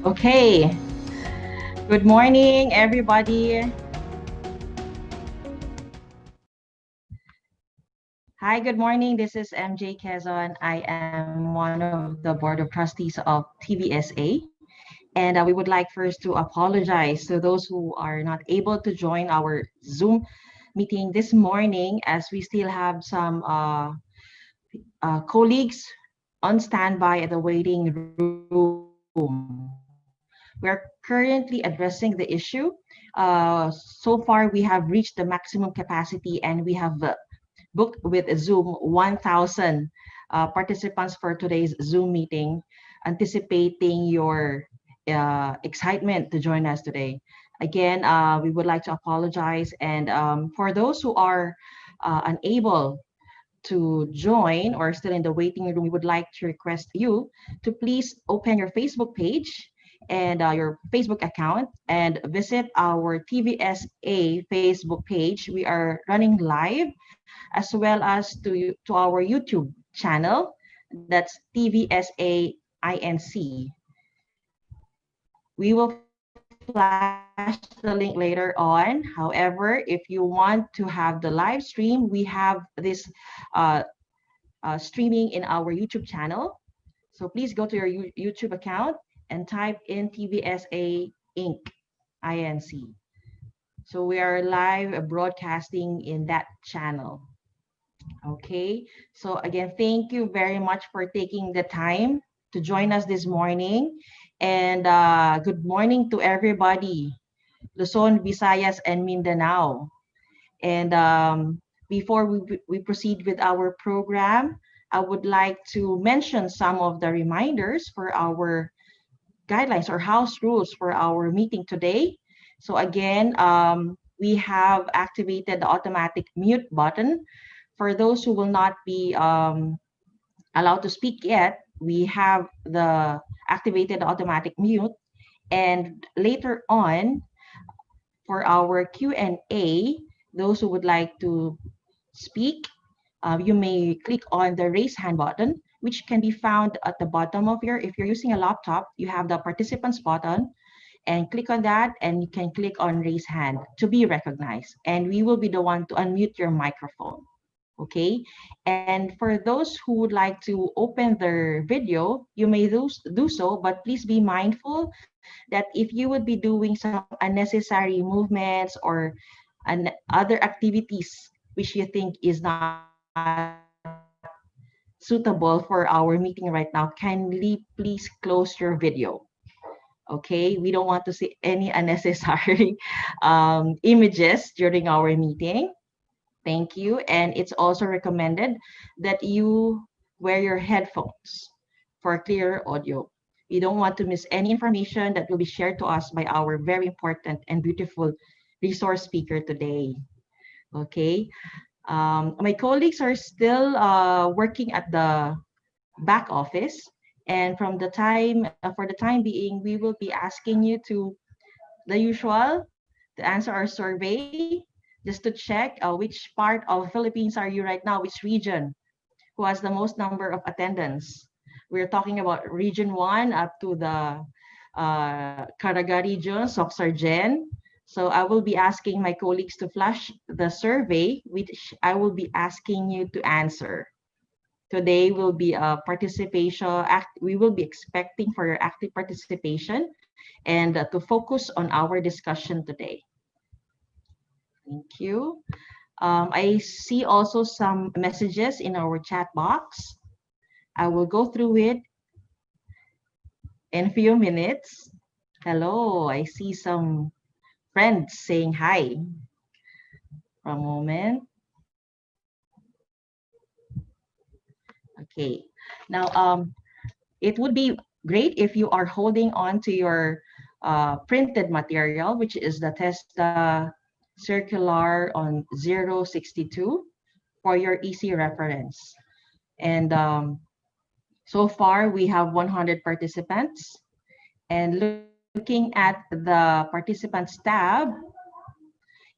Okay, good morning, everybody. Hi, good morning. This is MJ Quezon. I am one of the Board of Trustees of TVSA. And we would like first to apologize to those who are not able to join our Zoom meeting this morning, as we still have some colleagues on standby at the waiting room. We're currently addressing the issue. So far, we have reached the maximum capacity and we have booked with Zoom 1,000 participants for today's Zoom meeting, anticipating your excitement to join us today. Again, we would like to apologize. And for those who are unable to join or still in the waiting room, we would like to request you to please open your Facebook page and your Facebook account and visit our TVSA Facebook page. We are running live as well as to our YouTube channel. That's TVSA INC. We will flash the link later on. However, if you want to have the live stream, we have this streaming in our YouTube channel. So please go to your YouTube account and type in TVSA Inc. INC. So we are live broadcasting in that channel. Okay. So again, thank you very much for taking the time to join us this morning. And good morning to everybody, Luzon, Visayas, and Mindanao. And before we proceed with our program, I would like to mention some of the reminders for our guidelines or house rules for our meeting today. So again, we have activated the automatic mute button. For those who will not be allowed to speak yet, we have the activated automatic mute. And later on, for our Q&A, those who would like to speak, you may click on the raise hand button, which can be found at the bottom of your, if you're using a laptop, you have the participants button, and click on that, and you can click on raise hand to be recognized. And we will be the one to unmute your microphone. Okay. And for those who would like to open their video, you may do so, but please be mindful that if you would be doing some unnecessary movements or other activities which you think is not suitable for our meeting right now, kindly please close your video. Okay, we don't want to see any unnecessary images during our meeting. Thank you. And it's also recommended that you wear your headphones for clearer audio. We don't want to miss any information that will be shared to us by our very important and beautiful resource speaker today. Okay. My colleagues are still working at the back office. And for the time being, we will be asking you to the usual, to answer our survey, just to check which part of Philippines are you right now, which region, who has the most number of attendance. We're talking about region 1 up to the Caraga region, Soxargen. So I will be asking my colleagues to flash the survey, which I will be asking you to answer. Today will be a participation we will be expecting for your active participation and to focus on our discussion today. Thank you. I see also some messages in our chat box. I will go through it in a few minutes. Hello, I see some friends saying hi. For a moment. Okay. Now, it would be great if you are holding on to your printed material, which is the TESDA Circular on 062 for your easy reference. And so far, we have 100 participants. And looking at the participants tab,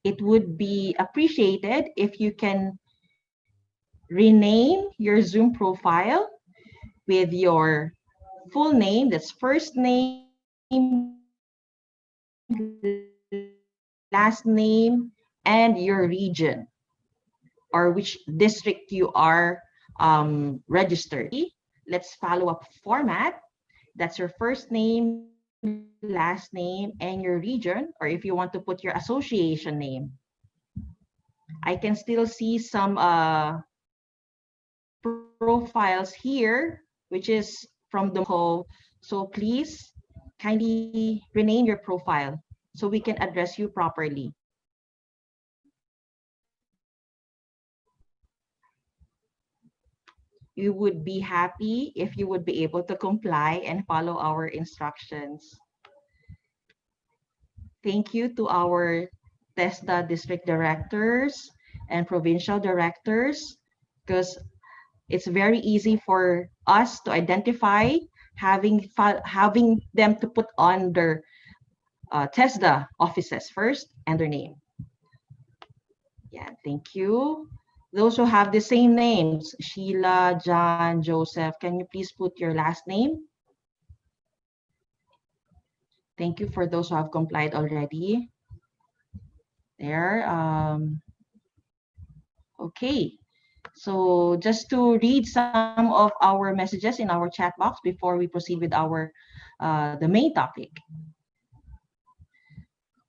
it would be appreciated if you can rename your Zoom profile with your full name, that's first name, last name, and your region or which district you are registered. Let's follow up format. That's your first name, last name, and your region, or if you want to put your association name. I can still see some profiles here, which is from the call. So please kindly rename your profile so we can address you properly. We would be happy if you would be able to comply and follow our instructions. Thank you to our TESDA district directors and provincial directors, because it's very easy for us to identify having them to put on their TESDA offices first and their name. Yeah, thank you. Those who have the same names, Sheila, John, Joseph, can you please put your last name? Thank you for those who have complied already. There. Okay. So just to read some of our messages in our chat box before we proceed with our the main topic.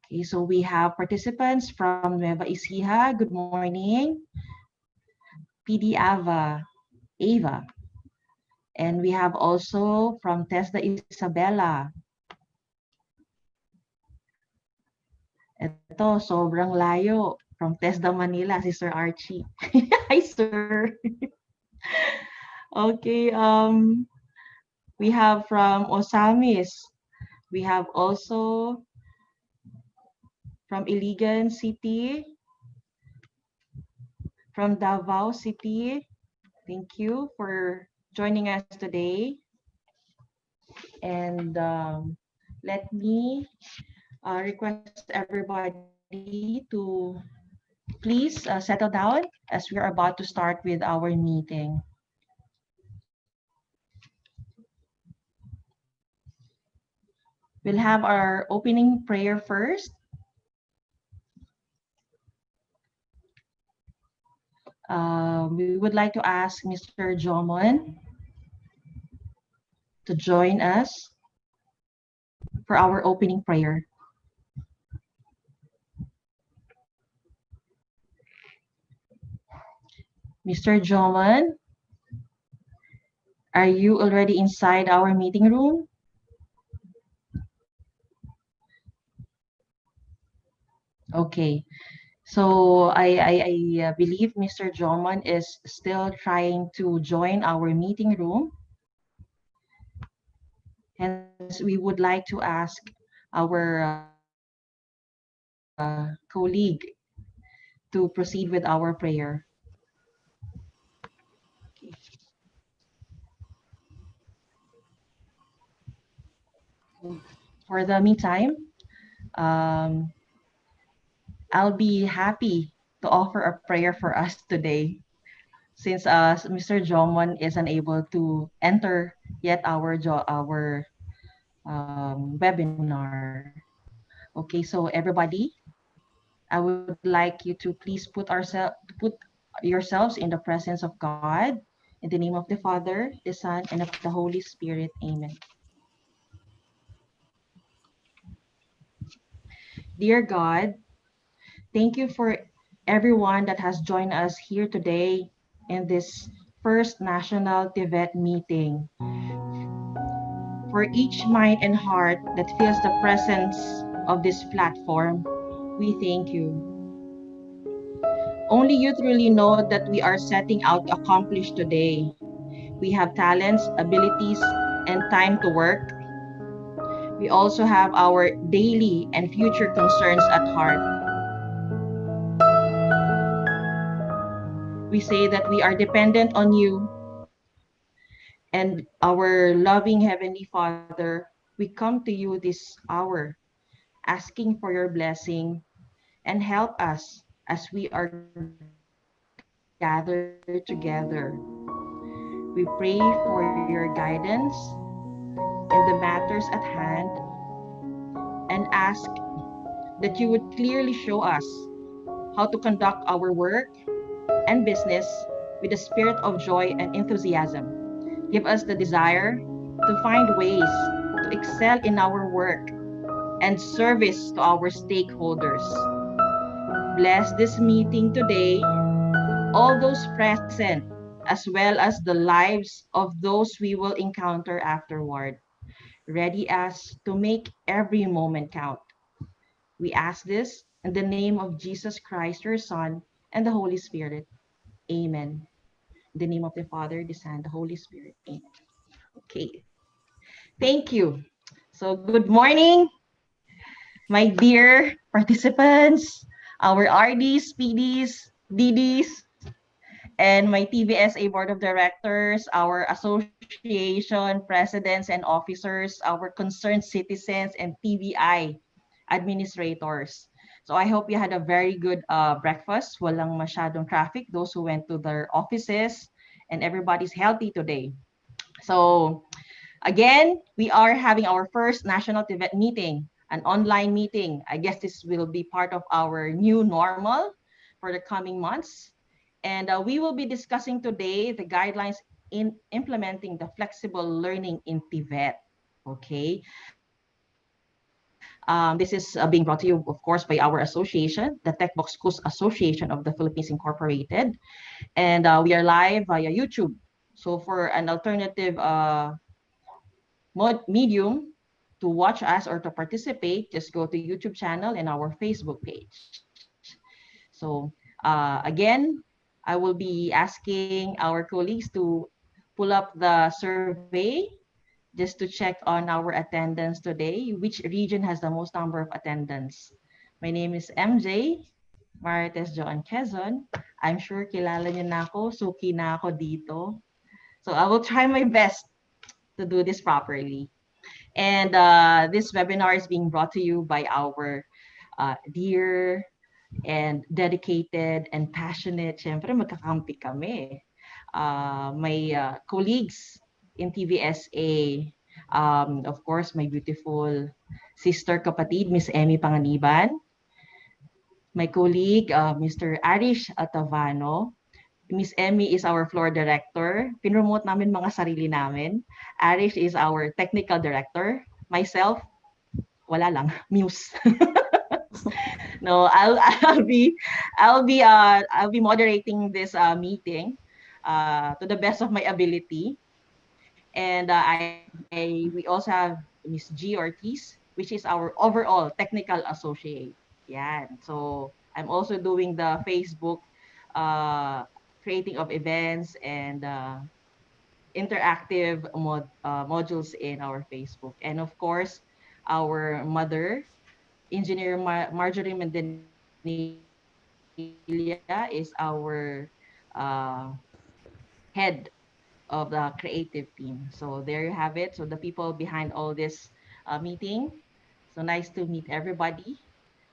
Okay, so we have participants from Nueva Ecija. Good morning. PD Ava. And we have also from TESDA Isabella. Ito, sobrang layo. From TESDA Manila, si Sir Archie. Hi, sir. Okay, we have from Osamis. We have also from Iligan City, from Davao City. Thank you for joining us today. And let me request everybody to please settle down as we are about to start with our meeting. We'll have our opening prayer first. We would like to ask Mr. Jomon to join us for our opening prayer. Mr. Jomon, are you already inside our meeting room? Okay. So I believe Mr. Jomon is still trying to join our meeting room. Hence, we would like to ask our colleague to proceed with our prayer. For the meantime, um, I'll be happy to offer a prayer for us today, since Mr. Jomon is unable to enter yet our webinar. Okay, so everybody, I would like you to please put yourselves in the presence of God. In the name of the Father, the Son, and of the Holy Spirit. Amen. Dear God, thank you for everyone that has joined us here today in this first National TVET meeting. For each mind and heart that feels the presence of this platform, we thank you. Only you truly know that we are setting out to accomplish today. We have talents, abilities, and time to work. We also have our daily and future concerns at heart. We say that we are dependent on you and our loving Heavenly Father. We come to you this hour asking for your blessing and help us as we are gathered together. We pray for your guidance in the matters at hand and ask that you would clearly show us how to conduct our work and business with a spirit of joy and enthusiasm. Give us the desire to find ways to excel in our work and service to our stakeholders. Bless this meeting today, all those present, as well as the lives of those we will encounter afterward. Ready us to make every moment count. We ask this in the name of Jesus Christ, your Son, and the Holy Spirit. Amen. In the name of the Father, the Son, the Holy Spirit. Amen. Okay. Thank you. So good morning, my dear participants, our RDs, PDs, DDs, and my TVSA Board of Directors, our association presidents and officers, our concerned citizens, and TVI administrators. So I hope you had a very good breakfast. Walang masyadong traffic, those who went to their offices, and everybody's healthy today. So again, we are having our first National TVET meeting, an online meeting. I guess this will be part of our new normal for the coming months. And we will be discussing today the guidelines in implementing the flexible learning in TVET. Okay. This is being brought to you, of course, by our association, the TechBox Schools Association of the Philippines Incorporated. And we are live via YouTube. So for an alternative medium to watch us or to participate, just go to YouTube channel and our Facebook page. So again, I will be asking our colleagues to pull up the survey just to check on our attendance today. Which region has the most number of attendance? My name is MJ, Marites Joan Quezon. I'm sure kilala niyo na ako, suki na ako dito. So I will try my best to do this properly. And this webinar is being brought to you by our dear and dedicated and passionate, syempre magkakampi kami. My colleagues in TVSA, of course, my beautiful sister kapatid, Miss Emmy Panganiban, my colleague, Mr. Arish Atavano. Miss Emmy is our floor director. Pinromote namin mga sarili namin. Arish is our technical director. Myself, wala lang, muse. No, I'll be moderating this meeting to the best of my ability. And we also have Miss G Ortiz, which is our overall technical associate. Yeah. So I'm also doing the Facebook creating of events and interactive modules in our Facebook. And of course, our mother, Engineer Marjorie Mendenilla, is our head of the creative team. So there you have it. So the people behind all this meeting. So nice to meet everybody.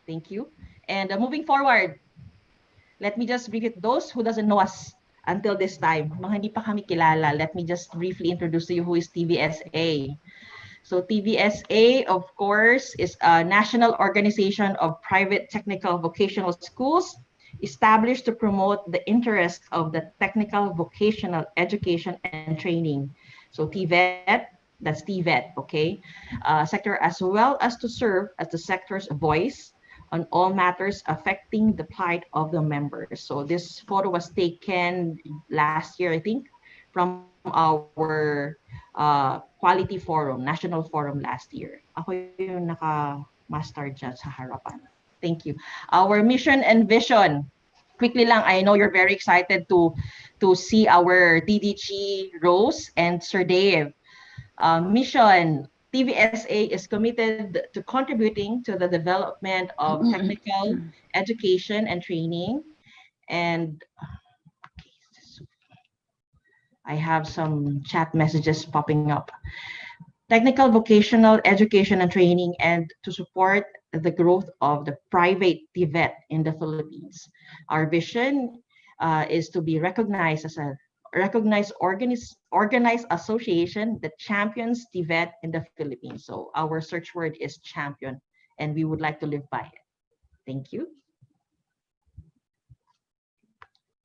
Thank you. And moving forward, let me just brief it those who doesn't know us until this time. Mga hindi pa kami kilala, let me just briefly introduce to you who is TVSA. So TVSA, of course, is a national organization of private technical vocational schools established to promote the interests of the technical vocational education and training. So TVET, that's TVET, okay, sector, as well as to serve as the sector's voice on all matters affecting the plight of the members. So this photo was taken last year, I think, from our quality forum, national forum last year. Ako yung naka-master dyan sa harapan. Thank you. Our mission and vision. Quickly lang, I know you're very excited to see our DDG Rose and Sir Dave. Mission, TVSA is committed to contributing to the development of technical education and training. And I have some chat messages popping up. Technical vocational education and training, and to support the growth of the private TVET in the Philippines. Our vision is to be recognized as a recognized organized association that champions TVET in the Philippines. So our search word is champion, and we would like to live by it. Thank you.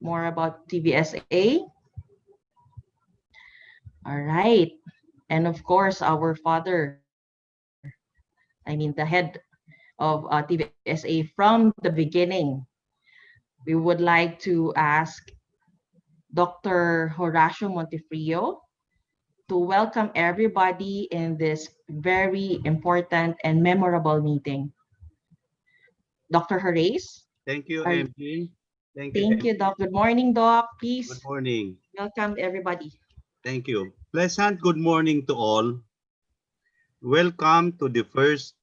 More about TVSA. All right. And of course, our father, I mean, the head of TVSA from the beginning. We would like to ask Dr. Horacio Montefrio to welcome everybody in this very important and memorable meeting. Dr. Horace? Thank you, MG. Thank you, Doc. Good morning, Doc. Please. Good morning. Welcome everybody. Thank you. Pleasant good morning to all. Welcome to the first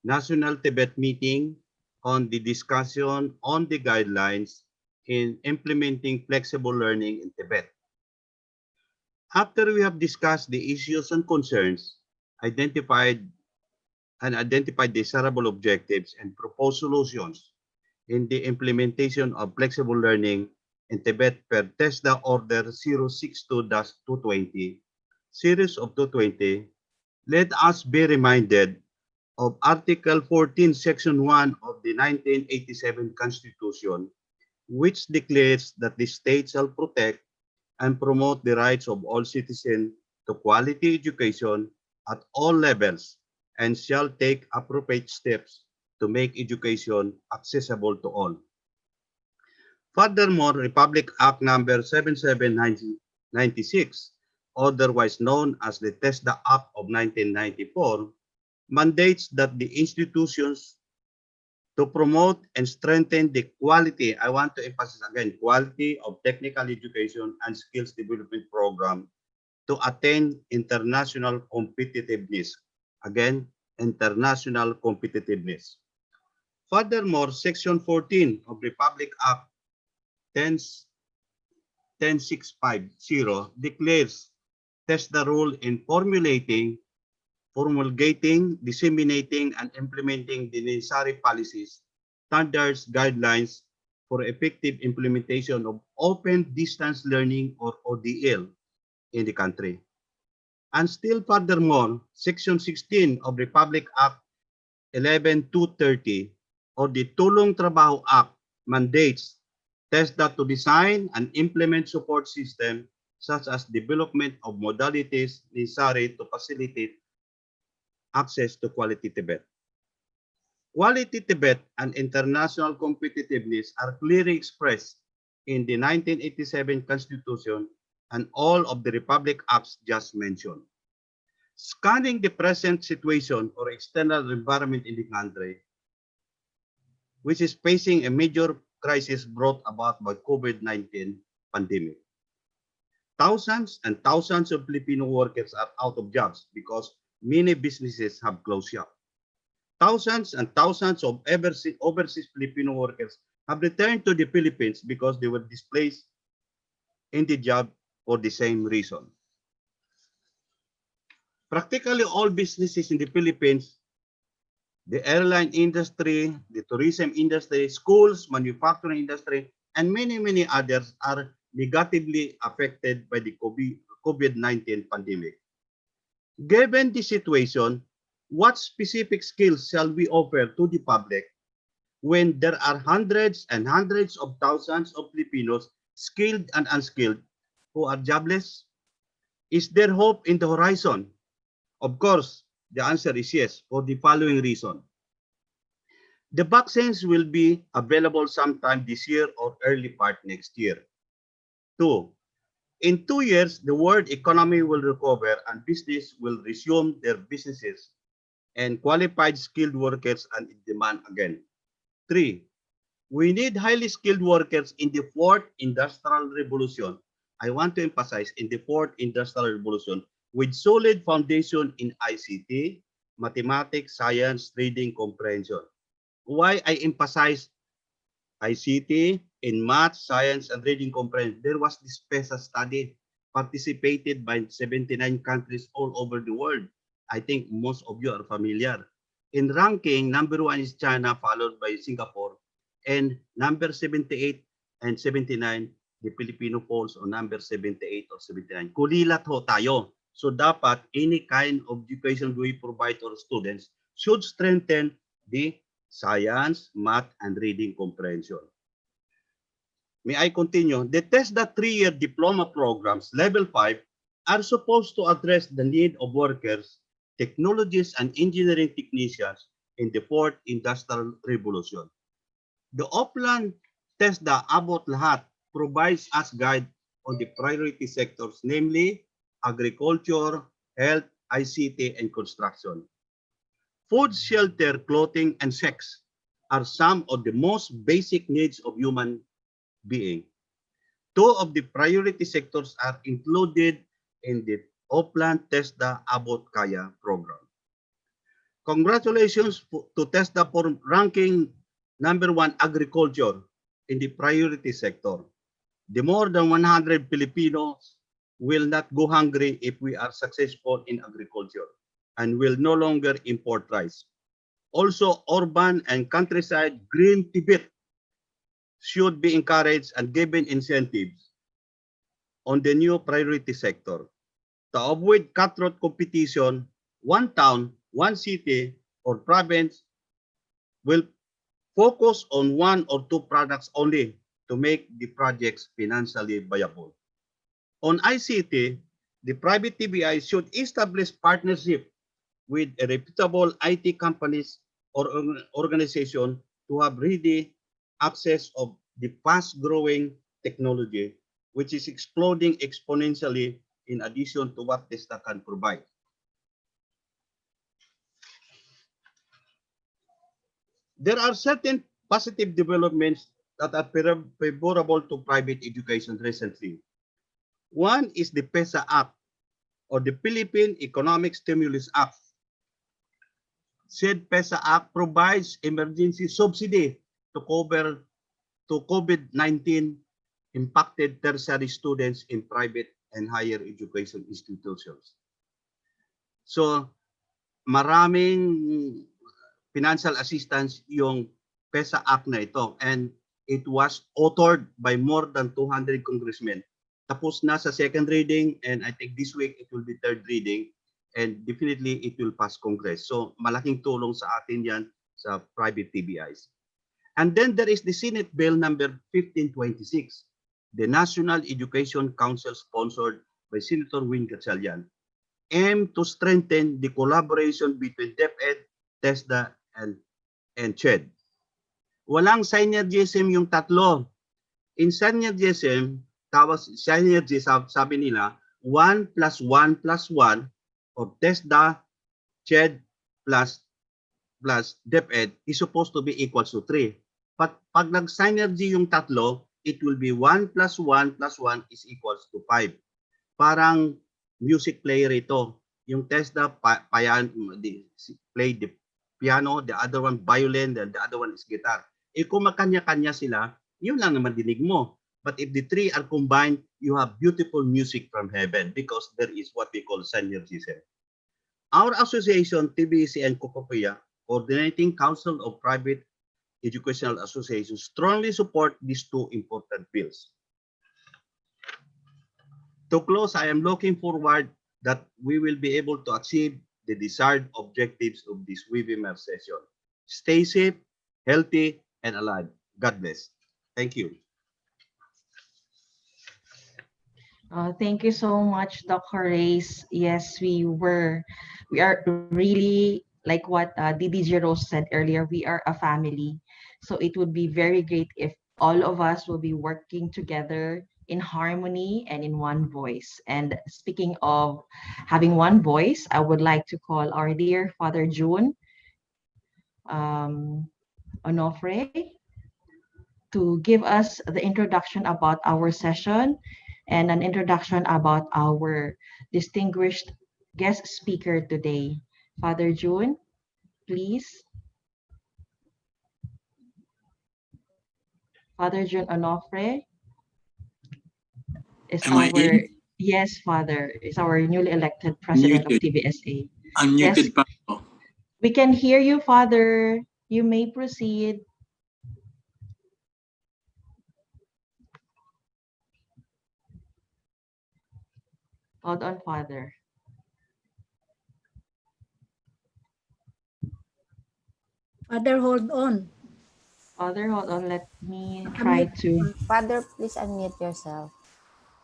National TVET meeting on the discussion on the guidelines in implementing flexible learning in TVET. After we have discussed the issues and concerns, identified desirable objectives and proposed solutions in the implementation of flexible learning in TVET per TESDA Order 062-220, Series of 220, let us be reminded of Article 14, Section 1 of the 1987 Constitution which declares that the state shall protect and promote the rights of all citizens to quality education at all levels and shall take appropriate steps to make education accessible to all. Furthermore, Republic Act Number 7796, otherwise known as the TESDA Act of 1994, mandates that the institutions to promote and strengthen the quality, I want to emphasize again, quality of technical education and skills development program to attain international competitiveness. Again, international competitiveness. Furthermore, Section 14 of Republic Act 10650 declares TESDA role in promulgating, disseminating, and implementing the necessary policies, standards, guidelines for effective implementation of open distance learning or ODL in the country. And still furthermore, Section 16 of Republic Act 11230 or the Tulong Trabaho Act mandates TESDA to design and implement support system such as development of modalities necessary to facilitate access to quality TVET. Quality TVET and international competitiveness are clearly expressed in the 1987 Constitution and all of the Republic Acts just mentioned. Scanning the present situation or external environment in the country, which is facing a major crisis brought about by COVID-19 pandemic. Thousands and thousands of Filipino workers are out of jobs because many businesses have closed shop. Thousands and thousands of overseas Filipino workers have returned to the Philippines because they were displaced in the job for the same reason. Practically all businesses in the Philippines, the airline industry, the tourism industry, schools, manufacturing industry, and many, many others are negatively affected by the COVID-19 pandemic. Given the situation, what specific skills shall we offer to the public when there are hundreds and hundreds of thousands of Filipinos, skilled and unskilled, who are jobless? Is there hope in the horizon? Of course, the answer is yes, for the following reason. The vaccines will be available sometime this year or early part next year. 2. In 2 years, the world economy will recover and business will resume their businesses and qualified skilled workers are in demand again. 3. We need highly skilled workers in the fourth industrial revolution. I want to emphasize in the fourth industrial revolution with solid foundation in ICT, mathematics, science, reading, comprehension. Why I emphasize ICT in math, science, and reading comprehension? There was this PESA study participated by 79 countries all over the world. I think most of you are familiar. In ranking, number 1 is China, followed by Singapore, and number 78 and 79, the Filipino falls on number 78 or 79. Kulilat ho tayo. So dapat any kind of education we provide to our students should strengthen the science, math, and reading comprehension. May I continue? The TESDA 3-year diploma programs, level 5, are supposed to address the need of workers, technologists, and engineering technicians in the fourth industrial revolution. The offline TESDA Abot Lahat provides us guide on the priority sectors, namely agriculture, health, ICT, and construction. Food, shelter, clothing, and sex are some of the most basic needs of human being. 2 of the priority sectors are included in the offline TESDA Abot Kaya program. Congratulations to TESDA for ranking number 1 agriculture in the priority sector. The more than 100 Filipinos will not go hungry if we are successful in agriculture and will no longer import rice. Also, urban and countryside green TVET should be encouraged and given incentives on the new priority sector. To avoid cutthroat competition, one town, one city, or province will focus on 1 or 2 products only to make the projects financially viable. On ICT, the private TBI should establish partnership with a reputable IT companies or organization to have ready access of the fast-growing technology, which is exploding exponentially in addition to what TESDA can provide. There are certain positive developments that are favorable to private education recently. One is the PESA Act, or the Philippine Economic Stimulus Act. Said PESA Act provides emergency subsidy to cover COVID-19 impacted tertiary students in private and higher education institutions. So, maraming financial assistance yung PESA Act na ito, and it was authored by more than 200 congressmen. Tapos na sa second reading, and I think this week it will be third reading, and definitely it will pass Congress. So malaking tulong sa atin yan sa private TBIs. And then there is the Senate Bill number 1526, the National Education Council sponsored by Senator Win Gatchalian, aim to strengthen the collaboration between DepEd, TESDA, and CHED. Walang synergism yung tatlo. In synergism, synergy, sabi nila, 1 plus 1 plus 1, or TESDA, CHED, plus DepEd is supposed to be equals to 3. But pag nag-synergy yung tatlo, it will be 1 plus 1 plus 1 is equals to 5. Parang music player ito. Yung TESDA, play the piano, the other one violin, and the other one is guitar. Eh kung makanya-kanya sila, yun lang naman dinig mo. But if the three are combined, you have beautiful music from heaven because there is what we call synergism. Our association, TVSA and COCOPIA, Coordinating Council of Private Educational Associations, strongly support these two important bills. To close, I am looking forward that we will be able to achieve the desired objectives of this webinar session. Stay safe, healthy, and alive. God bless. Thank you. Thank you so much, Dr. Reyes. Yes, we are really, like what DDG Rose said earlier, we are a family. So it would be very great if all of us will be working together in harmony and in one voice. And speaking of having one voice, I would like to call our dear Father June Onofre to give us the introduction about our session and an introduction about our distinguished guest speaker today. Father June, please. Father June Onofre is yes, Father, is our newly elected president of TVSA. Unmuted. Yes, we can hear you, Father. You may proceed. Hold on, Father. Father, hold on. Father, hold on. Let me try to. Father, please unmute yourself.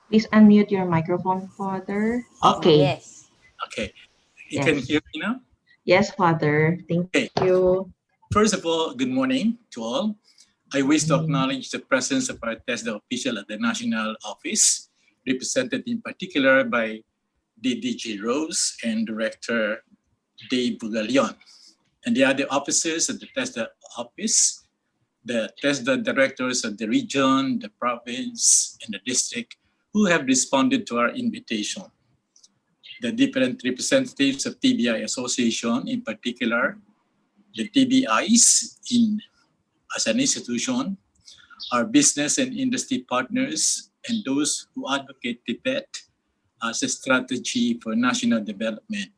Please unmute your microphone, Father. Okay. Yes. Okay. You Yes. can hear me now? Yes, Father. Thank you. First of all, good morning to all. I wish to acknowledge the presence of our TESDA official at the national office, represented in particular by DDG Rose and Director Dave Bugalion, and the other officers at the TESDA office, the TESDA directors of the region, the province, and the district who have responded to our invitation. The different representatives of TBI Association, in particular, the TBIs as an institution, our business and industry partners, and those who advocate TVET as a strategy for national development,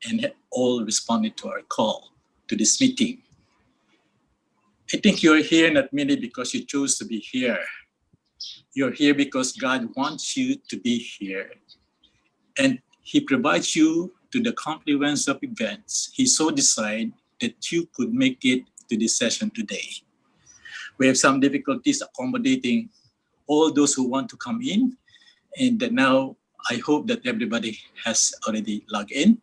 and have all responded to our call to this meeting. I think you're here not merely because you chose to be here. You're here because God wants you to be here. And He provides you to the confluence of events He so decided that you could make it to this session today. We have some difficulties accommodating all those who want to come in. And now I hope that everybody has already logged in.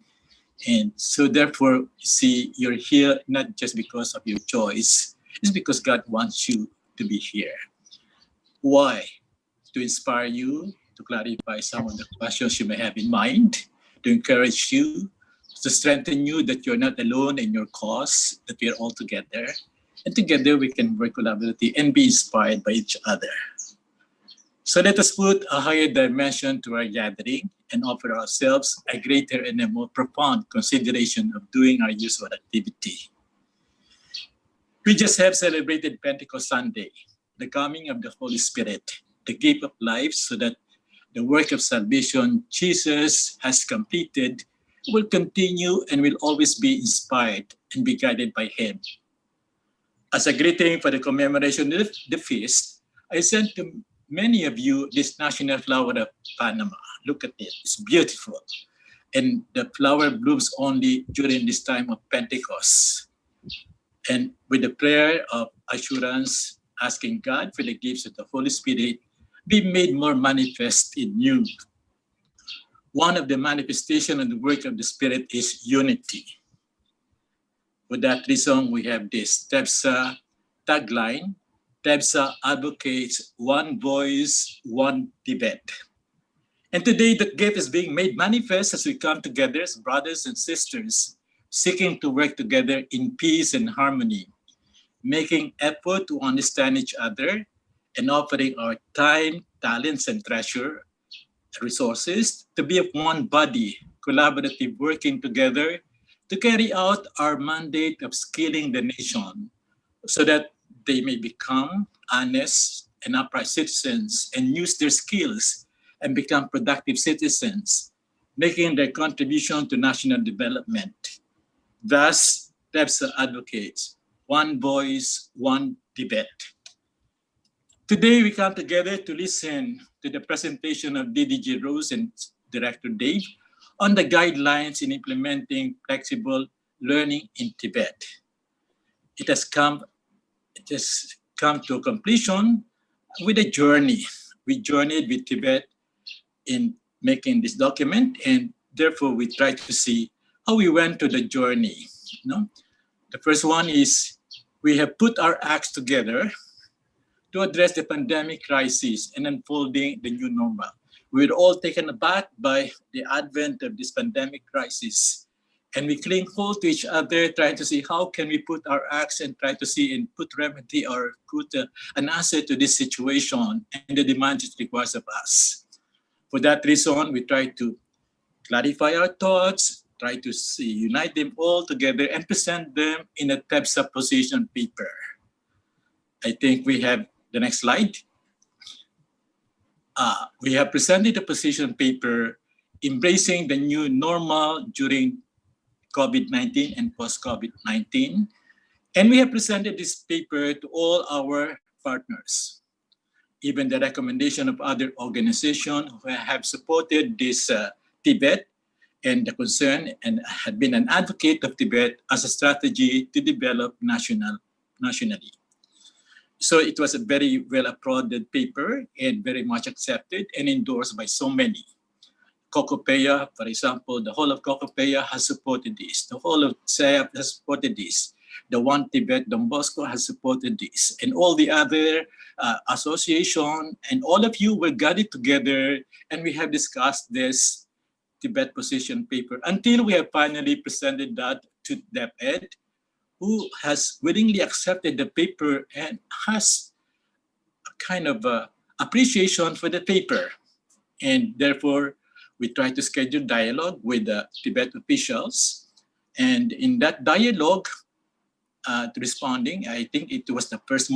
And so therefore, you see, you're here not just because of your choice, it's because God wants you to be here. Why? To inspire you, to clarify some of the questions you may have in mind, to encourage you, to strengthen you that you're not alone in your cause, that we're all together. And together we can work collaboratively and be inspired by each other. So let us put a higher dimension to our gathering and offer ourselves a greater and a more profound consideration of doing our usual activity. We just have celebrated Pentecost Sunday, the coming of the Holy Spirit, the gift of life, so that the work of salvation Jesus has completed will continue and will always be inspired and be guided by Him. As a greeting for the commemoration of the feast, I sent to many of you this national flower of Panama. Look at it, it's beautiful. And the flower blooms only during this time of Pentecost. And with the prayer of assurance, asking God for the gifts of the Holy Spirit be made more manifest in you. One of the manifestations of the work of the Spirit is unity. For that reason, we have this TESDA tagline: TESDA advocates one voice, one Tibet. And today, that gift is being made manifest as we come together as brothers and sisters, seeking to work together in peace and harmony, making effort to understand each other, and offering our time, talents, and treasure, resources to be of one body, collaborative, working together to carry out our mandate of skilling the nation so that they may become honest and upright citizens and use their skills and become productive citizens, making their contribution to national development. Thus, TESDA advocates one voice, one Tibet. Today, we come together to listen to the presentation of DDG Rose and Director Dave on the guidelines in implementing flexible learning in Tibet. It has come to a completion with a journey. We journeyed with Tibet in making this document, and therefore we try to see how we went to the journey. The first one is we have put our acts together to address the pandemic crisis and unfolding the new normal. We were all taken aback by the advent of this pandemic crisis, and we cling hold to each other, trying to see how can we put our acts and try to see and put remedy or put an answer to this situation and the demands it requires of us. For that reason, we try to clarify our thoughts, try to unite them all together and present them in a TESDA position paper. I think we have the next slide. We have presented a position paper embracing the new normal during COVID-19 and post-COVID-19. And we have presented this paper to all our partners. Even the recommendation of other organizations who have supported this Tibet and the concern and had been an advocate of Tibet as a strategy to develop nationally. So it was a very well applauded paper and very much accepted and endorsed by so many. Kokopea, for example, the whole of Kokopea has supported this. The whole of SEAP has supported this. The One Tibet Don Bosco has supported this. And all the other association and all of you were gathered together and we have discussed this Tibet position paper until we have finally presented that to DepEd, who has willingly accepted the paper and has a kind of appreciation for the paper. And therefore, we try to schedule dialogue with the Tibet officials. And in that dialogue, responding, I think it was the first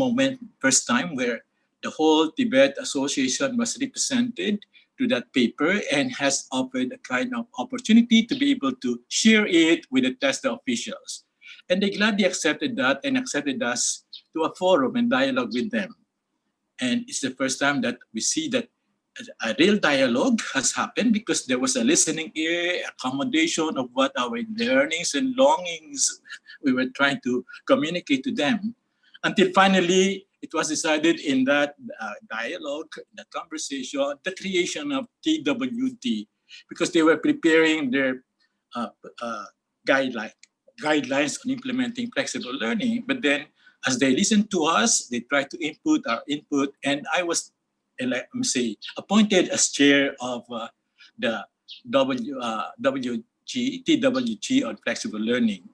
time where the whole Tibet Association was represented to that paper and has offered a kind of opportunity to be able to share it with the TESDA officials. And they gladly accepted that and accepted us to a forum and dialogue with them. And it's the first time that we see that a real dialogue has happened because there was a listening ear, accommodation of what our learnings and longings we were trying to communicate to them. Until finally, it was decided in that dialogue, that conversation, the creation of TWT, because they were preparing their guidelines on implementing flexible learning. But then as they listened to us, they tried to input our input, and I was, let me say, appointed as chair of the TWG on flexible learning.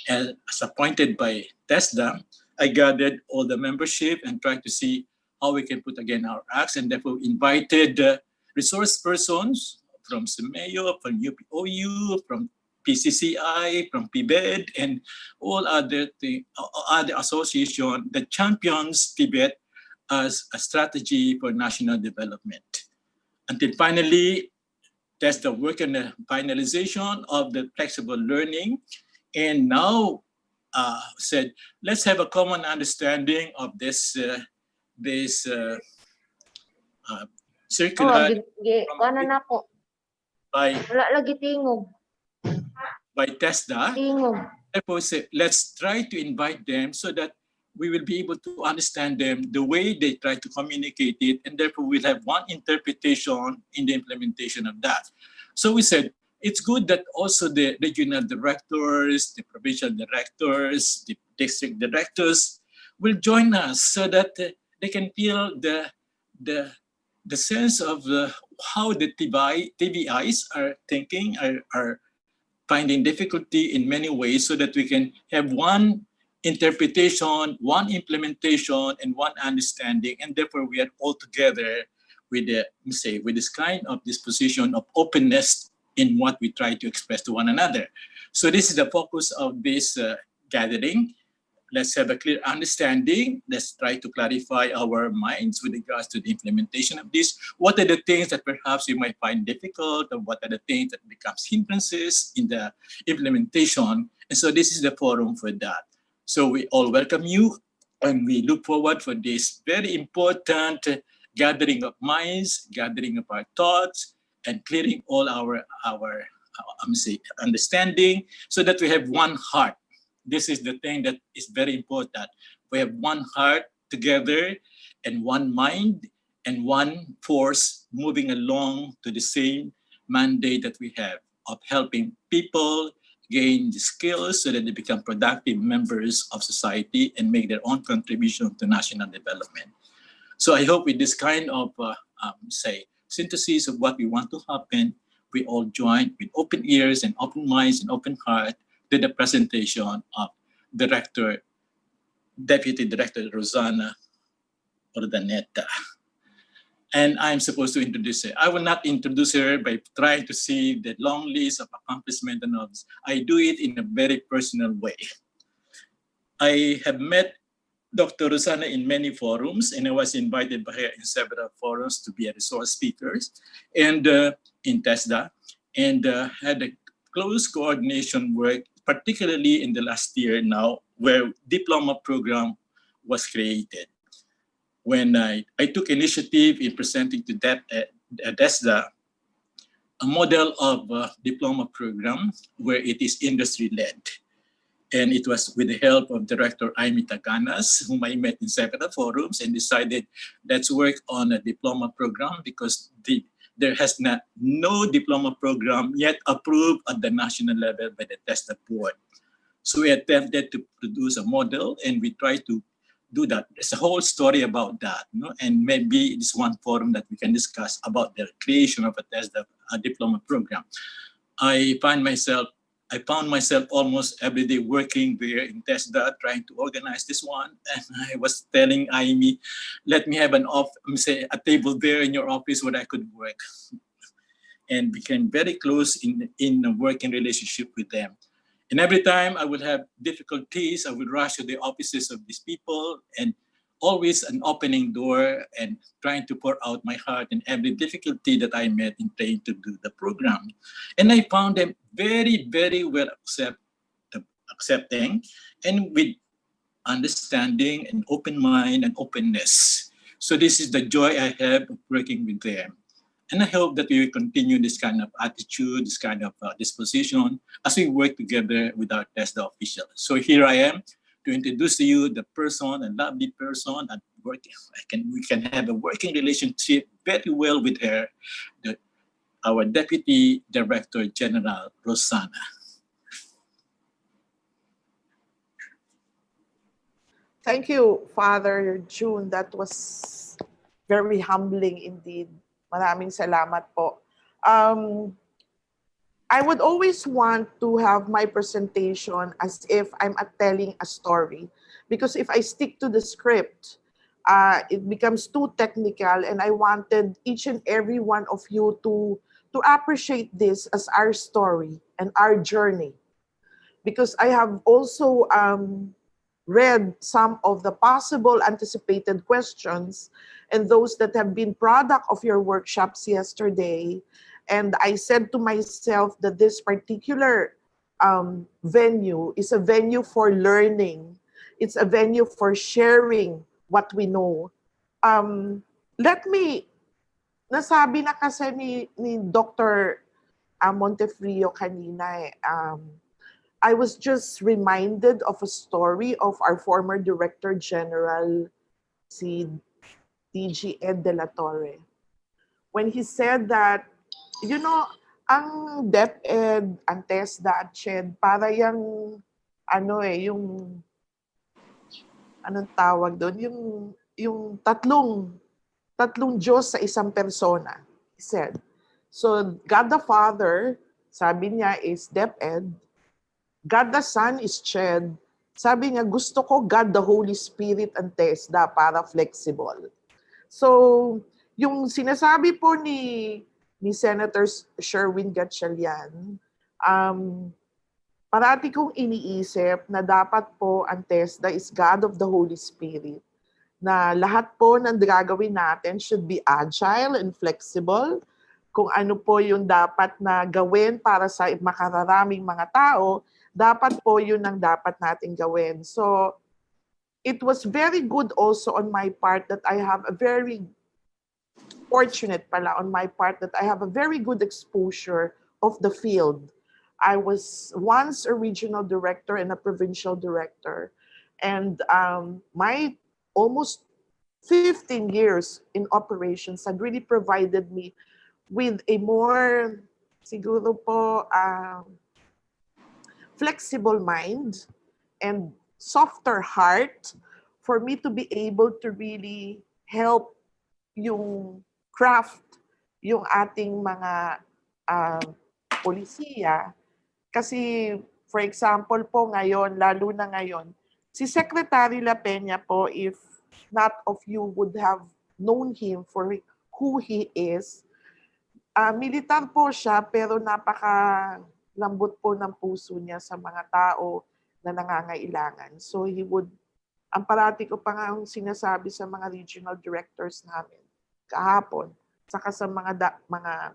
And as appointed by TESDA, I gathered all the membership and tried to see how we can put again our acts, and therefore invited resource persons from SEMEO, from UPOU, from PCCI, from PBED, and all other association that champions Tibet as a strategy for national development. Until finally, TESDA worked on the finalization of the flexible learning, and now said, let's have a common understanding of this circular by TESDA. Therefore, let's try to invite them so that we will be able to understand them the way they try to communicate it, and therefore we'll have one interpretation in the implementation of that. So we said, it's good that also the regional directors, the provincial directors, the district directors will join us so that they can feel the sense of how the TVIs are thinking, are finding difficulty in many ways, so that we can have one interpretation, one implementation, and one understanding, and therefore we are all together with this kind of disposition of openness in what we try to express to one another. So this is the focus of this gathering. Let's have a clear understanding. Let's try to clarify our minds with regards to the implementation of this. What are the things that perhaps we might find difficult, or what are the things that becomes hindrances in the implementation? And so this is the forum for that. So we all welcome you, and we look forward for this very important gathering of minds, gathering of our thoughts, and clearing all our understanding, so that we have one heart. This is the thing that is very important. We have one heart together, and one mind, and one force moving along to the same mandate that we have of helping people gain the skills so that they become productive members of society and make their own contribution to national development. So I hope with this kind of, synthesis of what we want to happen, we all join with open ears and open minds and open heart to the presentation of Deputy Director ROSANNA URDANETA. And I'm supposed to introduce her. I will not introduce her by trying to see the long list of accomplishments and all this. I do it in a very personal way. I have met Dr. ROSANNA in many forums, and I was invited by her in several forums to be a resource speaker, and in TESDA, and had a close coordination work, particularly in the last year now, where diploma program was created. When I took initiative in presenting to TESDA a model of diploma program where it is industry-led. And it was with the help of Director Aimee Taganas, whom I met in several forums, and decided let's work on a diploma program, because there has no diploma program yet approved at the national level by the TESDA board. So we attempted to produce a model, and we tried to do that. There's a whole story about that, and maybe it's one forum that we can discuss about the creation of a TESDA diploma program. I found myself almost every day working there in TESDA, trying to organize this one. And I was telling Aimee, let me have a table there in your office where I could work. And became very close in a working relationship with them. And every time I would have difficulties, I would rush to the offices of these people, and always an opening door and trying to pour out my heart in every difficulty that I met in trying to do the program. And I found them very, very well accepting, and with understanding and open mind and openness. So this is the joy I have of working with them. And I hope that we will continue this kind of attitude, this kind of disposition as we work together with our TESDA officials. So here I am to introduce to you the person, a lovely person, and we can have a working relationship very well with her, our Deputy Director General, ROSANNA. Thank you, Father June. That was very humbling indeed. Maraming salamat po. I would always want to have my presentation as if I'm telling a story. Because if I stick to the script, it becomes too technical, and I wanted each and every one of you to appreciate this as our story and our journey. Because I have also read some of the possible anticipated questions and those that have been product of your workshops yesterday. And I said to myself that this particular venue is a venue for learning. It's a venue for sharing what we know. Nasabi na kasi ni Dr. Montefrio kanina I was just reminded of a story of our former Director General, si DG Ed de la Torre. When he said that, you know, ang DepEd, ang TESDA at CHED, para yung, yung, anong tawag doon? Yung tatlong Diyos sa isang persona, he said. So, God the Father, sabi niya, is DepEd. God the Son is CHED. Sabi niya, gusto ko God the Holy Spirit and TESDA para flexible. So, yung sinasabi po ni Senator Sherwin Gatchalian, parati kong iniisip na dapat po ang TESDA is God of the Holy Spirit. Na lahat po ng gagawin natin should be agile and flexible. Kung ano po yung dapat na gawin para sa makararaming mga tao, dapat po yun ang dapat natin gawin. So, it was very good also on my part that I have a very fortunate pala on my part that I have a very good exposure of the field. I was once a regional director and a provincial director. And my almost 15 years in operations had really provided me with a more, siguro po, flexible mind and softer heart for me to be able to really help yung craft, yung ating mga polisiya. Kasi, for example po ngayon, lalo na ngayon, si Secretary La Peña po, if not of you would have known him for who he is, militar po siya, pero napaka-lambot po ng puso niya sa mga tao na nangangailangan. So ang parati ko pa nga sinasabi sa mga regional directors namin kahapon, saka sa mga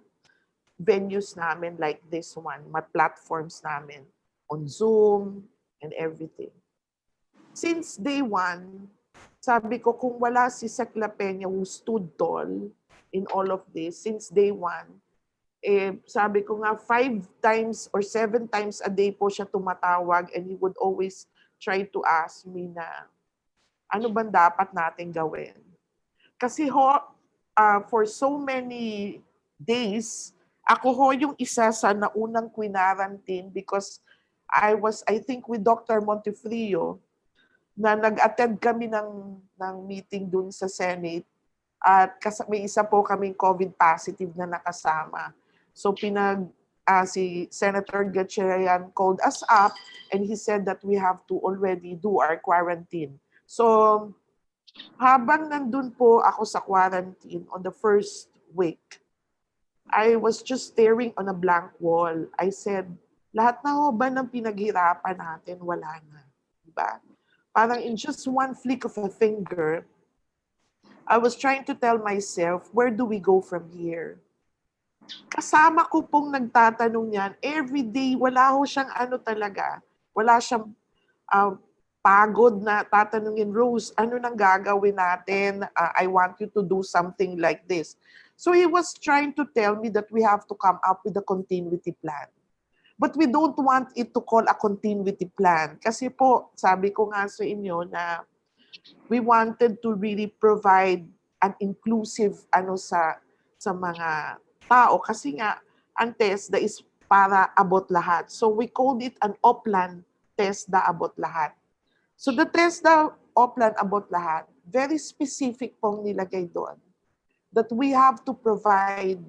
venues namin like this one, mga platforms namin on Zoom and everything. Since day one, sabi ko kung wala si Sec La Peña who stood tall in all of this, since day one, sabi ko nga 5 times or 7 times a day po siya tumatawag and he would always try to ask me na ano bang dapat natin gawin. Kasi for so many days, ako yung isa sa naunang quinarantine because I think with Dr. Montefrio na nag-attend kami ng meeting dun sa Senate at may isa po kaming COVID positive na nakasama. So si Senator Gatchalian called us up and he said that we have to already do our quarantine. So habang nandun po ako sa quarantine on the first week, I was just staring on a blank wall. I said, lahat na ho ba ng pinaghirapan natin, wala na. Diba? Parang in just one flick of a finger, I was trying to tell myself, where do we go from here? Kasama ko pong nagtatanong yan, every day, wala ho siyang talaga. Wala siyang pagod na tatanungin, Rose, ano nang gagawin natin? I want you to do something like this. So he was trying to tell me that we have to come up with a continuity plan. But we don't want it to call a continuity plan. Kasi po, sabi ko nga sa inyo na we wanted to really provide an inclusive sa mga tao. Kasi nga, ang TESDA is para abot lahat. So we called it an Oplan TESDA abot lahat. So the TESDA Oplan abot lahat, very specific pong nilagay doon that we have to provide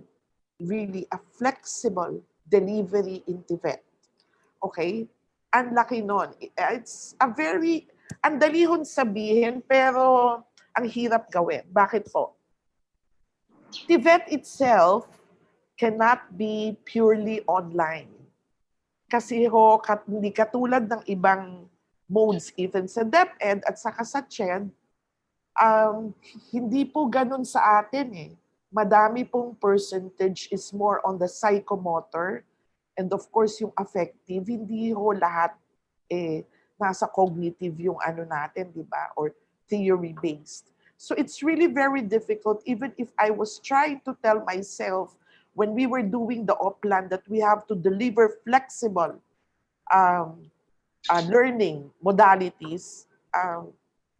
really a flexible delivery in TVET. Okay? Ang laki nun. It's a very, ang dalihon sabihin, pero ang hirap gawin. Bakit po? TVET itself cannot be purely online. Kasi hindi katulad ng ibang modes, even sa DepEd at saka sa CHED, hindi po ganun sa atin eh. Madami pong percentage is more on the psychomotor and of course yung affective, hindi lahat nasa cognitive yung natin, di ba? Or theory-based. So it's really very difficult even if I was trying to tell myself when we were doing the Oplan that we have to deliver flexible learning modalities,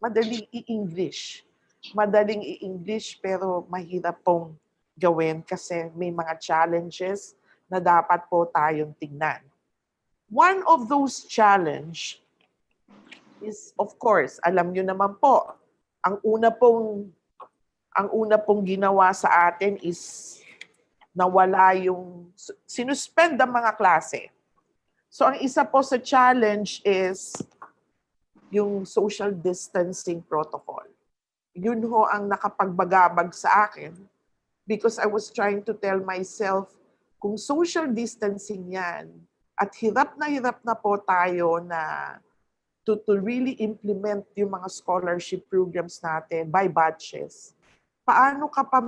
madaling i-English. Madaling i-English pero mahirap pong gawin kasi may mga challenges na dapat po tayong tingnan. One of those challenge is, of course, alam nyo naman po, ang una pong ginawa sa atin is nawala sinuspend ang mga klase. So ang isa po sa challenge is yung social distancing protocol. Yun ang nakapagbagabag sa akin because I was trying to tell myself kung social distancing yan at hirap na po tayo na to really implement yung mga scholarship programs natin by batches. Paano ka pa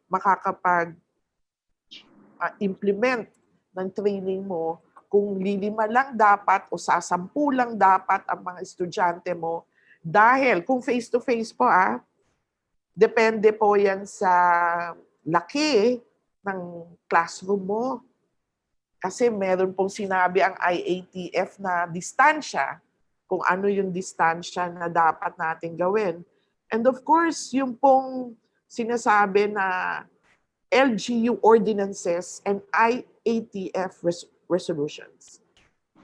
makakapag-implement ng training mo kung lilima lang dapat o 10 lang dapat ang mga estudyante mo? Dahil kung face-to-face po, depende po yan sa laki ng classroom mo. Kasi meron pong sinabi ang IATF na distansya, kung ano yung distansya na dapat natin gawin. And of course, yung pong sinasabi na LGU ordinances and IATF resolutions.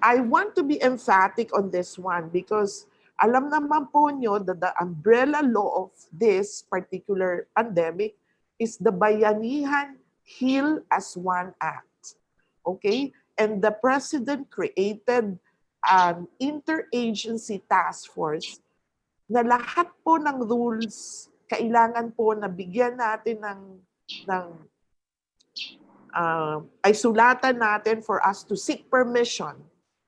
I want to be emphatic on this one because alam naman po nyo that the umbrella law of this particular pandemic is the Bayanihan Heal as One Act. Okay? And the President created an interagency task force na lahat po ng rules kailangan po na bigyan natin ay sulatan natin for us to seek permission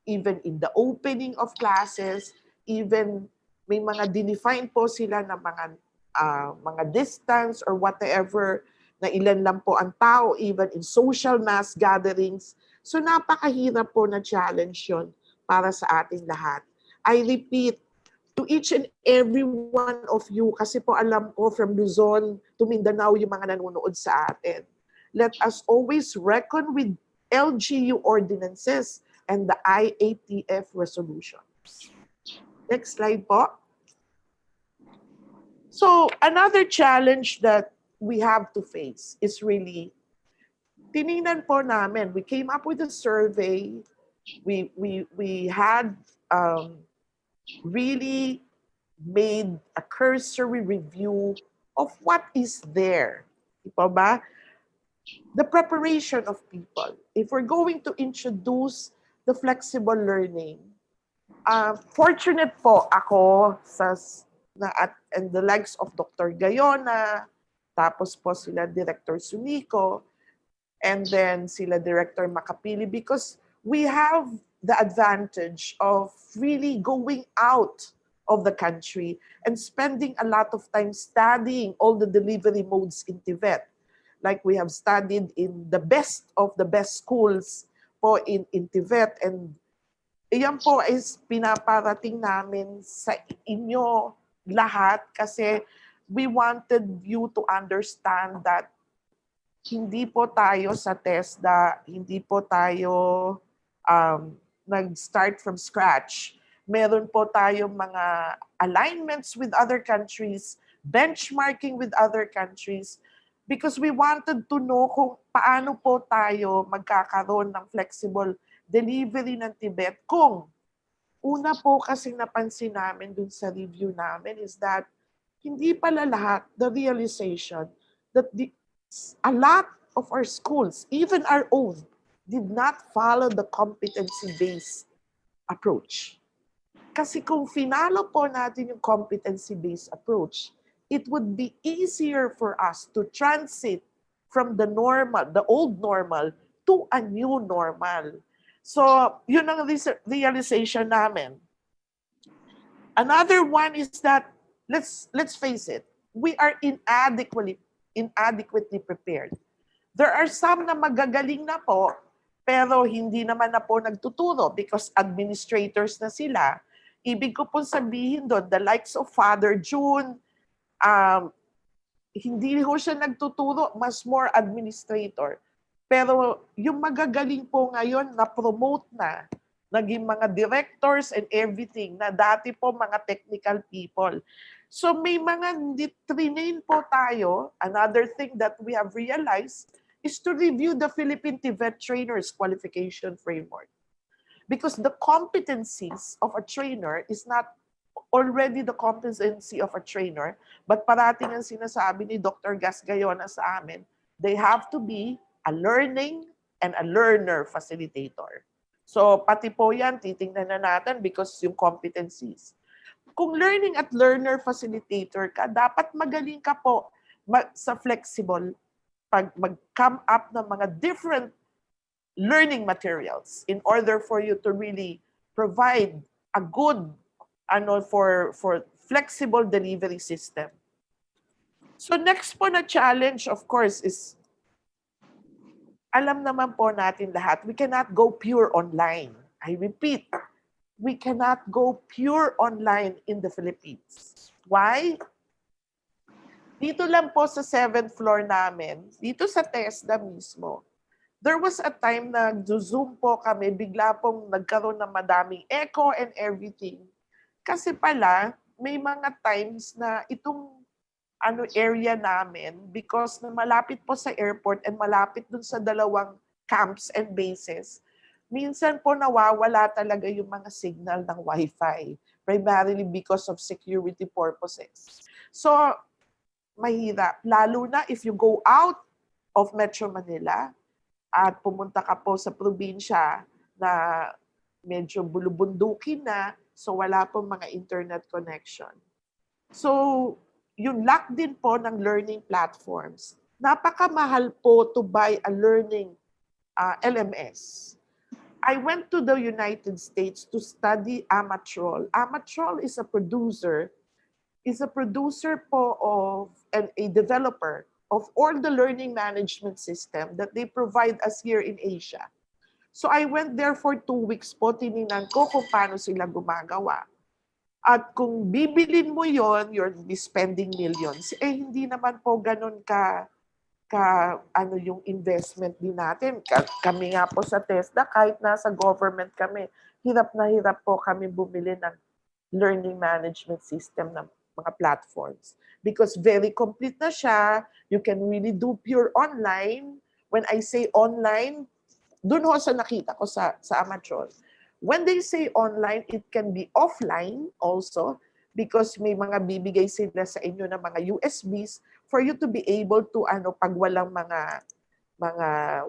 even in the opening of classes, even may mga define po sila na mga distance or whatever na ilan lang po ang tao even in social mass gatherings. So napakahirap po na challenge yun para sa ating lahat. I repeat, to each and every one of you, kasi po alam ko from Luzon to Mindanao yung mga nanonood sa atin. Let us always reckon with LGU ordinances and the IATF resolutions. Next slide po. So another challenge that we have to face is really, tinignan po namin, we came up with a survey, we had really made a cursory review of what is there. Diba ba? The preparation of people. If we're going to introduce the flexible learning, fortunate po ako and the likes of Dr. Gayona, tapos po sila Director Sunico, and then sila Director Makapili, because we have the advantage of really going out of the country and spending a lot of time studying all the delivery modes in TVET. Like we have studied in the best of the best schools po in TVET, and iyan po is pinaparating namin sa inyo lahat kasi we wanted you to understand that hindi po tayo sa TESDA, hindi po tayo nag-start from scratch. Meron po tayong mga alignments with other countries, benchmarking with other countries, because we wanted to know kung paano po tayo magkakaroon ng flexible delivery ng Tibet. Kung una po kasi napansin namin dun sa review namin is that hindi pala lahat, the realization that a lot of our schools, even our own, did not follow the competency-based approach. Kasi kung finalo po natin yung competency-based approach, it would be easier for us to transit from the normal, the old normal, to a new normal. So, yun ang realization namin. Another one is that, let's face it, we are inadequately prepared. There are some na magagaling na po, pero hindi naman na po nagtuturo because administrators na sila. Ibig ko pong sabihin doon, the likes of Father June, hindi ho siya nagtuturo, mas more administrator. Pero yung magagaling po ngayon, na-promote na, naging mga directors and everything, na dati po mga technical people. So may mga trinain po tayo. Another thing that we have realized is to review the Philippine TVET Trainers Qualification Framework. Because the competencies of a trainer is not already the competency of a trainer, but parating ang sinasabi ni Dr. Gas Gayona sa amin, they have to be a learning and a learner facilitator. So pati po yan, titingnan na natin because yung competencies. Kung learning at learner facilitator ka, dapat magaling ka po sa flexible pag mag-come up ng mga different learning materials in order for you to really provide a good for flexible delivery system. So next po na challenge, of course, is alam naman po natin lahat, we cannot go pure online. I repeat, we cannot go pure online in the Philippines. Why? Dito lang po sa 7th floor namin, dito sa TESDA mismo, there was a time na Zoom po kami, bigla pong nagkaroon ng madaming echo and everything. Kasi pala, may mga times na itong area namin, because na malapit po sa airport and malapit dun sa dalawang camps and bases, minsan po nawawala talaga yung mga signal ng Wi-Fi, primarily because of security purposes. So, mahirap. Lalo na if you go out of Metro Manila at pumunta ka po sa probinsya na medyo bulubundukin na, so wala pong mga internet connection. So, yung lack din po ng learning platforms. Napakamahal po to buy a learning LMS. I went to the United States to study Amatrol. Amatrol is a producer po of and a developer of all the learning management system that they provide us here in Asia. So I went there for 2 weeks po, tininan ko kung paano sila gumagawa. At kung bibilin mo yon, you're spending millions. Eh hindi naman po ganun yung investment din natin. Kami nga po sa TESDA, kahit nasa government kami, hirap na hirap po kami bumili ng learning management system ng mga platforms. Because very complete na siya, you can really do pure online. When I say online, dun ho sa nakita ko sa Amatrol. When they say online, it can be offline also, because may mga bibigay sila sa inyo na mga USBs for you to be able to pag walang mga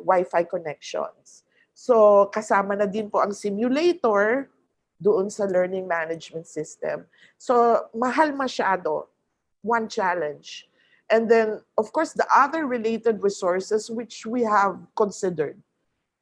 Wi-Fi connections. So kasama na din po ang simulator doon sa learning management system. So mahal masyado, one challenge. And then of course the other related resources which we have considered.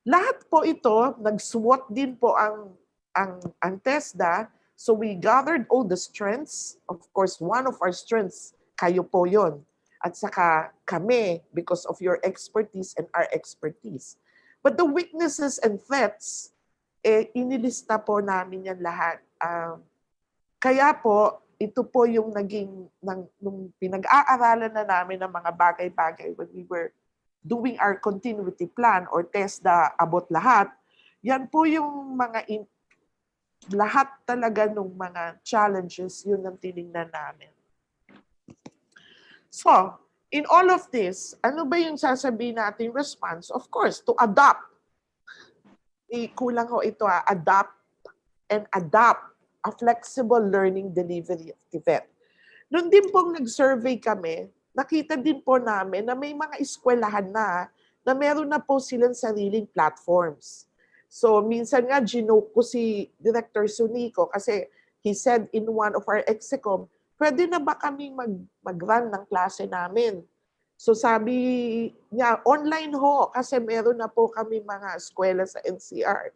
Lahat po ito, nag-SWOT din po ang TESDA. So we gathered all the strengths. Of course, one of our strengths, kayo po yon. At saka kami, because of your expertise and our expertise. But the weaknesses and threats, inilista po namin yan lahat. Kaya po, ito po yung naging, nung pinag-aaralan na namin ng mga bagay-bagay when we were doing our continuity plan or TESDA abot lahat, yan po yung mga lahat talaga ng mga challenges, yun ang tinignan namin. So, in all of this, ano ba yung sasabihin natin response? Of course, to adopt. Kulang ho ito, adapt and adapt a flexible learning delivery of TVET. Noon din pong nag-survey kami, nakita din po namin na may mga eskwelahan na meron na po silang sariling platforms. So, minsan nga, ginoke ko si Director Sunico kasi he said in one of our execom, pwede na ba kaming mag-run ng klase namin? So sabi niya, online ho, kasi meron na po kami mga eskwela sa NCR.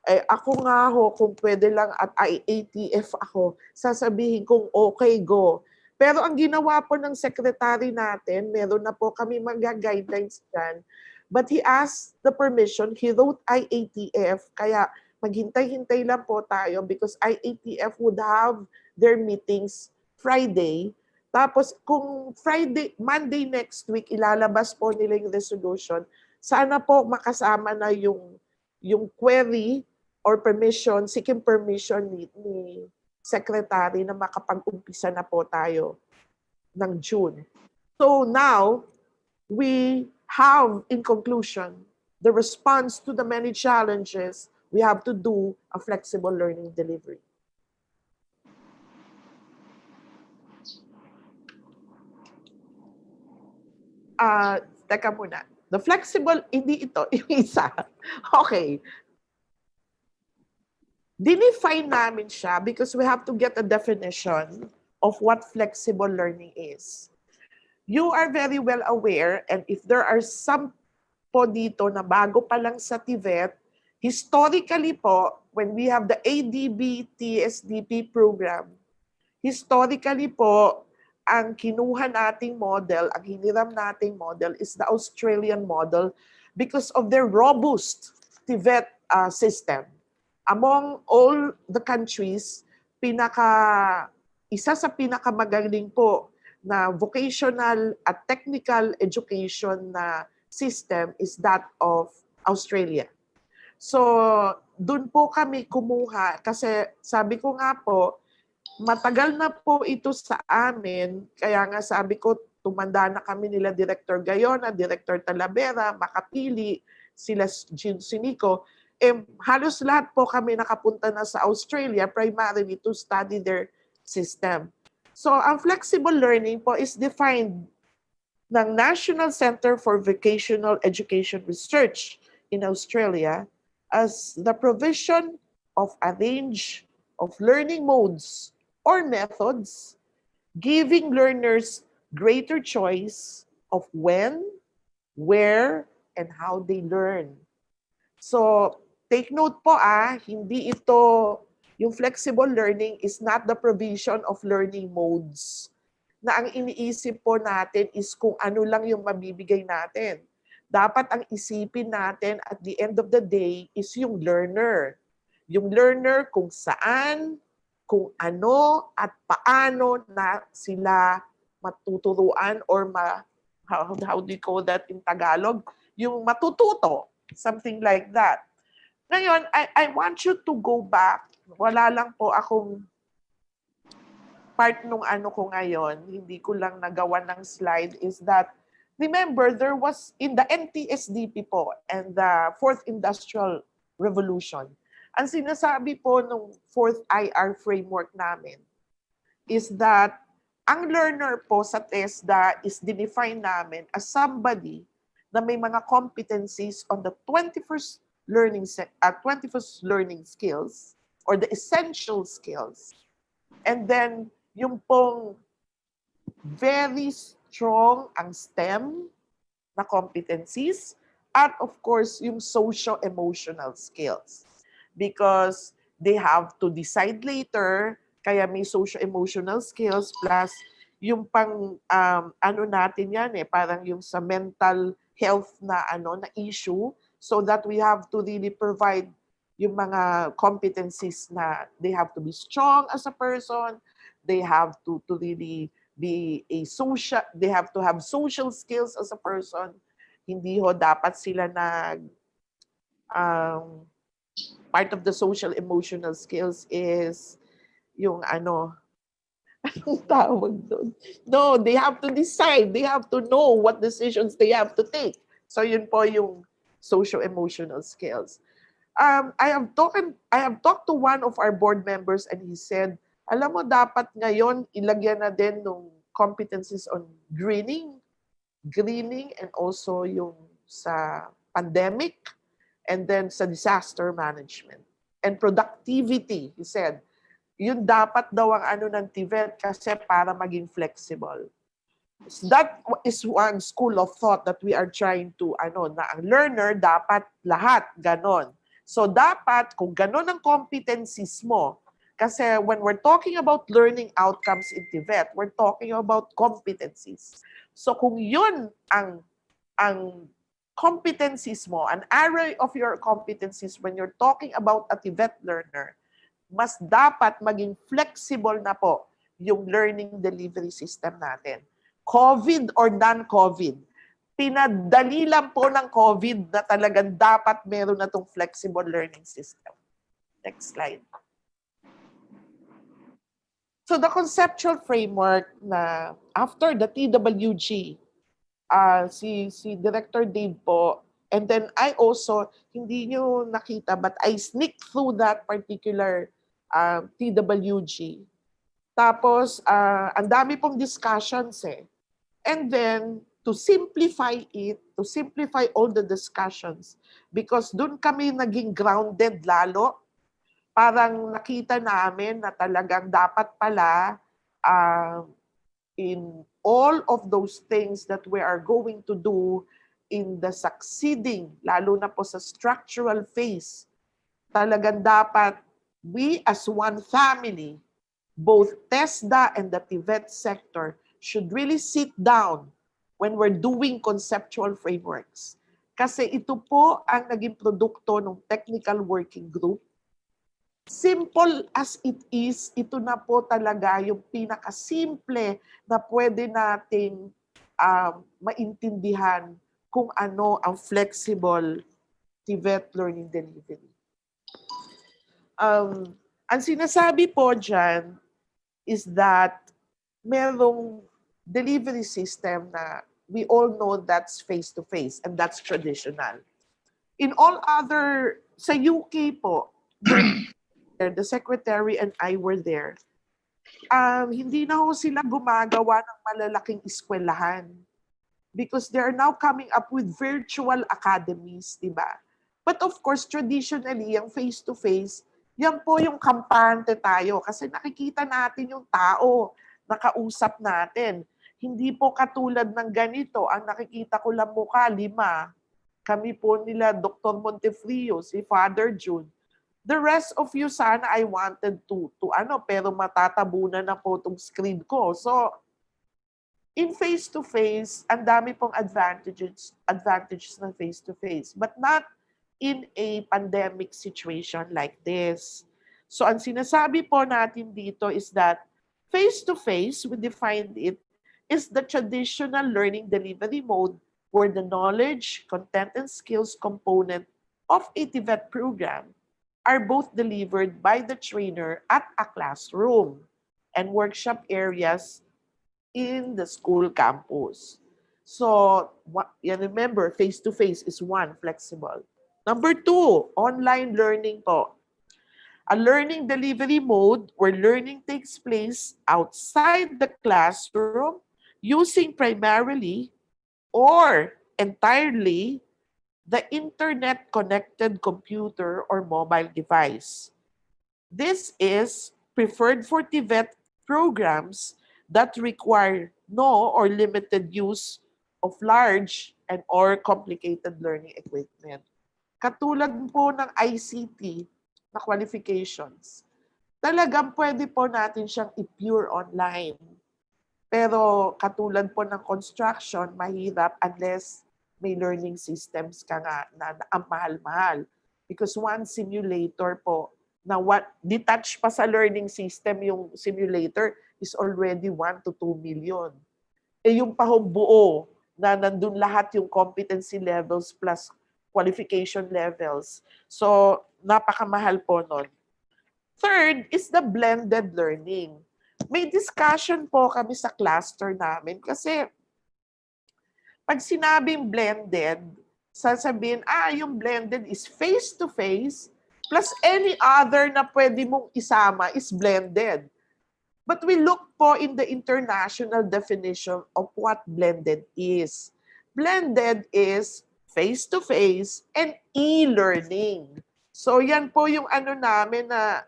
Eh, ako nga ho, kung pwede lang at IATF ako, sasabihin kong okay, go. Pero ang ginawa po ng secretary natin, meron na po kami mga guidelines dyan. But he asked the permission, he wrote IATF, kaya maghintay-hintay lang po tayo because IATF would have their meetings Friday. Tapos kung Monday next week, ilalabas po nila yung resolution, sana po makasama na yung query or permission, seeking permission ni Secretary na makapag-umpisa na po tayo ng June. So now, we have, in conclusion, the response to the many challenges, we have to do a flexible learning delivery. Teka muna. The flexible, hindi ito, yung isa. Okay. Dinefine namin siya because we have to get a definition of what flexible learning is. You are very well aware, and if there are some po dito na bago pa lang sa TVET, historically po, when we have the ADB TSDP program, historically po, ang kinuha nating model, ang hiniram nating model is the Australian model because of their robust TVET system. Among all the countries, isa sa pinakamagaling po na vocational at technical education na system is that of Australia. So, dun po kami kumuha kasi sabi ko nga po, matagal na po ito sa amin, kaya nga sabi ko, tumanda na kami nila Director Gayona, Director Talavera, Makapili, sila Jean Sinico. Halos lahat po kami nakapunta na sa Australia primarily to study their system. So, ang flexible learning po is defined ng National Center for Vocational Education Research in Australia as the provision of a range of learning modes or methods, giving learners greater choice of when, where, and how they learn. So, take note po hindi ito, yung flexible learning is not the provision of learning modes. Na ang iniisip po natin is kung ano lang yung mabibigay natin. Dapat ang isipin natin at the end of the day is yung learner. Yung learner kung saan, kung ano at paano na sila matuturuan or how do you call that in Tagalog? Yung matututo, something like that. Ngayon, I want you to go back. Wala lang po akong part nung ano ko ngayon, hindi ko lang nagawa ng slide, is that, remember, there was in the NTSDP po and the Fourth Industrial Revolution, ang sinasabi po nung fourth IR framework namin is that ang learner po sa TESDA is dinefine namin as somebody na may mga competencies on the 21st learning skills or the essential skills. And then yung pong very strong ang STEM na competencies at of course yung socio-emotional skills. Because they have to decide later, kaya may socio-emotional skills plus yung pang ano natin yan parang yung sa mental health na na issue, so that we have to really provide yung mga competencies na they have to be strong as a person, they have to really be they have to have social skills as a person, Hindi ho dapat sila um, part of the social emotional skills is yung ano, anong tawag doon? No, they have to decide. They have to know what decisions they have to take. So yun po yung socio-emotional skills. I have talked to one of our board members and he said, alam mo, dapat ngayon ilagyan na din ng competencies on greening, and also yung sa pandemic, and then sa disaster management. And productivity, he said, yun dapat daw ang ano ng TVET kasi para maging flexible. That is one school of thought that we are trying to, na ang learner dapat lahat ganon. So dapat, kung ganon ang competencies mo, kasi when we're talking about learning outcomes in TVET, we're talking about competencies. So kung yun ang competencies mo, an array of your competencies when you're talking about a TVET learner, mas dapat maging flexible na po yung learning delivery system natin. COVID or non-COVID, pinadali lang po ng COVID na talagang dapat meron na itong flexible learning system. Next slide. So the conceptual framework na after the TWG, si Director Dave po, and then I also, hindi nyo nakita, but I sneaked through that particular TWG. Tapos, ang dami pong discussions eh. And then, to simplify it, to simplify all the discussions, because dun kami naging grounded lalo, parang nakita namin na talagang dapat pala in all of those things that we are going to do in the succeeding, lalo na po sa structural phase, talagang dapat we as one family, both TESDA and the TVET sector, should really sit down when we're doing conceptual frameworks. Kasi ito po ang naging produkto ng technical working group. Simple as it is, ito na po talaga yung pinakasimple na pwede nating maintindihan kung ano ang flexible TVET learning delivery. Ang sinasabi po dyan is that merong delivery system na we all know that's face-to-face and that's traditional. In all other, sa UK po, the secretary and I were there, hindi na ho sila gumagawa ng malalaking eskwelahan because they are now coming up with virtual academies, di ba? But of course, traditionally, yung face-to-face, yan po yung kampante tayo kasi nakikita natin yung tao, nakausap natin. Hindi po katulad ng ganito, ang nakikita ko lang mukha, 5. Kami po nila, Dr. Montefrio, si Father June. The rest of you, sana I wanted to pero matatabunan na po itong screen ko. So, in face-to-face, ang dami pong advantages ng face-to-face, but not in a pandemic situation like this. So, ang sinasabi po natin dito is that face-to-face, we defined it, is the traditional learning delivery mode where the knowledge, content, and skills component of a TVET program are both delivered by the trainer at a classroom and workshop areas in the school campus. So, remember, face-to-face is one, flexible. Number 2, online learning po. A learning delivery mode where learning takes place outside the classroom using primarily or entirely the internet-connected computer or mobile device. This is preferred for TVET programs that require no or limited use of large and or complicated learning equipment. Katulad po ng ICT na qualifications, talagang pwede po natin siyang i-pure online. Pero katulad po ng construction, mahirap unless may learning systems ka nga na ang mahal-mahal. Because one simulator po, na detached pa sa learning system yung simulator is already 1 to 2 million. Eh yung pahong buo na nandun lahat yung competency levels plus qualification levels. So, napakamahal po nun. Third is the blended learning. May discussion po kami sa cluster namin kasi pag sinabing blended, sasabihin, yung blended is face-to-face plus any other na pwede mong isama is blended. But we look po in the international definition of what blended is. Blended is face-to-face and e-learning. So yan po yung ano namin na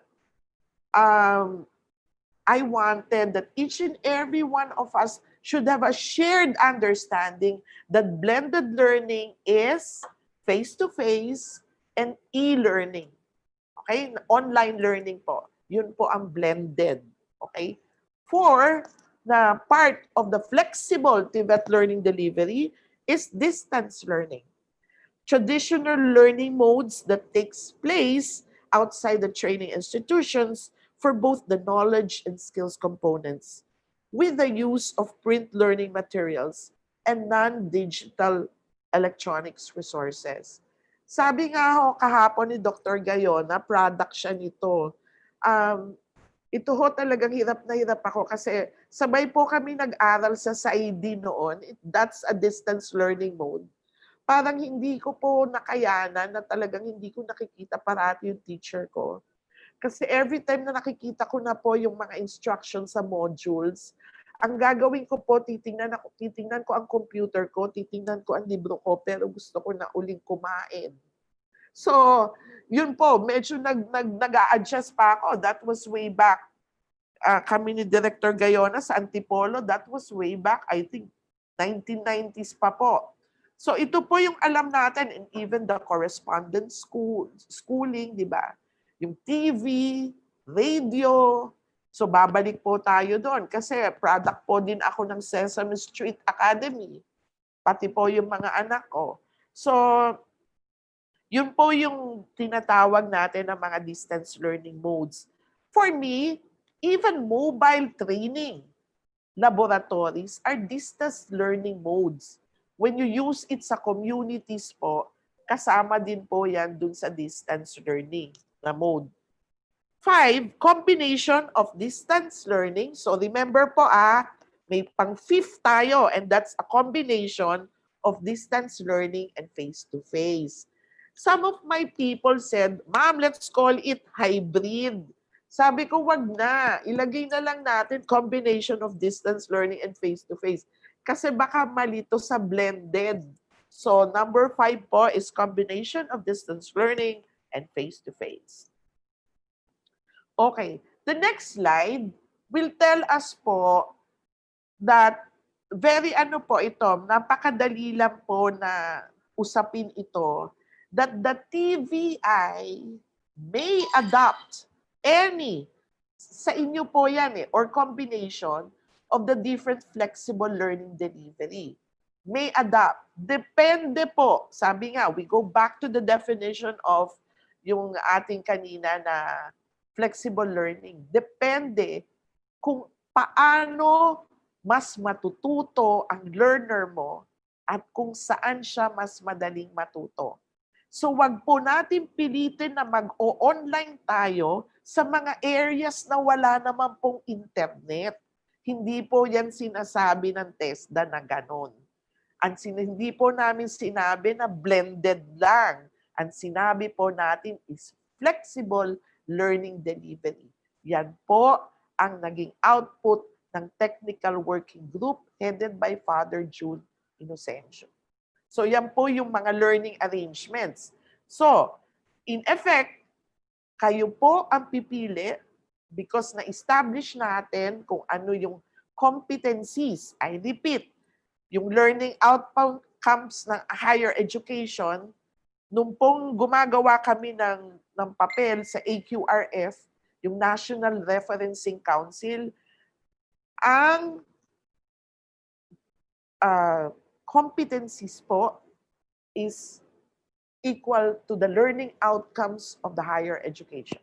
I wanted that each and every one of us should have a shared understanding that blended learning is face-to-face and e-learning. Okay? Online learning po. Yun po ang blended. Okay? For the part of the flexible TVET learning delivery is distance learning. Traditional learning modes that takes place outside the training institutions for both the knowledge and skills components with the use of print learning materials and non-digital electronics resources. Sabi nga ho kahapon ni Dr. Gayona, product siya nito. Ito ho talagang hirap na hirap ako kasi sabay po kami nag-aral sa SAID noon. That's a distance learning mode. Parang hindi ko po nakayanan na talagang hindi ko nakikita parati yung teacher ko. Kasi every time na nakikita ko na po yung mga instructions sa modules, ang gagawin ko po, titingnan ko ang computer ko, titingnan ko ang libro ko, pero gusto ko na uling kumain. So, yun po, medyo nag-a-adjust pa ako. That was way back. Kami ni Director Gayona sa Antipolo, that was way back, I think, 1990s pa po. So, ito po yung alam natin, and even the correspondence schooling, di ba? Yung TV, radio. So, babalik po tayo doon kasi product po din ako ng Sesame Street Academy. Pati po yung mga anak ko. So, yun po yung tinatawag natin ng mga distance learning modes. For me, even mobile training laboratories are distance learning modes. When you use it sa communities po, kasama din po yan dun sa distance learning na mode. 5, combination of distance learning. So remember po may pang-fifth tayo and that's a combination of distance learning and face-to-face. Some of my people said, Ma'am, let's call it hybrid. Sabi ko, wag na. Ilagay na lang natin combination of distance learning and face-to-face. Kasi baka malito sa blended. So number 5 po is combination of distance learning and face-to-face. Okay, the next slide will tell us po that very napakadali lang po na usapin ito, that the TVI may adopt any, sa inyo po yan or combination of the different flexible learning delivery. May adopt. Depende po. Sabi nga, we go back to the definition of yung ating kanina na flexible learning. Depende kung paano mas matututo ang learner mo at kung saan siya mas madaling matuto. So wag po natin pilitin na mag-o-online tayo sa mga areas na wala naman pong internet. Hindi po yan sinasabi ng TESDA na ganon. Hindi po namin sinabi na blended lang. Ang sinabi po natin is flexible learning delivery. Yan po ang naging output ng technical working group headed by Father June Inocencio. So yan po yung mga learning arrangements. So, in effect, kayo po ang pipili because na-establish natin kung ano yung competencies. I repeat, yung learning outcomes ng higher education, nung pong gumagawa kami ng papel sa AQRF, yung National Referencing Council, ang competencies po is equal to the learning outcomes of the higher education.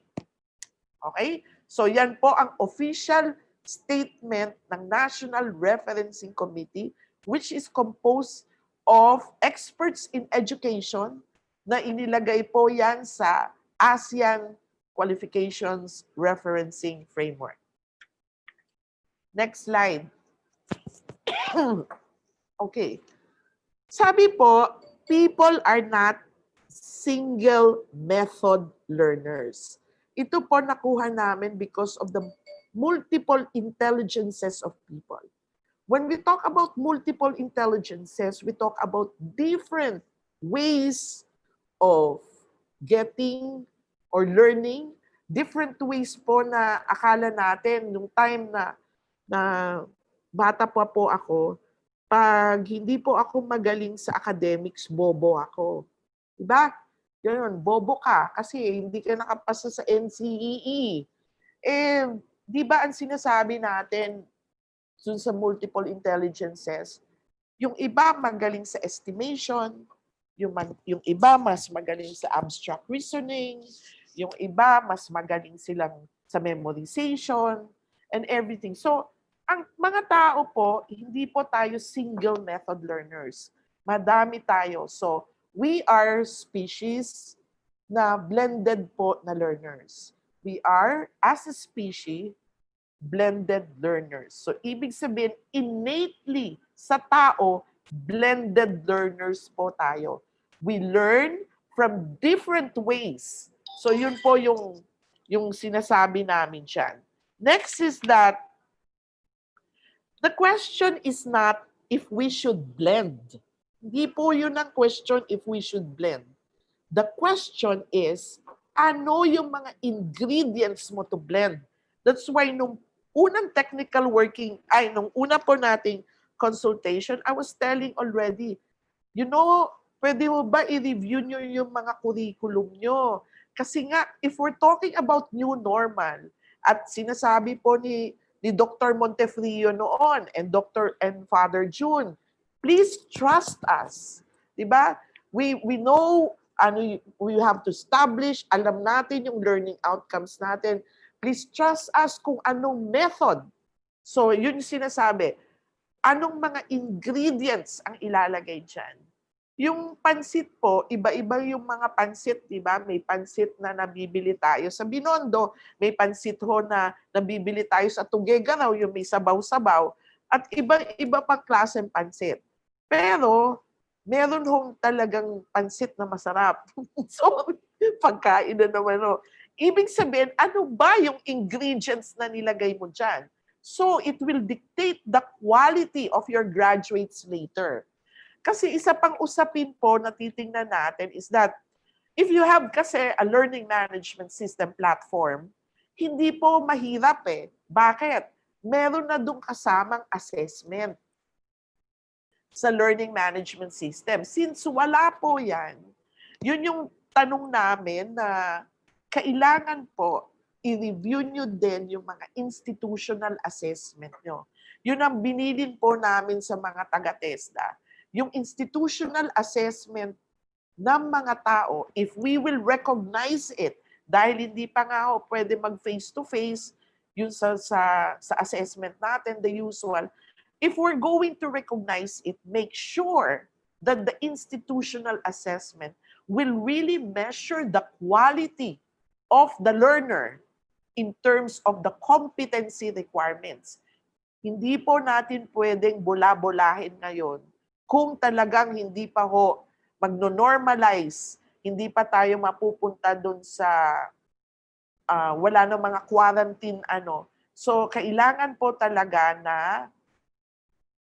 Okay? So yan po ang official statement ng National Referencing Committee which is composed of experts in education na inilagay po yan sa ASEAN Qualifications Referencing Framework. Next slide. Okay. Sabi po, people are not single method learners. Ito po nakuha namin because of the multiple intelligences of people. When we talk about multiple intelligences, we talk about different ways of getting or learning, different ways po na akala natin nung time na bata pa po ako, pag hindi po ako magaling sa academics, bobo ako. Diba? Ganun, bobo ka kasi hindi ka nakapasa sa NCEE. Eh, di ba ang sinasabi natin dun sa multiple intelligences, yung iba magaling sa estimation, yung iba mas magaling sa abstract reasoning, yung iba mas magaling silang sa memorization, and everything. So, ang mga tao po, hindi po tayo single method learners. Madami tayo. So, we are species na blended po na learners. We are, as a species, blended learners. So, ibig sabihin, innately sa tao, blended learners po tayo. We learn from different ways. So, yun po yung sinasabi namin dyan. Next is that the question is not if we should blend. Hindi po yun ang question if we should blend. The question is, ano yung mga ingredients mo to blend? That's why nung unang technical working, nung una po nating consultation, I was telling already, you know, pwede mo ba i-review nyo yung mga curriculum nyo? Kasi nga, if we're talking about new normal, at sinasabi po ni Dr. Montefrio noon and Father June, please trust us. Diba? We know we have to establish, alam natin yung learning outcomes natin. Please trust us kung anong method. So, yun yung sinasabi. Anong mga ingredients ang ilalagay dyan? Yung pansit po, iba-iba yung mga pansit, di ba? May pansit na nabibili tayo sa Binondo, may pansit ho na nabibili tayo sa Tuguegarao, yung may sabaw-sabaw, at iba-iba pang klaseng pansit. Pero, meron hong talagang pansit na masarap. So, pagkain na naman. No? Ibig sabihin, ano ba yung ingredients na nilagay mo dyan? So, it will dictate the quality of your graduates later. Kasi isa pang usapin po na titingnan natin is that if you have kasi a learning management system platform, hindi po mahirap eh. Bakit? Meron na doon kasamang assessment sa learning management system. Since wala po yan, yun yung tanong namin na kailangan po i-review nyo din yung mga institutional assessment nyo. Yun ang binilin po namin sa mga taga-TESDA. Yung institutional assessment ng mga tao, if we will recognize it, dahil hindi pa nga ho pwede mag face-to-face, yun sa assessment natin, the usual, if we're going to recognize it, make sure that the institutional assessment will really measure the quality of the learner in terms of the competency requirements. Hindi po natin pwedeng bola-bolahin ngayon kung talagang hindi pa ho magno-normalize, hindi pa tayo mapupunta doon sa wala na mga quarantine So, kailangan po talaga na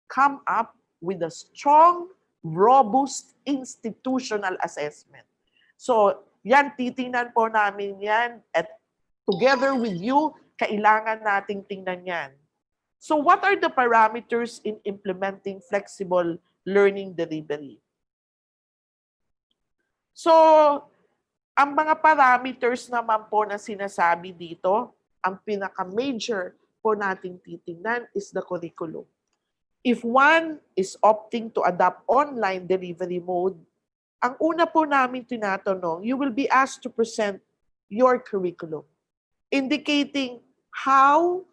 come up with a strong, robust institutional assessment. So, yan, titingnan po namin yan at together with you, kailangan nating tingnan yan. So, what are the parameters in implementing flexible learning delivery? So, ang mga parameters naman po na sinasabi dito, ang pinaka-major po nating titingnan is the curriculum. If one is opting to adopt online delivery mode, ang una po namin tinatanong, you will be asked to present your curriculum, indicating how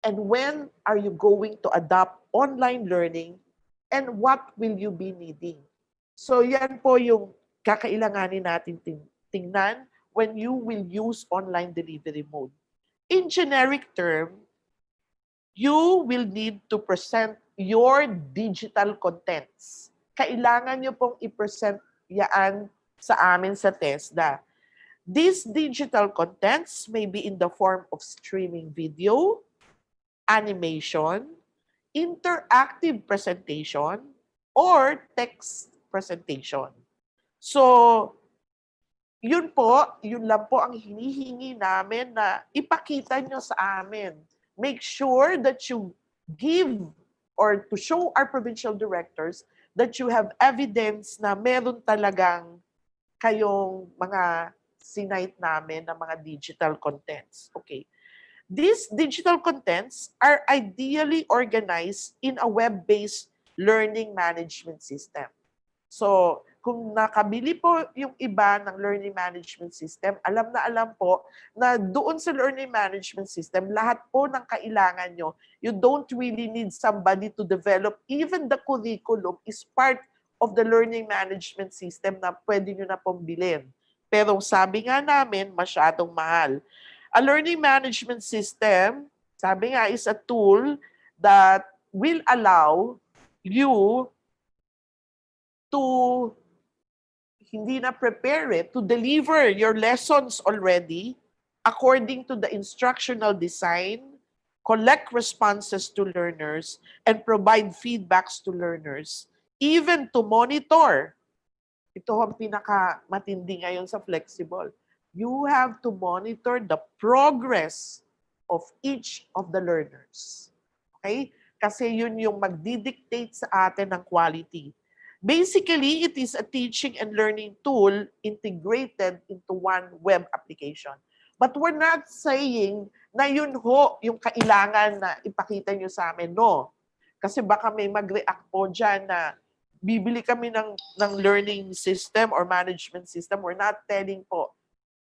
and when are you going to adopt online learning and what will you be needing. So yan po yung kakailanganin natin tingnan when you will use online delivery mode. In generic term, you will need to present your digital contents. Kailangan nyo pong i-present yan sa amin sa TESDA. These digital contents may be in the form of streaming video, animation, interactive presentation, or text presentation. So, yun lang po ang hinihingi namin na ipakita nyo sa amin. Make sure that you give or to show our provincial directors that you have evidence na meron talagang kayong mga sinight namin na mga digital contents. Okay. These digital contents are ideally organized in a web-based learning management system. So, kung nakabili po yung iba ng learning management system, alam po na doon sa learning management system, lahat po ng kailangan nyo, you don't really need somebody to develop. Even the curriculum is part of the learning management system na pwede nyo na pong bilhin. Pero sabi nga namin, masyadong mahal. A learning management system, sabi nga, is a tool that will allow you to hindi na prepare it, to deliver your lessons already according to the instructional design, collect responses to learners, and provide feedbacks to learners, even to monitor. Ito ang pinakamatindi ngayon sa flexible. You have to monitor the progress of each of the learners. Okay? Kasi yun yung magdidictate sa atin ng quality. Basically, it is a teaching and learning tool integrated into one web application. But we're not saying na yun yung kailangan na ipakita nyo sa amin. No. Kasi baka may mag-react po dyan na bibili kami ng learning system or management system. We're not telling po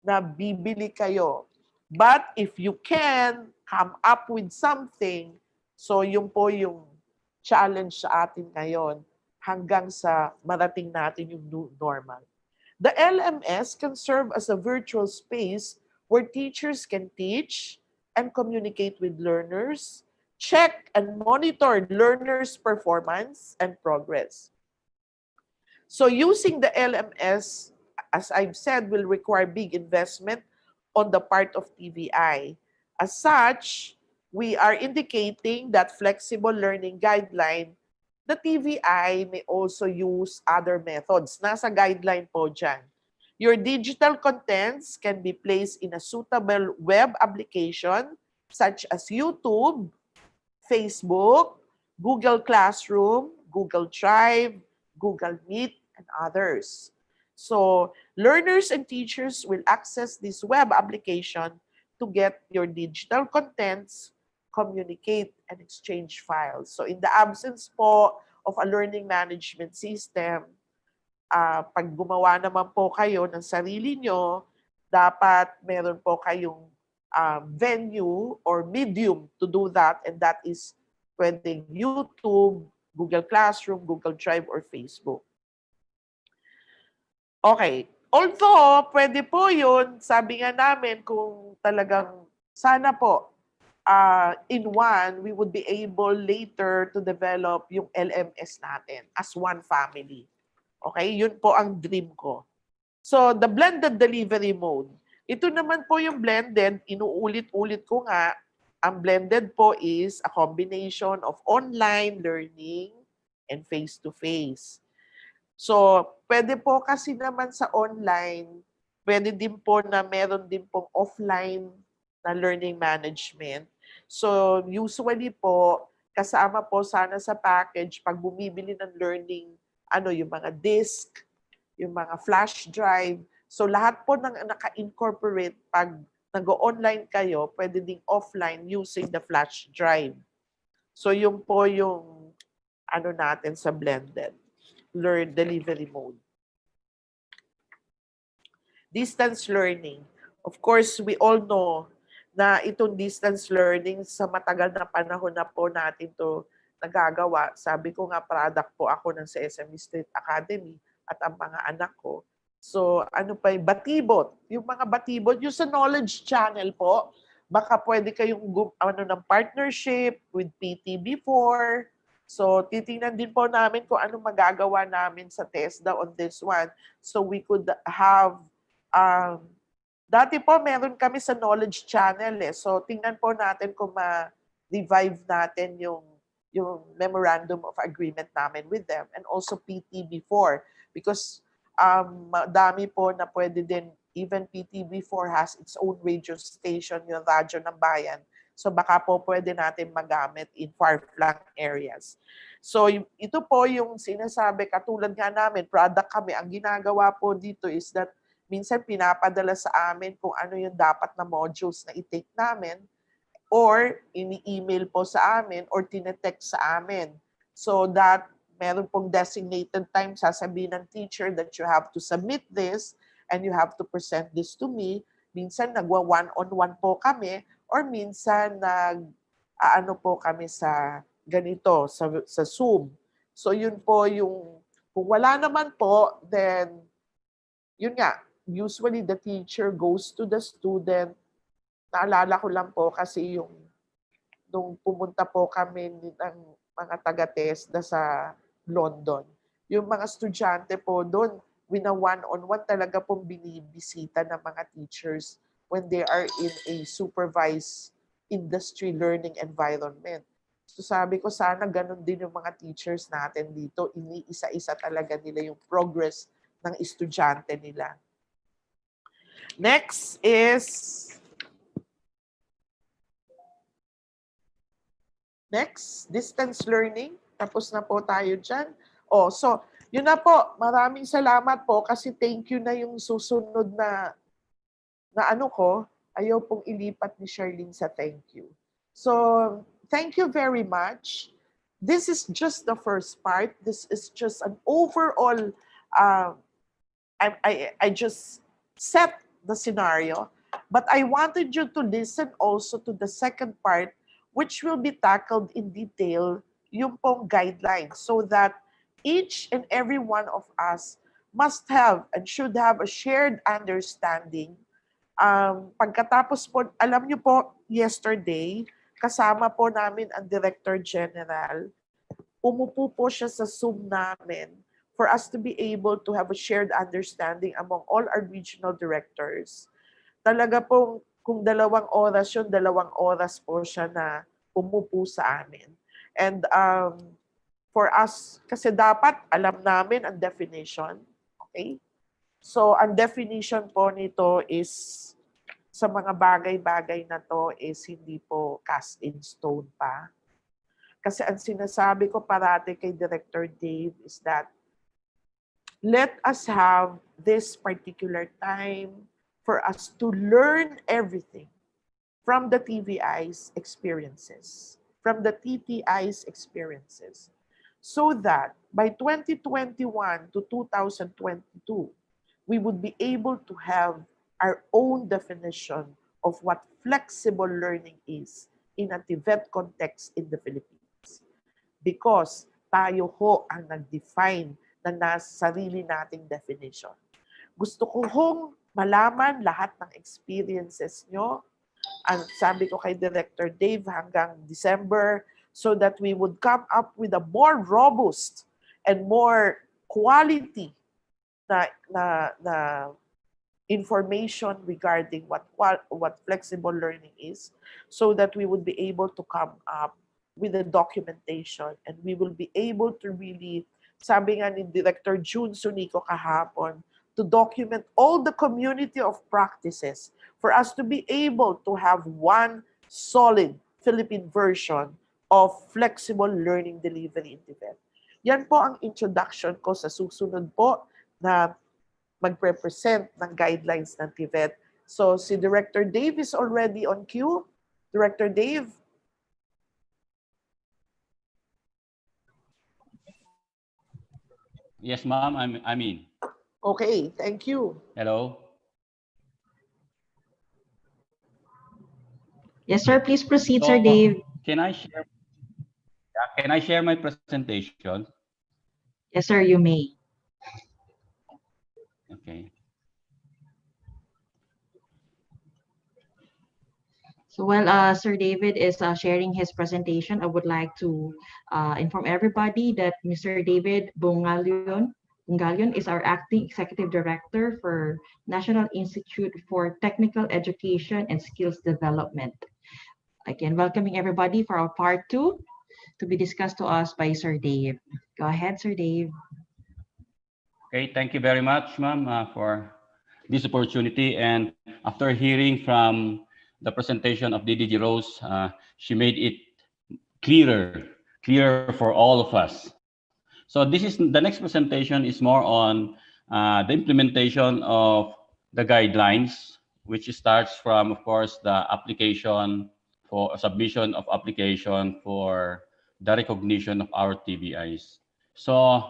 na bibili kayo. But if you can come up with something, so yun po yung challenge sa atin ngayon, hanggang sa marating natin yung new normal. The LMS can serve as a virtual space where teachers can teach and communicate with learners, check and monitor learners' performance and progress. So using the LMS, as I've said, will require big investment on the part of TVI. As such, we are indicating that flexible learning guideline, the TVI may also use other methods. Nasa guideline po dyan. Your digital contents can be placed in a suitable web application such as YouTube, Facebook, Google Classroom, Google Drive, Google Meet, and others. So, learners and teachers will access this web application to get your digital contents, communicate, and exchange files. So in the absence po of a learning management system, pag gumawa naman po kayo ng sarili nyo, dapat meron po kayong venue or medium to do that, and that is pwedeng YouTube, Google Classroom, Google Drive, or Facebook. Okay. Although, pwede po yun, sabi nga namin kung talagang sana po, in one, we would be able later to develop yung LMS natin as one family. Okay? Yun po ang dream ko. So, the blended delivery mode. Ito naman po yung blended, inuulit-ulit ko nga, ang blended po is a combination of online learning and face-to-face. So, pwede po kasi naman sa online, pwede din po na meron din pong offline na learning management. So, usually po, kasama po sana sa package, pag bumibili ng learning, yung mga disk, yung mga flash drive. So, lahat po ng naka-incorporate, pag nag-online kayo, pwede ding offline using the flash drive. So, yun po yung natin sa blended delivery mode. Distance learning. Of course, we all know na itong distance learning sa matagal na panahon na po natin to nagagawa. Sabi ko nga, product po ako ng Sesame Street Academy at ang mga anak ko. So, ano pa yung batibot? Yung mga batibot, yung sa Knowledge Channel po, baka pwede kayong ng partnership with PTB4. So, titingnan din po namin kung ano magagawa namin sa TESDA on this one. So, we could have, dati po meron kami sa Knowledge Channel eh. So, tingnan po natin kung ma-revive natin yung memorandum of agreement namin with them and also PTB4 because madami po na pwede din, even PTB4 has its own radio station, yung radyo ng bayan. So baka po pwede natin magamit in far-flung areas. So ito po yung sinasabi, katulad nga namin, product kami, ang ginagawa po dito is that minsan pinapadala sa amin kung ano yung dapat na modules na i-take namin or ini-email po sa amin or tinetext sa amin. So that meron pong designated time, sasabihin ng teacher that you have to submit this and you have to present this to me. Minsan nagwa-one-on-one po kami or minsan nag-ano po kami sa ganito, sa Zoom. So yun po yung, kung wala naman po, then yun nga, usually the teacher goes to the student. Naalala ko lang po kasi yung nung pumunta po kami ng mga taga-TESDA sa London, yung mga estudyante po doon, one-on-one talaga pong binibisita ng mga teachers when they are in a supervised industry learning environment. So sabi ko, sana ganun din yung mga teachers natin dito, iniisa-isa talaga nila yung progress ng estudyante nila. Next is distance learning. Tapos na po tayo dyan. So, yun na po. Maraming salamat po kasi thank you na yung susunod na ano ko. Ayaw pong ilipat ni Charlene sa thank you. So, thank you very much. This is just the first part. This is just an overall, I just set the scenario. But I wanted you to listen also to the second part, which will be tackled in detail, yung pong guidelines, so that each and every one of us must have and should have a shared understanding. Pagkatapos po, alam niyo po, yesterday, kasama po namin ang Director General. Umupo po siya sa Zoom namin for us to be able to have a shared understanding among all our regional directors. Talaga pong kung 2 oras yun, 2 oras po siya na umupo sa amin. And for us, kasi dapat alam namin ang definition. Okay? So, ang definition po nito is, sa mga bagay-bagay na to is hindi po cast in stone pa. Kasi ang sinasabi ko parati kay Director Dave is that let us have this particular time for us to learn everything from the TVI's experiences, from the TTI's experiences, so that by 2021 to 2022, we would be able to have our own definition of what flexible learning is in a TVET context in the Philippines. Because tayo ho ang nag-define na nasa sarili nating definition. Gusto ko hong malaman lahat ng experiences nyo. Ang sabi ko kay Director Dave hanggang December, so that we would come up with a more robust and more quality na information regarding what flexible learning is, so that we would be able to come up with a documentation and we will be able to really, sabi nga ni Director June Sunico kahapon, to document all the community of practices for us to be able to have one solid Philippine version of flexible learning delivery in TVET. Yan po ang introduction ko sa susunod po na magre-present ng guidelines ng TVET. So si Director Dave is already on queue. Director Dave? Yes, ma'am, I'm in. Okay, thank you. Hello? Yes, sir. Please proceed, So, Sir Dave. Can I share? Can I share my presentation? Yes, sir, you may. Okay. So while Sir David is sharing his presentation, I would like to inform everybody that Mr. David Bungalion is our Acting Executive Director for National Institute for Technical Education and Skills Development. Again, welcoming everybody for our part 2 to be discussed to us by Sir Dave. Go ahead, Sir Dave. Okay, thank you very much, ma'am, for this opportunity. And after hearing from the presentation of DDG Rose, she made it clearer for all of us. So the next presentation is more on the implementation of the guidelines, which starts from, of course, the application for submission of application for the recognition of our TVIs. So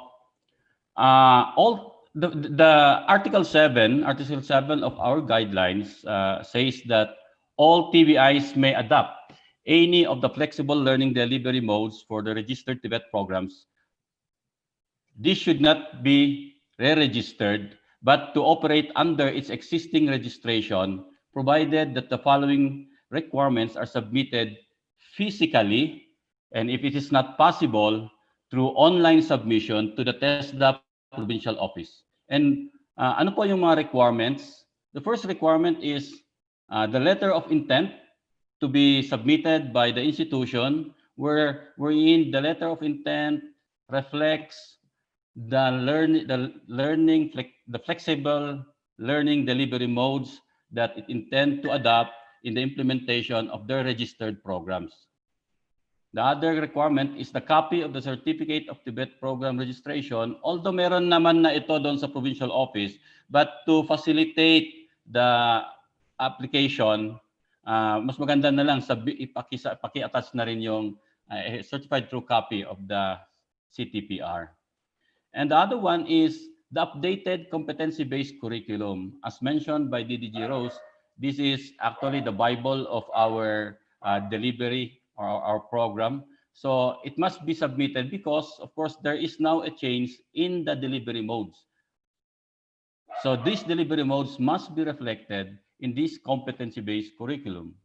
all the Article 7 of our guidelines says that all TVIs may adopt any of the flexible learning delivery modes for the registered TVET programs. This should not be re-registered, but to operate under its existing registration, provided that the following requirements are submitted physically, and if it is not possible, through online submission to the TESDA provincial office. And ano po yung mga requirements? The first requirement is the letter of intent to be submitted by the institution, wherein the letter of intent reflects the flexible learning delivery modes that it intend to adopt in the implementation of their registered programs. The other requirement is the copy of the Certificate of TVET Program Registration, although meron naman na ito doon sa provincial office, but to facilitate the application, mas maganda na lang paki-attach na rin yung certified true copy of the CTPR. And the other one is the updated competency-based curriculum. As mentioned by DDG Rose, this is actually the Bible of our delivery or our program. So it must be submitted because, of course, there is now a change in the delivery modes. So these delivery modes must be reflected in this competency-based curriculum.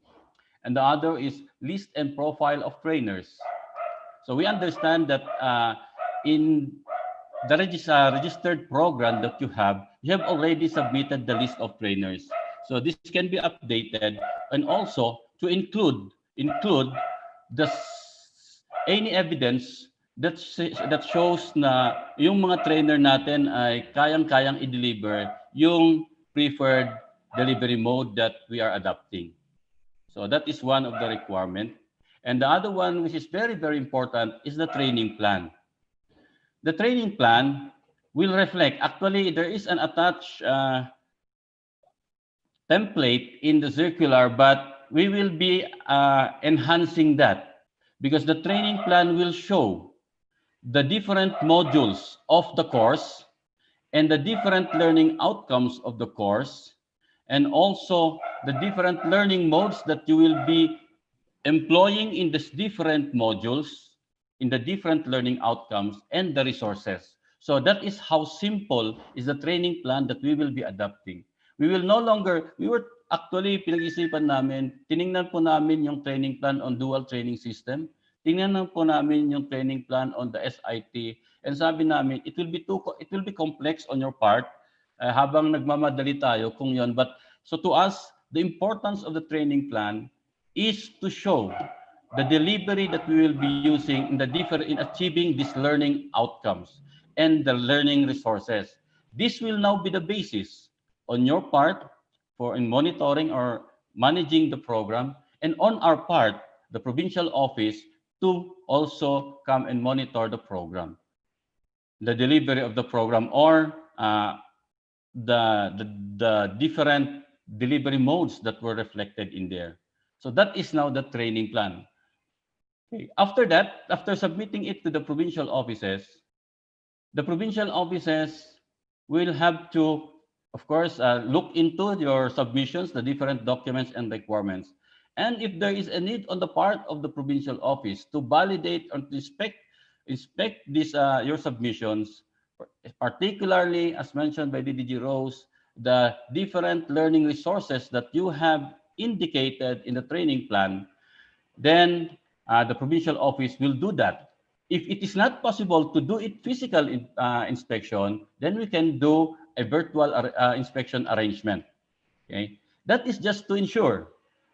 And the other is list and profile of trainers. So we understand that in the registered program that you have already submitted the list of trainers. So this can be updated and also to include any evidence that shows na yung mga trainer natin ay kayang-kayang i-deliver yung preferred delivery mode that we are adopting. So that is one of the requirement. And the other one, which is very, very important, is the training plan. The training plan will reflect, actually, there is an attached template in the circular, but we will be enhancing that because the training plan will show the different modules of the course and the different learning outcomes of the course, and also the different learning modes that you will be employing in these different modules, in the different learning outcomes and the resources. So that is how simple is the training plan that we will be adopting. We were actually pinag-isipan namin, tiningnan po namin yung training plan on dual training system, tingnan po namin yung training plan on the SIT, and sabi namin, it will be complex on your part, habang nagmamadali tayo kung yon. But so to us, the importance of the training plan is to show the delivery that we will be using in achieving these learning outcomes and the learning resources. This will now be the basis on your part for in monitoring or managing the program, and on our part, the provincial office, to also come and monitor the program, the delivery of the program, or the different delivery modes that were reflected in there. So that is now the training plan. Okay. After that, after submitting it to the provincial offices will have to, of course, look into your submissions, the different documents and requirements. And if there is a need on the part of the provincial office to validate or to inspect these your submissions, particularly as mentioned by DDG Rose, the different learning resources that you have indicated in the training plan, then the provincial office will do that. If it is not possible to do it physical inspection, then we can do a virtual inspection arrangement. Okay, that is just to ensure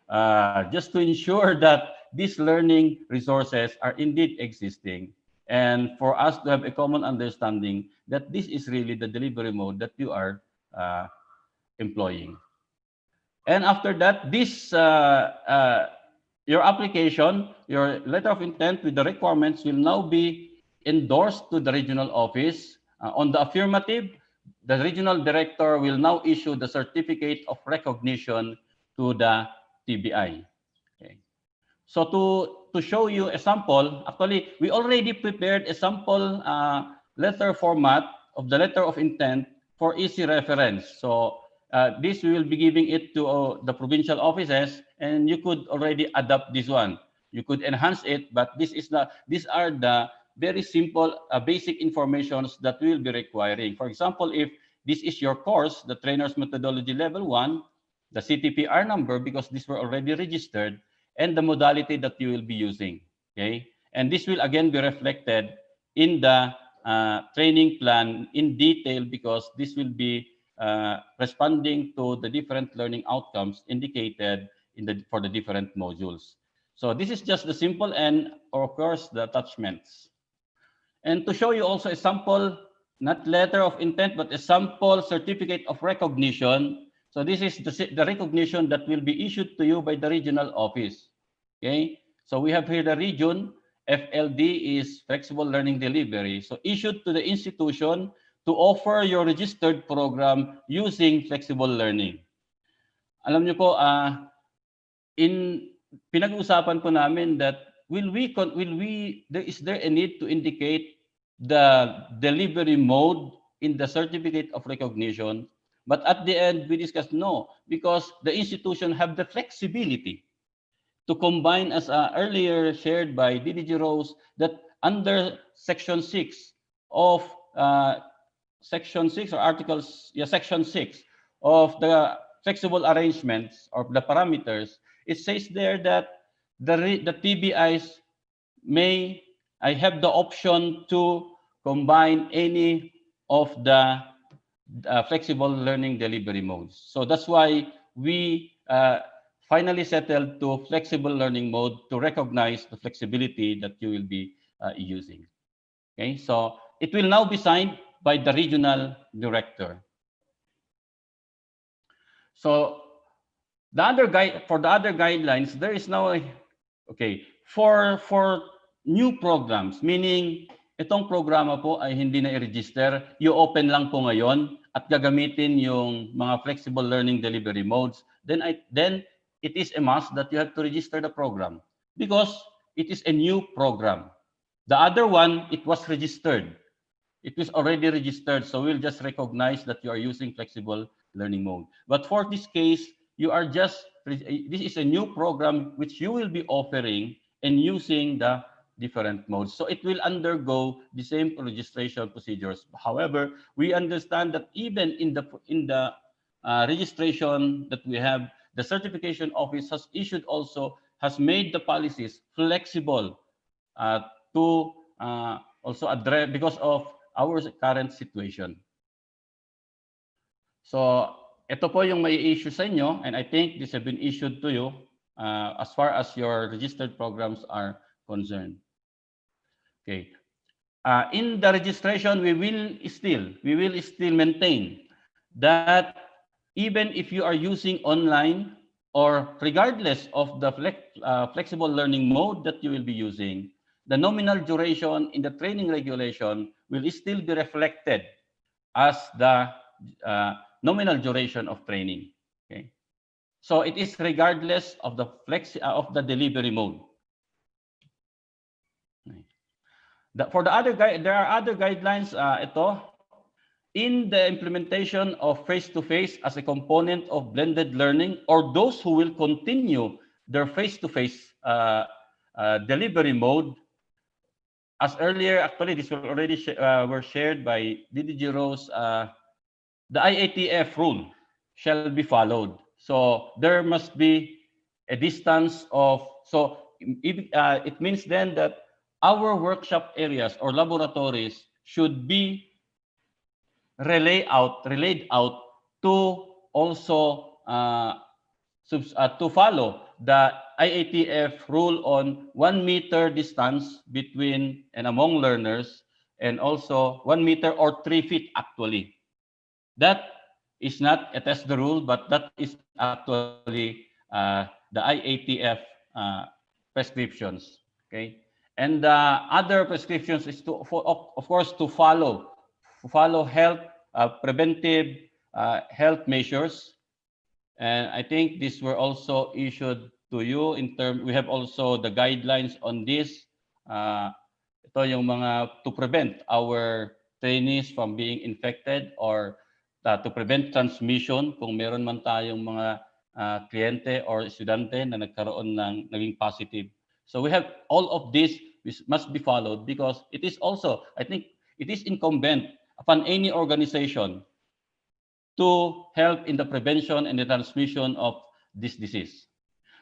that these learning resources are indeed existing, and for us to have a common understanding that this is really the delivery mode that you are employing. And after that, this your application, your letter of intent with the requirements will now be endorsed to the regional office. On the affirmative, the regional director will now issue the certificate of recognition to the TBI. Okay. So to show you a sample, actually, we already prepared a sample letter format of the letter of intent for easy reference. So this we will be giving it to the provincial offices, and you could already adapt this one. You could enhance it, but these are the very simple basic informations that we will be requiring. For example, if this is your course, the Trainer's Methodology Level 1, the CTPR number, because these were already registered, and the modality that you will be using. Okay, and this will again be reflected in the training plan in detail, because this will be responding to the different learning outcomes indicated for the different modules. So this is just the simple, and of course the attachments. And to show you also a sample, not letter of intent, but a sample certificate of recognition. So this is the recognition that will be issued to you by the regional office. Okay, so we have here the region. FLD is Flexible Learning Delivery. So issued to the institution to offer your registered program using flexible learning. Alam niyo po, pinag-usapan po namin that is there a need to indicate the delivery mode in the certificate of recognition? But at the end, we discussed no, because the institution have the flexibility to combine, as earlier shared by DDG Rose, that under Section 6 of Section 6 or Articles, Section 6 of the flexible arrangements or the parameters, it says there that the TBIs I have the option to combine any of the flexible learning delivery modes. So that's why we finally settled to flexible learning mode to recognize the flexibility that you will be using. Okay, so it will now be signed by the regional director. So the other guidelines, there is now for new programs, meaning itong programa po ay hindi na i-register, i-open lang po ngayon at gagamitin yung mga flexible learning delivery modes, then it is a must that you have to register the program because it is a new program. The other one, it was registered. It is already registered, so we'll just recognize that you are using flexible learning mode. But for this case, this is a new program which you will be offering and using the different modes. So it will undergo the same registration procedures. However, we understand that even in the registration that we have, the certification office has made the policies flexible to also address because of our current situation. So ito po yung may issue sa inyo, and I think this have been issued to you as far as your registered programs are concerned. Okay. In the registration, we will still maintain that even if you are using online or regardless of the flexible learning mode that you will be using, the nominal duration in the training regulation will still be reflected as the nominal duration of training. Okay, so it is regardless of the delivery mode. There are other guidelines. In the implementation of face-to-face as a component of blended learning, or those who will continue their face-to-face delivery mode. As earlier, actually, this were already were shared by DDG Rose. The IATF rule shall be followed. So there must be a distance of, so it means then that our workshop areas or laboratories should be relayed out to also to follow the IATF rule on 1 meter distance between and among learners, and also 1 meter or 3 feet actually. That is not a TESDA rule, but that is actually the IATF prescriptions. Okay, and other prescriptions is to, of course, to follow health preventive health measures, and I think these were also issued to you in term. We have also the guidelines on this. Ito yung mga to prevent our trainees from being infected or to prevent transmission kung meron man tayong mga kliyente or estudyante na naging positive. So we have all of this must be followed because it is also, I think, it is incumbent upon any organization to help in the prevention and the transmission of this disease.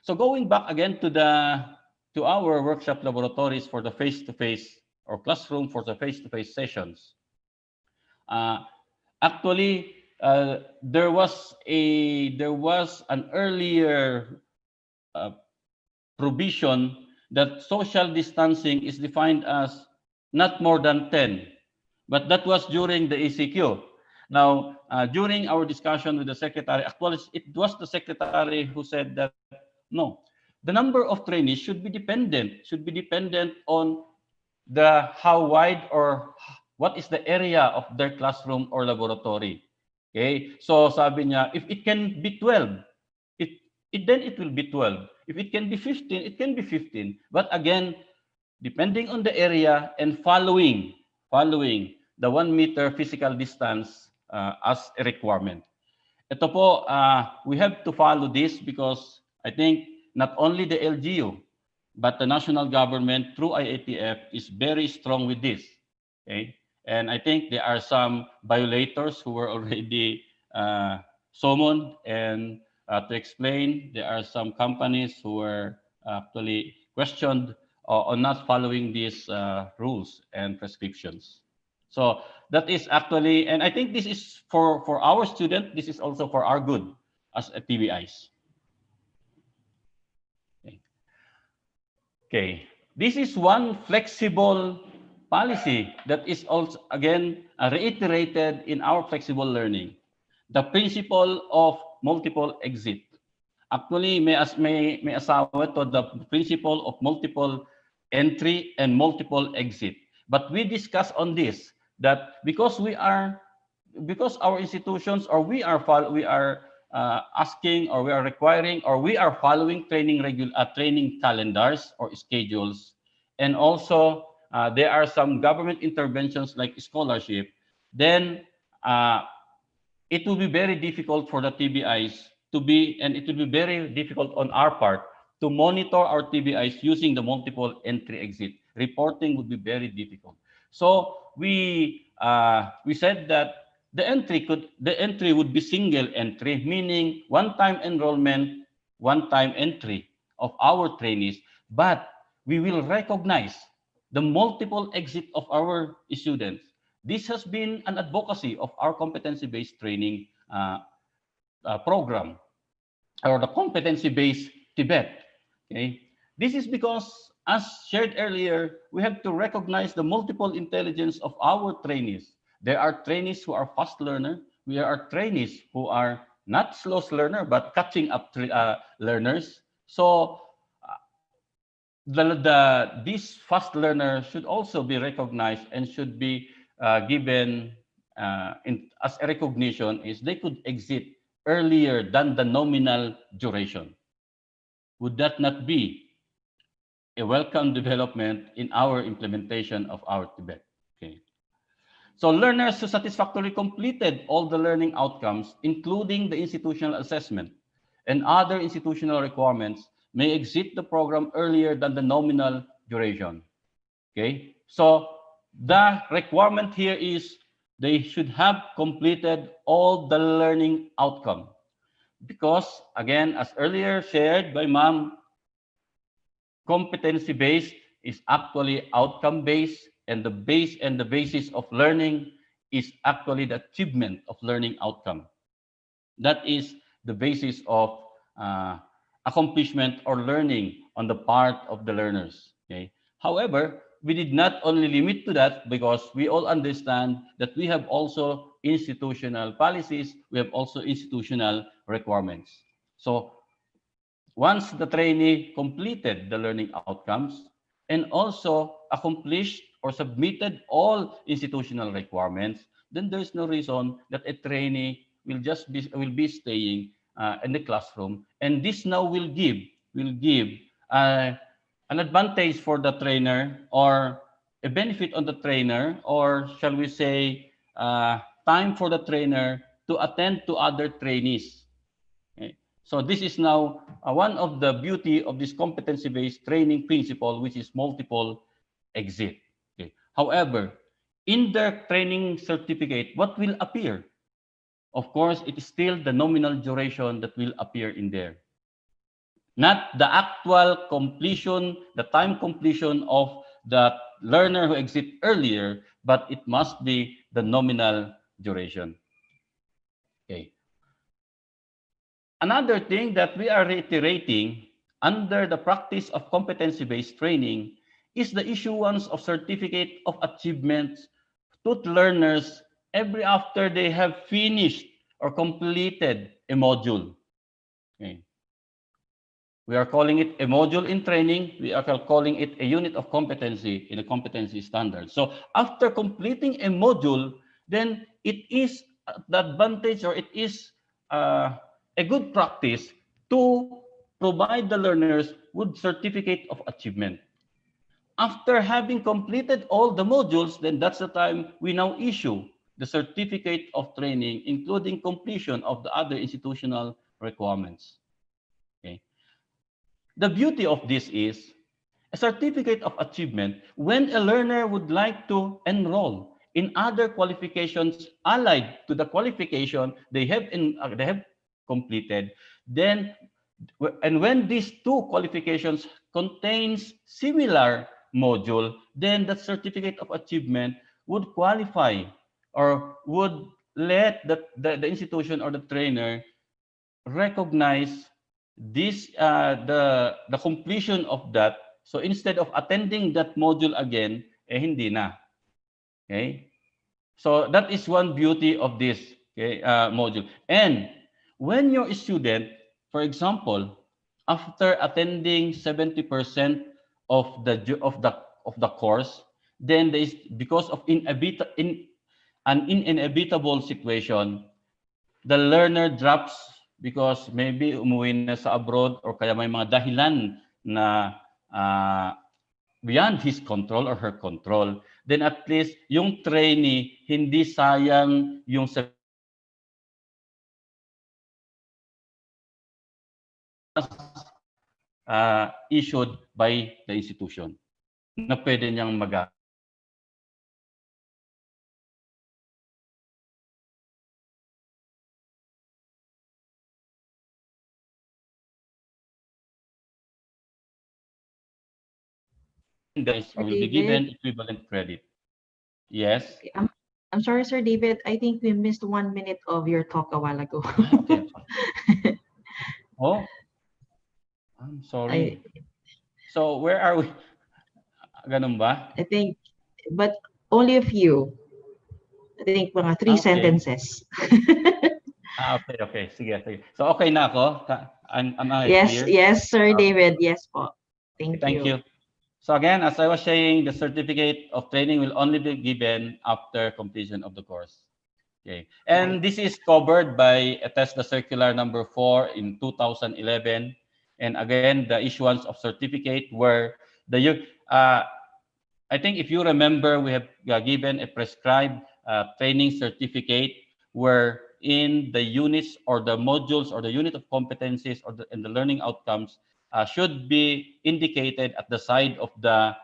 So going back again to our workshop laboratories for the face-to-face or classroom for the face-to-face sessions. Actually, there was an earlier provision that social distancing is defined as not more than 10, but that was during the ECQ. Now, during our discussion with the secretary, actually, it was the secretary who said that no, the number of trainees should be dependent on the how wide or what is the area of their classroom or laboratory. Okay, so sabi niya, if it can be 12, then it will be 12. If it can be 15, it can be 15. But again, depending on the area and following the 1 meter physical distance as a requirement. Ito po, we have to follow this because I think not only the LGU, but the national government through IATF is very strong with this. Okay, and I think there are some violators who were already summoned, and to explain, there are some companies who were actually questioned on not following these rules and prescriptions. So that is actually, and I think this is for our student, this is also for our good as a TVIs. Okay, this is one flexible policy that is also again reiterated in our flexible learning. The principle of multiple exit. Actually, may asawa to the principle of multiple entry and multiple exit. But we discuss on this that because our institutions or we are asking or we are requiring or we are following training calendars or schedules, and also there are some government interventions like scholarship, then it will be very difficult for the TBIs to be, and it will be very difficult on our part to monitor our TBIs using the multiple entry exit. Reporting would be very difficult. So we said that the entry would be single entry, meaning one-time enrollment, one-time entry of our trainees, but we will recognize the multiple exit of our students. This has been an advocacy of our competency-based training program, or the competency-based TVET. Okay, this is because, as shared earlier, we have to recognize the multiple intelligence of our trainees. There are trainees who are fast learner. We are trainees who are not slow learner, but catching up learners. So these fast learners should also be recognized and should be given as a recognition is they could exit earlier than the nominal duration. Would that not be a welcome development in our implementation of our TVET? Okay. So learners who satisfactorily completed all the learning outcomes, including the institutional assessment and other institutional requirements, may exit the program earlier than the nominal duration. Okay, so the requirement here is they should have completed all the learning outcome. Because again, as earlier shared by Ma'am, competency-based is actually outcome-based, and the basis of learning is actually the achievement of learning outcome. That is the basis of accomplishment or learning on the part of the learners. Okay. However, we did not only limit to that, because we all understand that we have also institutional policies, we have also institutional requirements. So once the trainee completed the learning outcomes and also accomplished or submitted all institutional requirements, then there's no reason that a trainee will be staying in the classroom. And this now will give an advantage for the trainer, or a benefit on the trainer, or shall we say time for the trainer to attend to other trainees. Okay. So this is now one of the beauty of this competency-based training principle, which is multiple exit. Okay. However, in the training certificate, what will appear? Of course, it is still the nominal duration that will appear in there. Not the actual completion, the time completion of the learner who exit earlier, but it must be the nominal duration. Okay. Another thing that we are reiterating under the practice of competency-based training is the issuance of certificate of achievements to learners every after they have finished or completed a module. Okay. We are calling it a module in training. We are calling it a unit of competency in a competency standard. So after completing a module, then it is the advantage, or it is a good practice to provide the learners with certificate of achievement. After having completed all the modules, then that's the time we now issue the certificate of training, including completion of the other institutional requirements. Okay. The beauty of this is a certificate of achievement when a learner would like to enroll in other qualifications allied to the qualification they have completed. Then, and when these two qualifications contains similar module, then the certificate of achievement would qualify, or would let the institution or the trainer recognize this the completion of that. So instead of attending that module again, hindi na. Okay? So that is one beauty of this, okay, module. And when you're a student, for example, after attending 70% of the course, then there is, because of an inevitable situation, the learner drops because maybe umuwi na sa abroad, or kaya may mga dahilan na beyond his control or her control, then at least yung trainee, hindi sayang yung issued by the institution na pwede niyang magamit. Guys will be given equivalent credit. Yes. Okay, I'm sorry, Sir David. I think we missed 1 minute of your talk a while ago. Okay. Oh, I'm sorry. So where are we? Ganun ba? I think, but only a few. I think mga 3 sentences. Okay. Sige. So okay na ako? Am I clear? Yes, Sir David. Yes po. Thank you. So again, as I was saying, the certificate of training will only be given after completion of the course. Okay. And this is covered by a TESDA Circular number 4 in 2011. And again, the issuance of certificate where I think if you remember, we have given a prescribed training certificate where in the units or the modules or the unit of competencies or in the learning outcomes, should be indicated at the side of the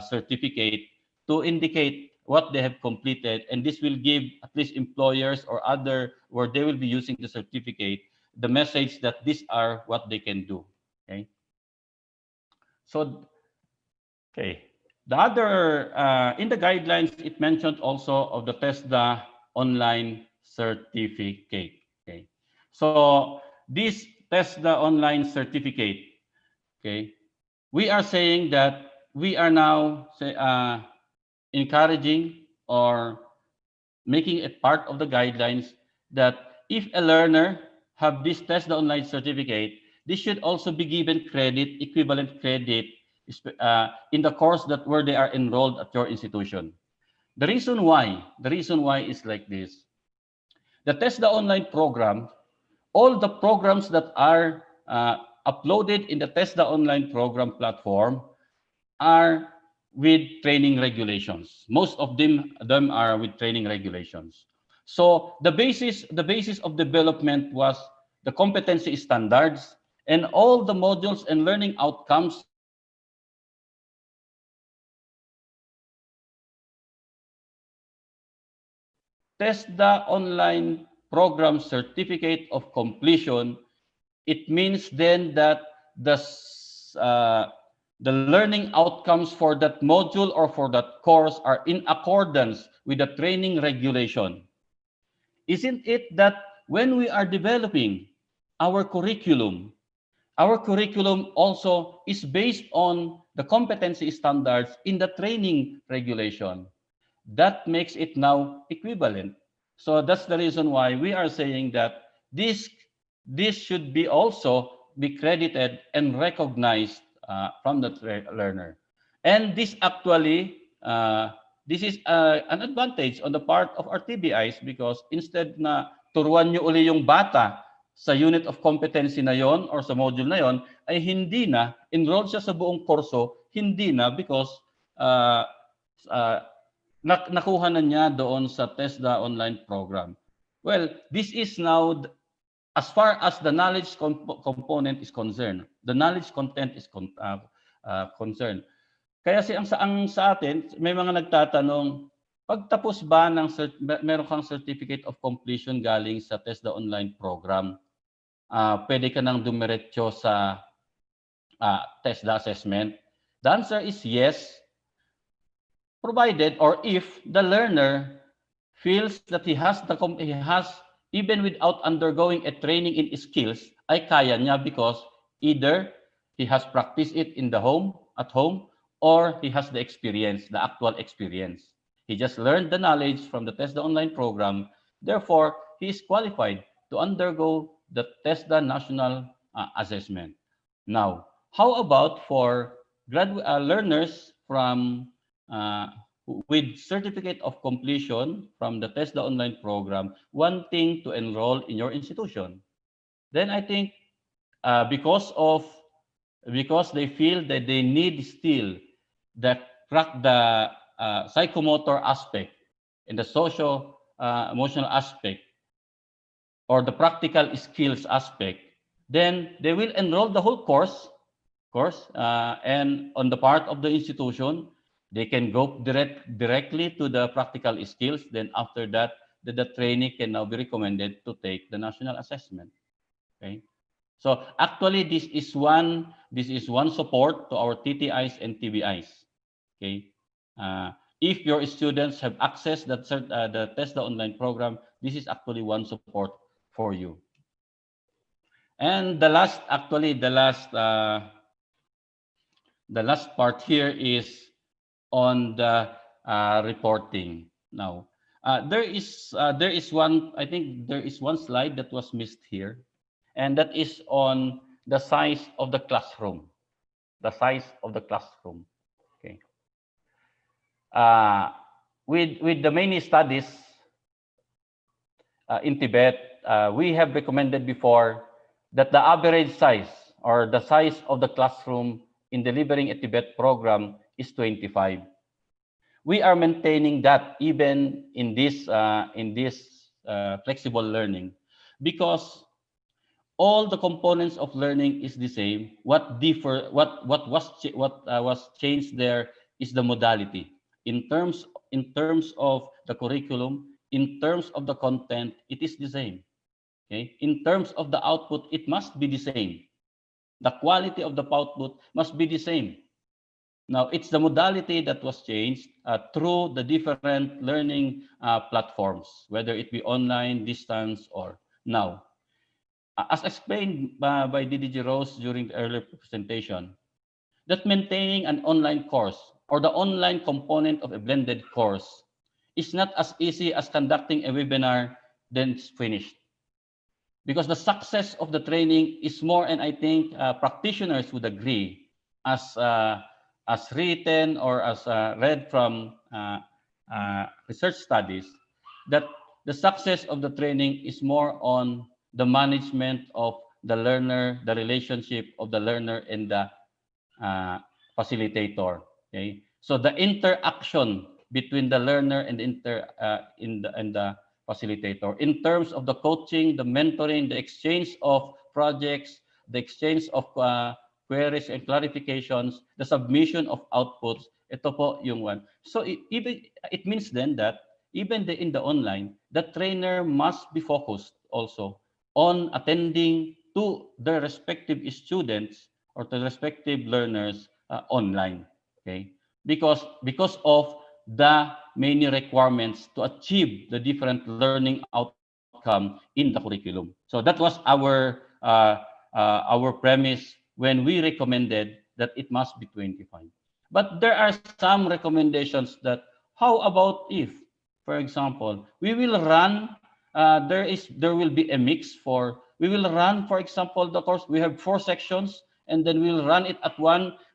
certificate to indicate what they have completed, and this will give at least employers or other where they will be using the certificate the message that these are what they can do. Okay. So, okay. The other in the guidelines, it mentioned also of the TESDA online certificate. Okay. So this TESDA online certificate, okay, we are saying that we are now encouraging or making it part of the guidelines that if a learner have this TESDA online certificate, this should also be given credit, equivalent credit in the course that where they are enrolled at your institution. The reason why is like this. The TESDA online program, all the programs that are uploaded in the TESDA online program platform are with training regulations. Most of them are with training regulations. So the basis of development was the competency standards, and all the modules and learning outcomes TESDA online program certificate of completion. It means then that the learning outcomes for that module or for that course are in accordance with the training regulation. Isn't it that when we are developing our curriculum also is based on the competency standards in the training regulation? That makes it now equivalent. So that's the reason why we are saying that this should be also be credited and recognized from the learner. And this actually, this is an advantage on the part of our TBIs, because instead na turuan nyo uli yung bata sa unit of competency na yon or sa module na yon, ay hindi na, enroll siya sa buong kurso, hindi na, because nakuha na niya doon sa TESDA online program. Well, this is now, as far as the knowledge component is concerned, the knowledge content is concerned. Kaya ang sa atin, may mga nagtatanong, pagtapos ba ng meron kang certificate of completion galing sa TESDA online program, pwede ka nang dumiretso sa TESDA assessment? The answer is yes, provided or if the learner feels that he has even without undergoing a training in skills, ay kaya niya, because either he has practiced it at home, or he has the experience, the actual experience. He just learned the knowledge from the TESDA online program. Therefore, he is qualified to undergo the TESDA national assessment. Now, how about for learners from with certificate of completion from the TESDA online program wanting to enroll in your institution? Then I think because they feel that they need still the psychomotor aspect and the social emotional aspect or the practical skills aspect, then they will enroll the whole course, and on the part of the institution, they can go directly to the practical skills. Then after that, the trainee can now be recommended to take the national assessment. Okay. So actually, this is one support to our TTIs and TBIs. Okay. If your students have accessed the TESDA online program, this is actually one support for you. And the last part here is on the reporting. Now, there is one. I think there is one slide that was missed here, and that is on the size of the classroom. The size of the classroom. Okay. With the many studies in Tibet, we have recommended before that the average size or the size of the classroom in delivering a Tibet program is 25. We are maintaining that even in this flexible learning, because all the components of learning is the same. What was changed there is the modality. In terms of the curriculum, in terms of the content, it is the same. Okay? In terms of the output, it must be the same. The quality of the output must be the same. Now, it's the modality that was changed through the different learning platforms, whether it be online, distance, or now. As explained by DDG Rose during the earlier presentation, that maintaining an online course or the online component of a blended course is not as easy as conducting a webinar, then it's finished. Because the success of the training is more, and I think practitioners would agree, as written or as read from research studies, that the success of the training is more on the management of the learner, the relationship of the learner and the facilitator. Okay, so the interaction between the learner and the facilitator, in terms of the coaching, the mentoring, the exchange of projects, the exchange of queries and clarifications, the submission of outputs, ito po yung one. So it means then that even in the online, the trainer must be focused also on attending to their respective students or to respective learners online. Okay, because of the many requirements to achieve the different learning outcome in the curriculum. So that was our premise when we recommended that it must be 25. But there are some recommendations that, how about if, for example, we will run, there will be a mix we will run, for example, the course, we have 4 sections, and then we'll run it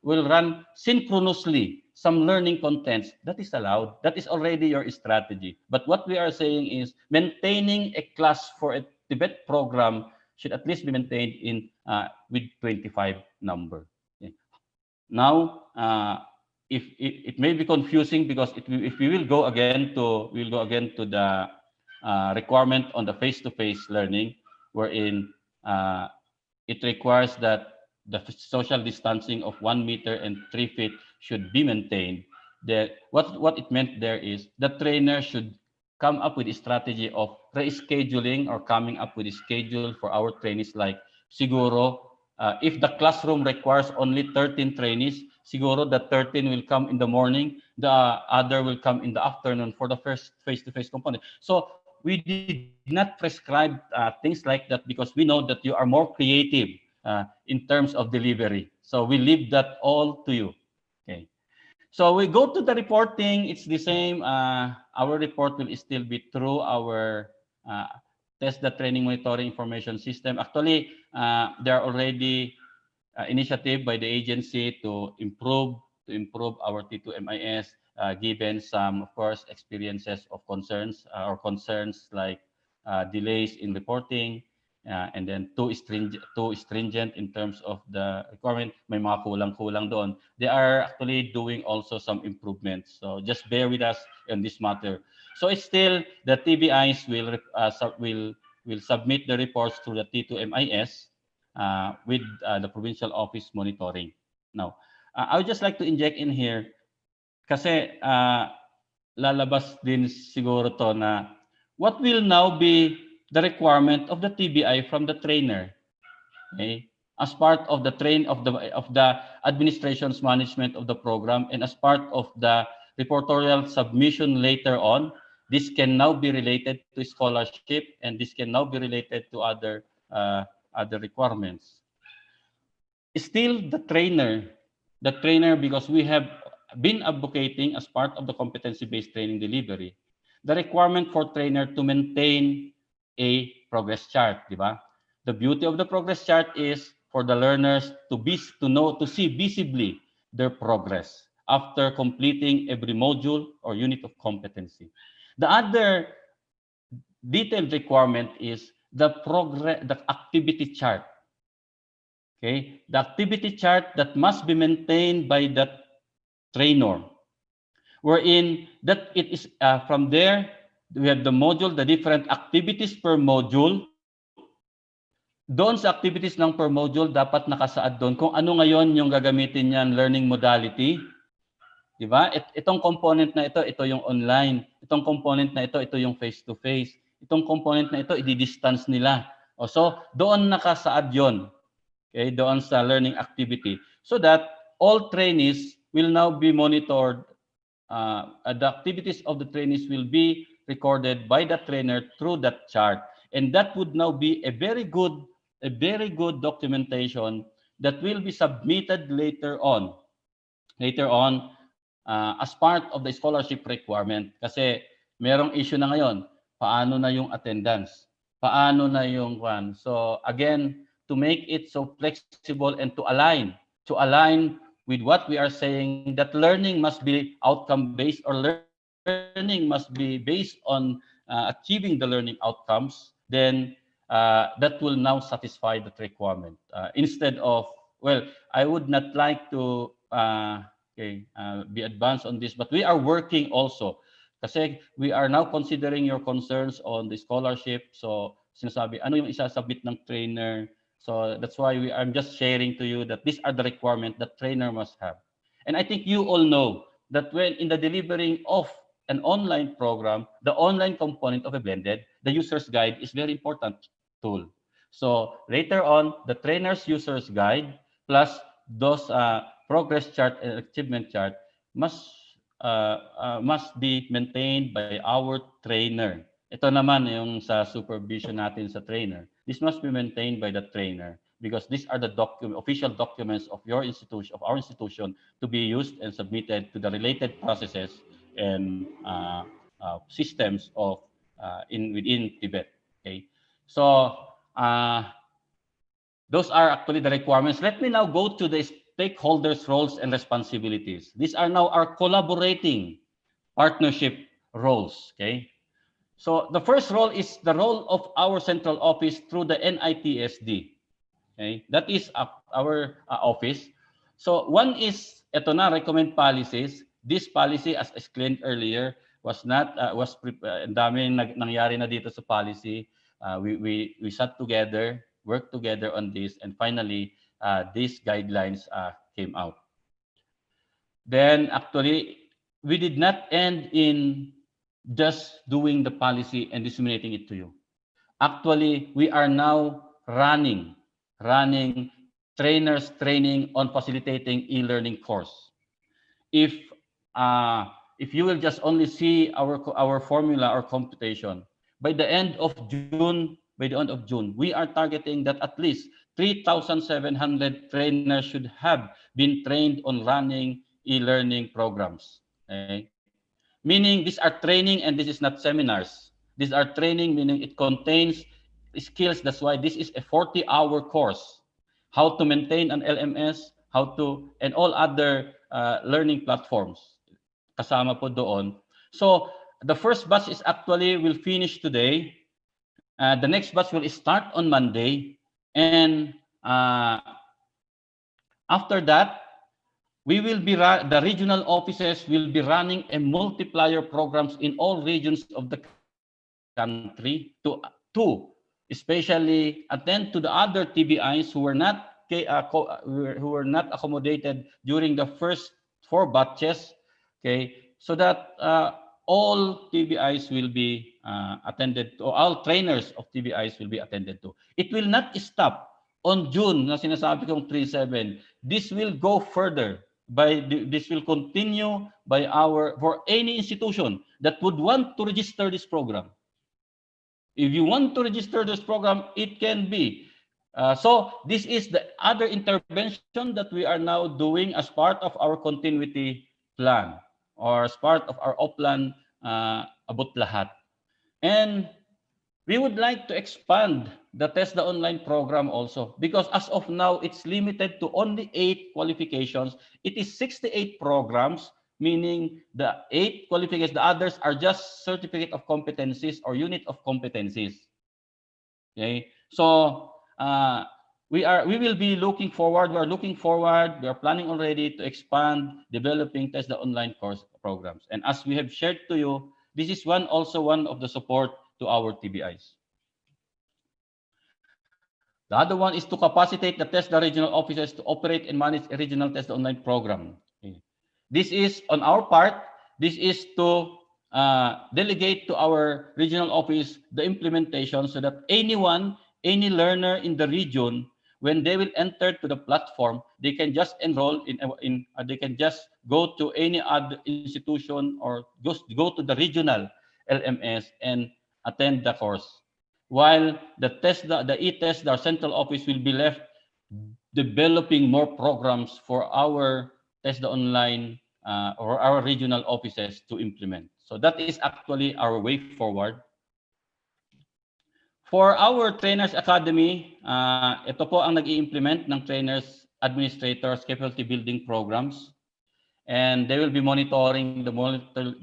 we'll run synchronously some learning contents. That is allowed. That is already your strategy. But what we are saying is maintaining a class for a TVET program should at least be maintained in with 25 number. Okay. Now, if it may be confusing, because if we will go again to the requirement on the face-to-face learning, wherein it requires that the social distancing of 1 meter and 3 feet should be maintained. What it meant there is the trainer should come up with a strategy of rescheduling or coming up with a schedule for our trainees, like siguro if the classroom requires only 13 trainees, siguro the 13 will come in the morning, the other will come in the afternoon for the first face-to-face component. So we did not prescribe things like that, because we know that you are more creative in terms of delivery. So we leave that all to you. Okay. So we go to the reporting. It's the same. Our report will still be through our TESDA Training Monitoring Information System. Actually, there are already initiative by the agency to improve our T2MIS, given some, of course, experiences of concerns like delays in reporting, and then too stringent in terms of the requirement. May mga kulang-kulang doon. They are actually doing also some improvements. So just bear with us on this matter. So it's still the TBIs will submit the reports to the T2MIS with the provincial office monitoring. Now, I would just like to inject in here, kasi lalabas din siguro to na what will now be the requirement of the TBI from the trainer, okay, as part of the administration's management of the program, and as part of the reportorial submission later on. This can now be related to scholarship, and this can now be related to other requirements. Still, the trainer, because we have been advocating as part of the competency-based training delivery, the requirement for trainer to maintain a progress chart, di ba? The beauty of the progress chart is for the learners to see visibly their progress after completing every module or unit of competency. The other detailed requirement is the activity chart. Okay, the activity chart that must be maintained by the trainer, wherein that it is from there we have the module, the different activities per module, Doon sa activities ng per module, dapat nakasaad doon kung ano ngayon yung gagamitin niyan learning modality. Di ba? Itong component na ito yung online. Itong component na ito yung face-to-face. Itong component na ito, i-distance nila. So, doon nakasaad yon. Okay, doon sa learning activity. So that all trainees will now be monitored. The activities of the trainees will be recorded by the trainer through that chart. And that would now be a very good documentation that will be submitted later on as part of the scholarship requirement. Kasi merong issue na ngayon, paano na yung attendance? Paano na yung one? So again, to make it so flexible and to align with what we are saying, that learning must be outcome-based, or learning must be based on achieving the learning outcomes, then that will now satisfy that requirement. Instead of, well, I would not like to be advanced on this, but we are working also. Kasi we are now considering your concerns on the scholarship. So sinasabi, ano yung isasubmit ng trainer? So that's why I'm just sharing to you that these are the requirements that trainer must have. And I think you all know that when in the delivering of an online program, the online component of a blended, the user's guide is very important tool. So later on, the trainer's user's guide plus those progress chart and achievement chart must be maintained by our trainer. Ito naman yung sa supervision natin sa trainer. This must be maintained by the trainer because these are the official documents of your institution, of our institution, to be used and submitted to the related processes and systems of within Tibet. Okay, so those are actually the requirements. Let me now go to the stakeholders' roles and responsibilities. These are now our collaborating partnership roles. Okay, so the first role is the role of our central office through the NITSD. Okay, that is our office. So one is ito na, recommend policies. This policy, as explained earlier, was not ang daming nangyari na dito sa policy. We sat together, worked together on this, and finally these guidelines came out. Then actually we did not end in just doing the policy and disseminating it to you. Actually, we are now running trainers training on facilitating e-learning course. If you will just only see our formula or computation, by the end of June, we are targeting that at least 3,700 trainers should have been trained on running e-learning programs. Okay? Meaning these are training and this is not seminars. These are training, meaning it contains skills. That's why this is a 40-hour course. How to maintain an LMS, and all other learning platforms. Kasama po doon. So the first batch is actually will finish today. The next batch will start on Monday. And after that, we will be the regional offices will be running a multiplier programs in all regions of the country to especially attend to the other TBIs who were not accommodated during the first 4 batches. Okay, so that all TBIs will be attended to, all trainers of TBIs will be attended to. It will not stop on June na sinasabi kong 3-7. This will go further. This will continue for any institution that would want to register this program. If you want to register this program, it can be. So this is the other intervention that we are now doing as part of our continuity plan or as part of our O-Plan Abot Lahat. And we would like to expand the TESDA online program also, because as of now, it's limited to only 8 qualifications. It is 68 programs, meaning the 8 qualifications, the others are just certificate of competencies or unit of competencies. Okay, so we will be looking forward. We are planning already to expand developing TESDA online course programs. And as we have shared to you, this is one of the support to our TBIs. The other one is to capacitate the TESDA regional officers to operate and manage a regional TESDA online program. Okay. This is on our part. This is to delegate to our regional office the implementation so that anyone, any learner in the region, when they will enter to the platform, they can just enroll they can just go to any other institution or go to the regional LMS and attend the course. While the e-TESDA, our central office, will be left developing more programs for our TESDA online or our regional offices to implement. So that is actually our way forward. For our Trainers Academy, ito po ang nag-i-implement ng trainers, administrators, capability building programs. And they will be monitoring the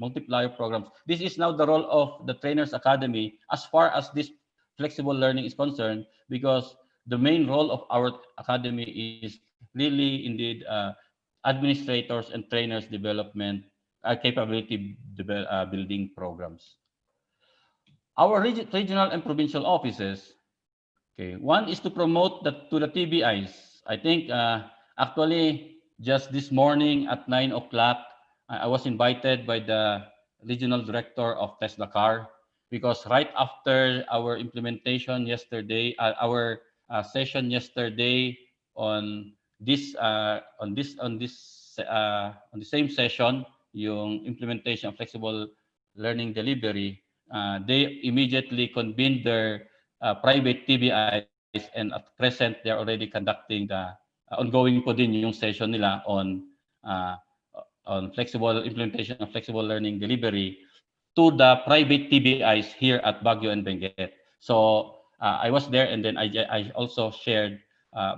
multiplier programs. This is now the role of the Trainers Academy as far as this flexible learning is concerned, because the main role of our academy is really indeed administrators and trainers development capability building programs. Our regional and provincial offices, okay, one is to promote to the TBIs. I think actually just this morning at 9 o'clock, I was invited by the regional director of TESDA CAR, because right after our implementation yesterday, our session yesterday on the same session, yung implementation of flexible learning delivery, they immediately convened their private TBIs, and at present they're already conducting the ongoing po din yung session nila on flexible implementation of flexible learning delivery to the private TBIs here at Baguio and Benguet. So I was there, and then I also shared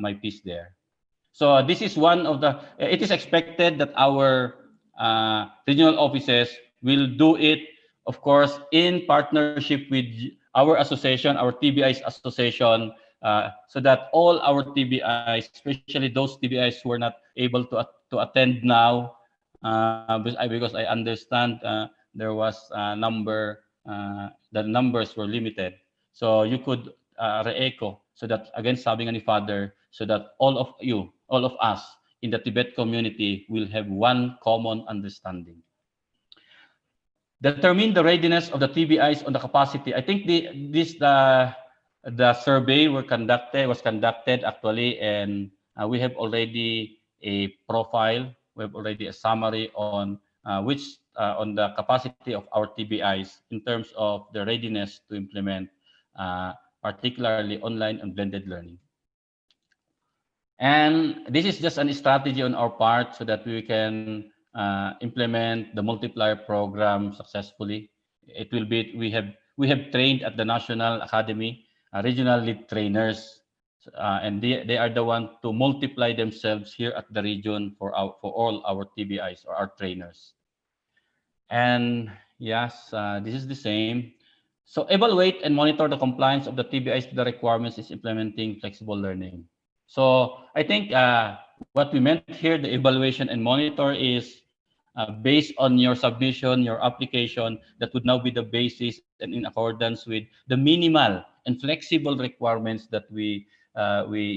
my piece there. So this is one of the, it is expected that our regional offices will do it, of course, in partnership with our association, our TBIs association, so that all our TBIs, especially those TBIs who are not able to attend now, because I understand there was a number, the numbers were limited. So you could re-echo, so that again, sabi nga ni Father, so that all of you, all of us in the Tibet community will have one common understanding. Determine the readiness of the TBIs on the capacity. I think the survey was conducted actually, and we have already a profile. We have already a summary on on the capacity of our TBIs in terms of the readiness to implement, particularly online and blended learning. And this is just a strategy on our part so that we can implement the multiplier program successfully. It will be, we have trained at the National Academy regional lead trainers, and they are the one to multiply themselves here at the region for all our TBIs or our trainers. And yes, this is the same. So evaluate and monitor the compliance of the TBIs to the requirements is implementing flexible learning. So I think what we meant here, the evaluation and monitor, is based on your submission, your application, that would now be the basis and in accordance with the minimal and flexible requirements that we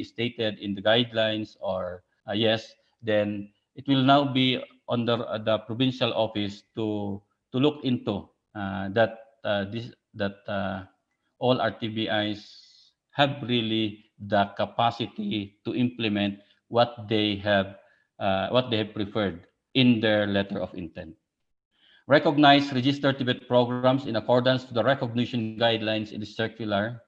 stated in the guidelines, or yes, then it will now be on the provincial office to look into that all our TBIs have really the capacity to implement what they have preferred in their letter of intent. Recognize registered Tibet programs in accordance to the recognition guidelines in the circular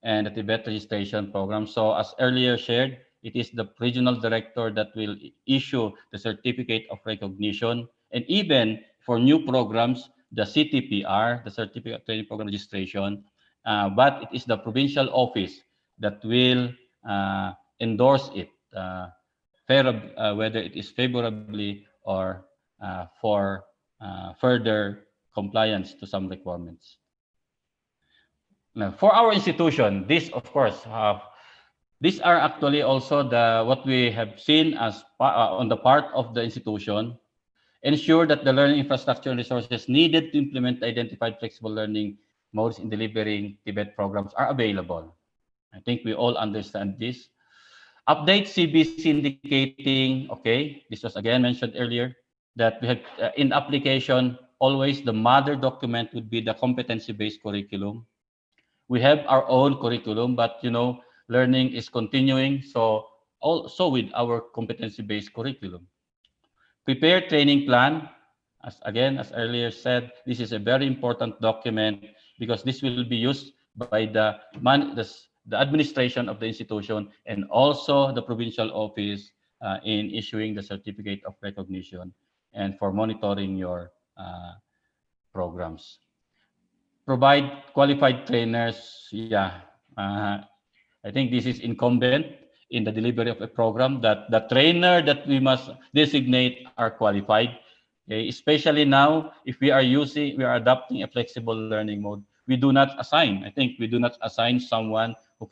and the Tibet registration program. So as earlier shared, it is the regional director that will issue the certificate of recognition, and even for new programs, the CTPR, the Certificate of Training Program Registration, but it is the provincial office that will endorse it, whether it is favorably or for further compliance to some requirements. Now, for our institution, this, of course, these are actually also what we have seen as on the part of the institution. Ensure that the learning infrastructure and resources needed to implement identified flexible learning modes in delivering Tibet programs are available. I think we all understand this. Update CBC indicating, okay, this was again mentioned earlier, that we have in application, always the mother document would be the competency-based curriculum. We have our own curriculum, but learning is continuing. So also with our competency-based curriculum. Prepare training plan. As earlier said, this is a very important document because this will be used by the administration of the institution and also the provincial office in issuing the certificate of recognition and for monitoring your programs. Provide qualified trainers. Yeah, I think this is incumbent in the delivery of a program that the trainer that we must designate are qualified. Okay? Especially now, if we are adopting a flexible learning mode, we do not assign. I think we do not assign someone who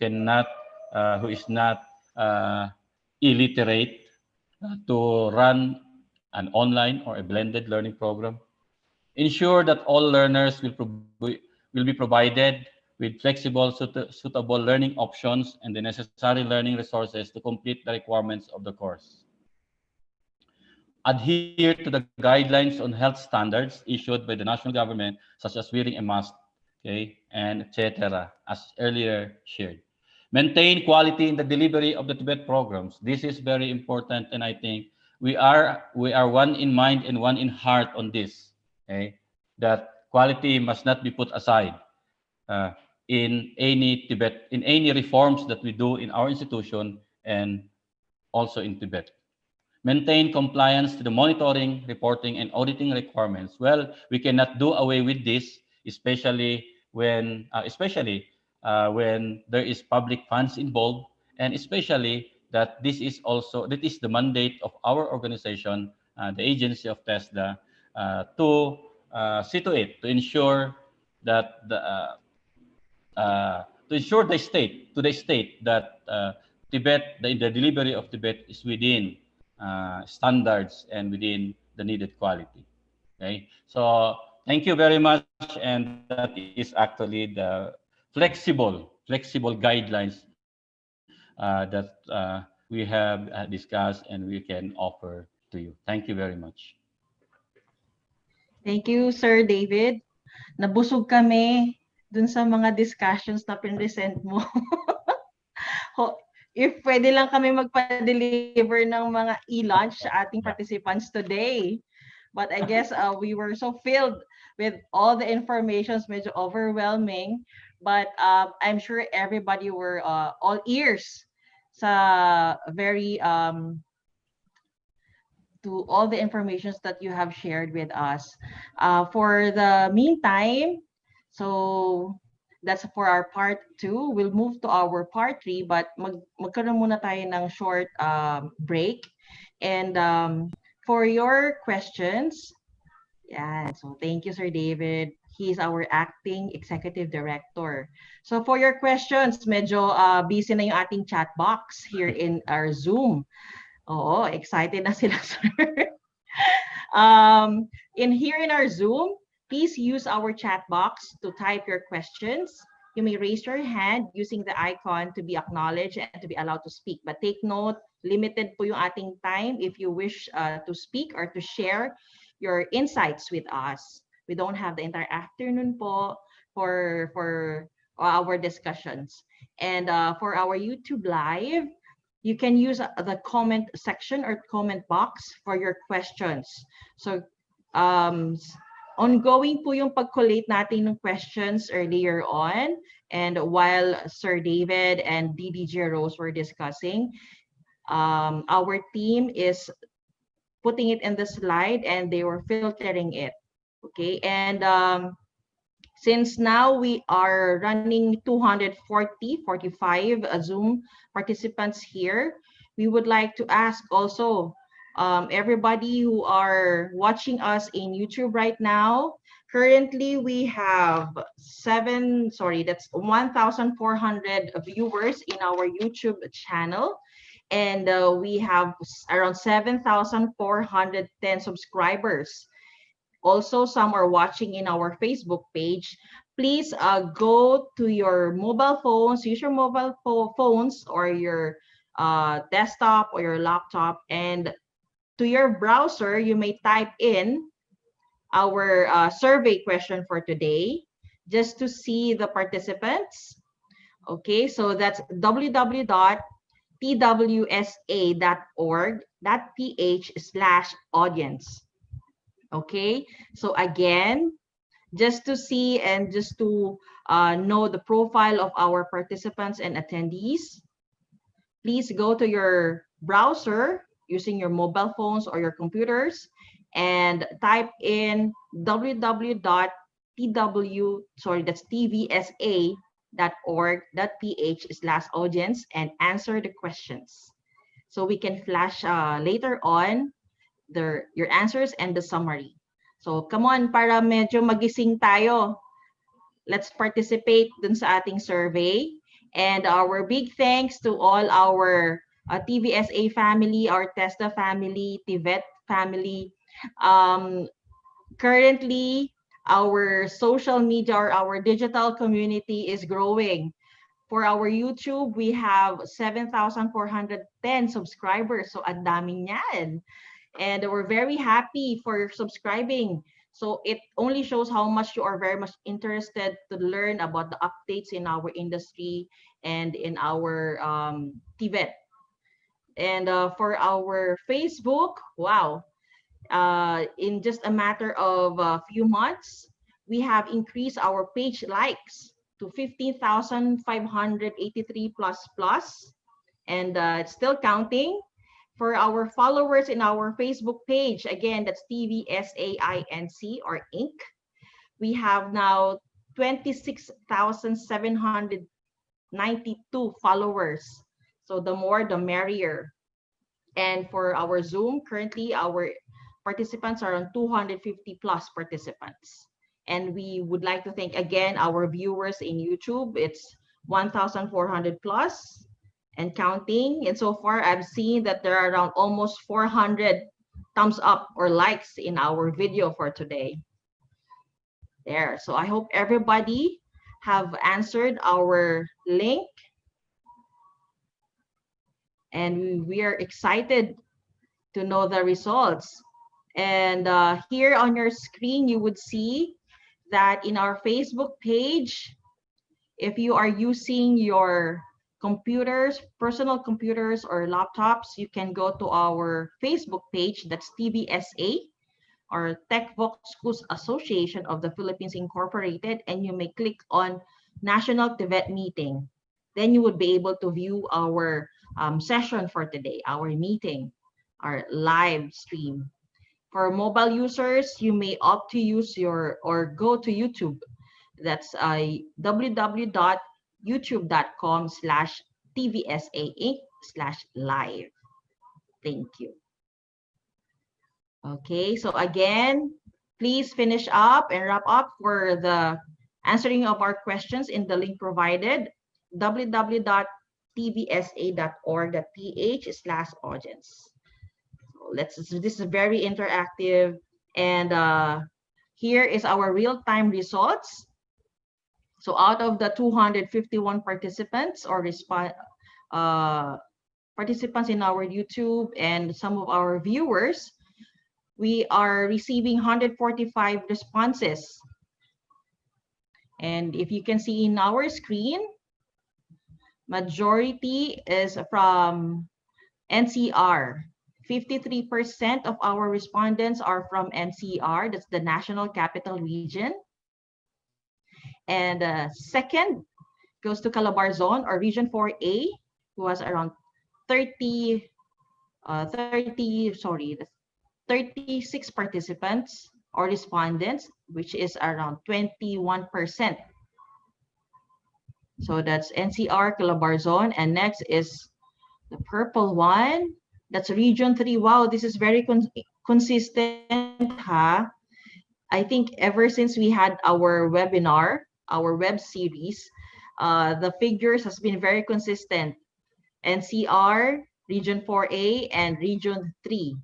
is not illiterate to run an online or a blended learning program. Ensure that all learners will be provided with flexible, suitable learning options and the necessary learning resources to complete the requirements of the course. Adhere to the guidelines on health standards issued by the national government, such as wearing a mask, okay, and etc., as earlier shared. Maintain quality in the delivery of the TVET programs. This is very important, and I think we are one in mind and one in heart on this. Okay, that quality must not be put aside in any reforms that we do in our institution and also in Tibet. Maintain compliance to the monitoring, reporting, and auditing requirements. Well, we cannot do away with this, especially when there is public funds involved, and especially that this is the mandate of our organization, the agency of TESDA, to see to it to ensure that to the state that Tibet, the delivery of Tibet is within standards and within the needed quality. Okay, so thank you very much, and that is actually the flexible guidelines that we have discussed and we can offer to you. Thank you very much. Thank you, Sir David. Nabusog kami dun sa mga discussions na pinresent mo. If pwede lang kami magpa-deliver ng mga e-lunch sa ating participants today. But I guess we were so filled with all the informations, medyo overwhelming. But I'm sure everybody were all ears sa very to all the informations that you have shared with us. For the meantime, so that's for our part 2. We'll move to our part 3, but magkaroon muna tayo ng short break. And for your questions, yeah, so thank you, Sir David. He's our acting executive director. So for your questions, medyo busy na yung ating chat box here in our Zoom. Oo, excited na sila, sir. In our Zoom, please use our chat box to type your questions. You may raise your hand using the icon to be acknowledged and to be allowed to speak. But take note, limited po yung ating time if you wish to speak or to share your insights with us. We don't have the entire afternoon po for our discussions. And for our YouTube Live, you can use the comment section or comment box for your questions. So ongoing po yung pag-collate natin ng questions earlier on. And while Sir David and DDG Rose were discussing, our team is putting it in the slide and they were filtering it. Okay, and since now we are running 245 Zoom participants here, we would like to ask also everybody who are watching us in YouTube right now. Currently, we have 1,400 viewers in our YouTube channel. And we have around 7,410 subscribers. Also, some are watching in our Facebook page. please go to your mobile phones, use your mobile phones or your desktop or your laptop, and to your browser, you may type in our survey question for today just to see the participants. Okay, so that's www.twsa.org.ph/audience. Okay, so again, just to see and just to know the profile of our participants and attendees, please go to your browser using your mobile phones or your computers and type in tvsa.org.ph/audience and answer the questions. So we can flash later on your answers and the summary. So come on, para medyo magising tayo. Let's participate dun sa ating survey. And our big thanks to all our TVSA family, our TESDA family, TVET family. Currently, our social media or our digital community is growing. For our YouTube, we have 7,410 subscribers. So, ang daming yan. And we're very happy for subscribing. So it only shows how much you are very much interested to learn about the updates in our industry and in our TVET. And for our Facebook, wow, in just a matter of a few months, we have increased our page likes to 15,583 plus, and it's still counting. For our followers in our Facebook page, again, that's TVSA Inc. or Inc. We have now 26,792 followers. So the more, the merrier. And for our Zoom, currently our participants are on 250 plus participants. And we would like to thank again our viewers in YouTube. It's 1,400 plus. And counting. And so far, I've seen that there are around almost 400 thumbs up or likes in our video for today. There. So I hope everybody have answered our link. And we are excited to know the results. And here on your screen, you would see that in our Facebook page, if you are using your computers, personal computers or laptops, you can go to our Facebook page, that's TVSA or Tech Vox Schools Association of the Philippines Incorporated, and you may click on National TVET Meeting. Then you would be able to view our session for today, our meeting, our live stream. For mobile users, you may opt to use or go to YouTube. That's www.youtube.com/TVSA-Inc/live. Thank you. Okay, so again, please finish up and wrap up for the answering of our questions in the link provided, www.tvsa.org.ph/audience. So this is very interactive, and here is our real-time results. So out of the 251 participants or participants in our YouTube and some of our viewers, we are receiving 145 responses. And if you can see in our screen, majority is from NCR. 53% of our respondents are from NCR, that's the National Capital Region. And second goes to Calabarzon or Region 4A, who has around 36 participants or respondents, which is around 21%. So that's NCR, Calabarzon, and next is the purple one. That's Region 3. Wow, this is very consistent, huh? I think ever since we had our webinar, our web series, the figures has been very consistent. NCR, Region 4A, and Region 3.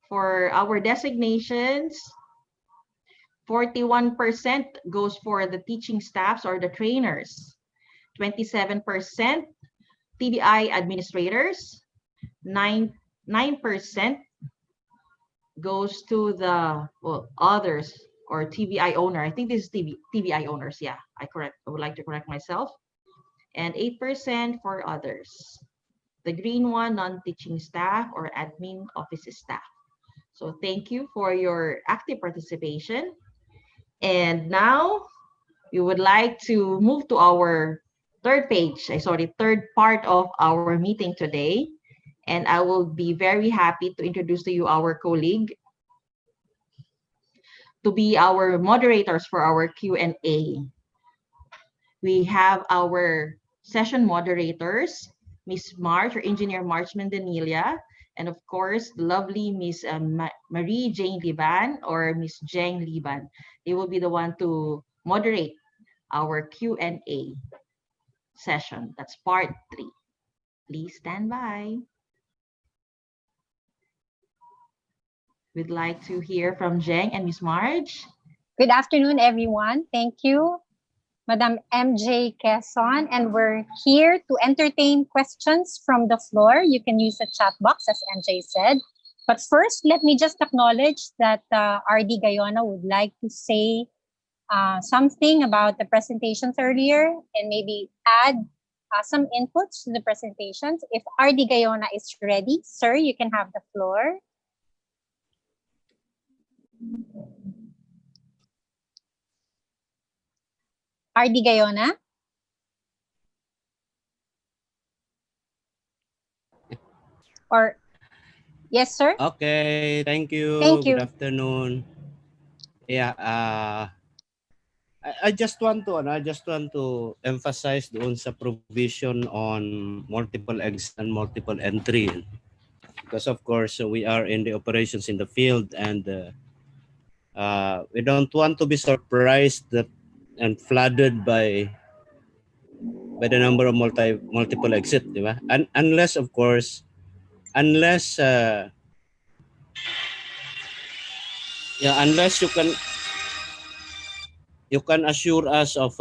For our designations, 41% goes for the teaching staffs or the trainers, 27% TVI administrators, 9% goes to the others or TVI owner. I think this is TVI owners. Yeah, I would like to correct myself. And 8% for others. The green one, non-teaching staff or admin office staff. So thank you for your active participation. And now we would like to move to our third part of our meeting today. And I will be very happy to introduce to you our colleague to be our moderators for our Q&A. We have our session moderators, Miss March or Engineer March Mendanilia, and of course, the lovely Miss Marie Jane Liban or Miss Jeng Liban. They will be the one to moderate our Q&A session. That's part 3. Please stand by. We'd like to hear from Jeng and Miss Marge. Good afternoon, everyone. Thank you, Madam MJ Quezon, and we're here to entertain questions from the floor. You can use the chat box, as MJ said. But first, let me just acknowledge that RD Gayona would like to say something about the presentations earlier and maybe add some inputs to the presentations. If RD Gayona is ready, sir, you can have the floor. RD Gayona? Or, yes, sir? Okay, thank you. Thank you. Good afternoon. Yeah, I just want to emphasize doon sa provision on multiple exit and multiple entry. Because of course, we are in the operations in the field, and we don't want to be surprised and flooded by the number of multiple exit, di ba? Unless of course, unless you can assure us of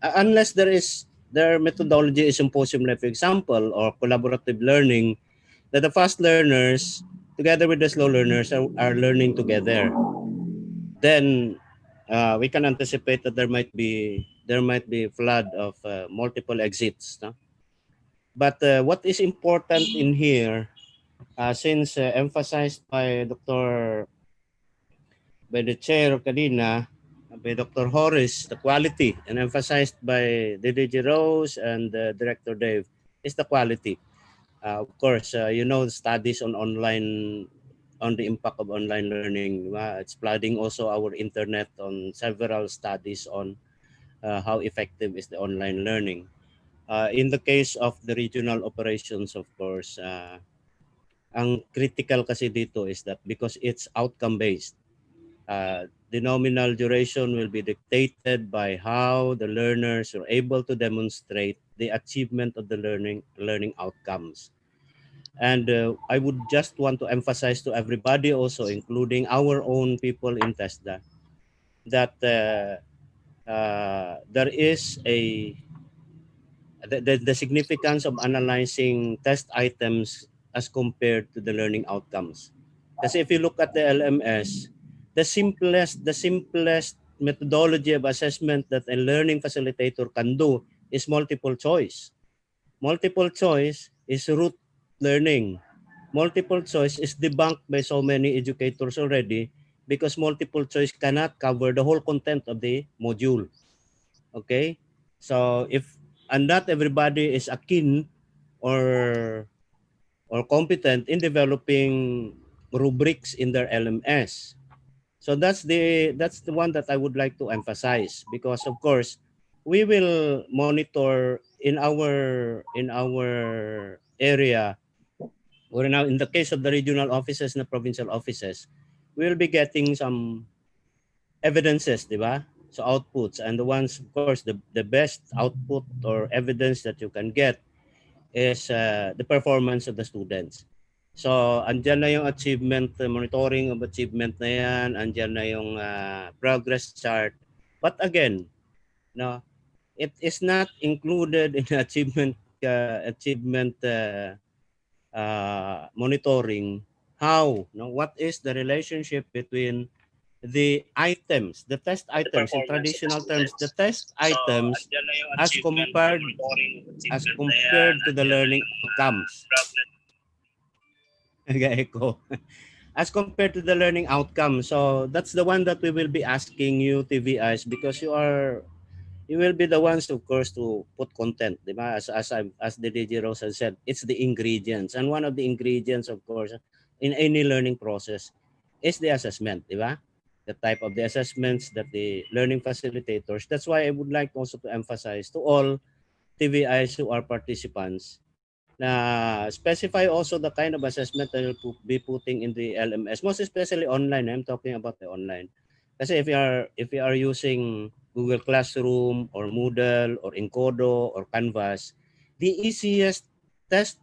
unless their methodology is symposium, like for example, or collaborative learning, that the fast learners together with the slow learners are learning together, then we can anticipate that there might be a flood of multiple exits, no? But what is important in here, since emphasized by the chair kanina, by Dr. Horace, the quality, and emphasized by DDG Rose and Director Dave, is the quality. Of course, you know, studies on the impact of online learning. It's flooding also our internet on several studies on how effective is the online learning. In the case of the regional operations, of course, ang critical kasi dito is that because it's outcome-based, the nominal duration will be dictated by how the learners are able to demonstrate the achievement of the learning outcomes. And I would just want to emphasize to everybody also, including our own people in TESDA, that there is the significance of analyzing test items as compared to the learning outcomes. Because if you look at the LMS, the simplest methodology of assessment that a learning facilitator can do is multiple choice. Multiple choice is rote learning. Multiple choice is debunked by so many educators already because multiple choice cannot cover the whole content of the module. Okay? So and not everybody is akin or competent in developing rubrics in their LMS. So that's the one that I would like to emphasize, because of course we will monitor in our area, or now in the case of the regional offices and the provincial offices, we will be getting some evidences, di ba? So outputs, and the ones, of course, the best output or evidence that you can get is the performance of the students. So, andyan na yung achievement, monitoring of achievement na yan, andyan na yung progress chart. But again, no, it is not included in achievement monitoring. How? No, what is the relationship between the items, the test items in traditional terms, the test items as compared to the learning outcomes. Echo. As compared to the learning outcome. So that's the one that we will be asking you, TVIs, because you will be the ones, of course, to put content. Diba? As the DJ Rose has said, it's the ingredients. And one of the ingredients, of course, in any learning process is the assessment. Diba? The type of the assessments that the learning facilitators. That's why I would like also to emphasize to all TVIs who are participants na specify also the kind of assessment that you'll be putting in the LMS, most especially online. I'm talking about the online. Kasi if you are using Google Classroom or Moodle or Encodo or Canvas, the easiest test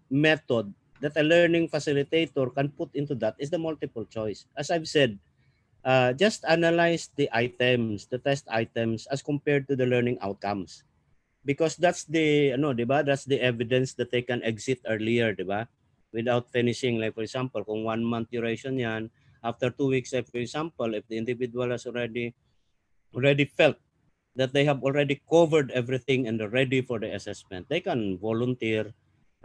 method that a learning facilitator can put into that is the multiple choice. As I've said, just analyze the items, the test items as compared to the learning outcomes. Because that's the diba? That's the evidence that they can exit earlier, diba? Without finishing, like for example, kung 1 month duration yan, after 2 weeks, like for example, if the individual has already felt that they have already covered everything and are ready for the assessment, they can volunteer,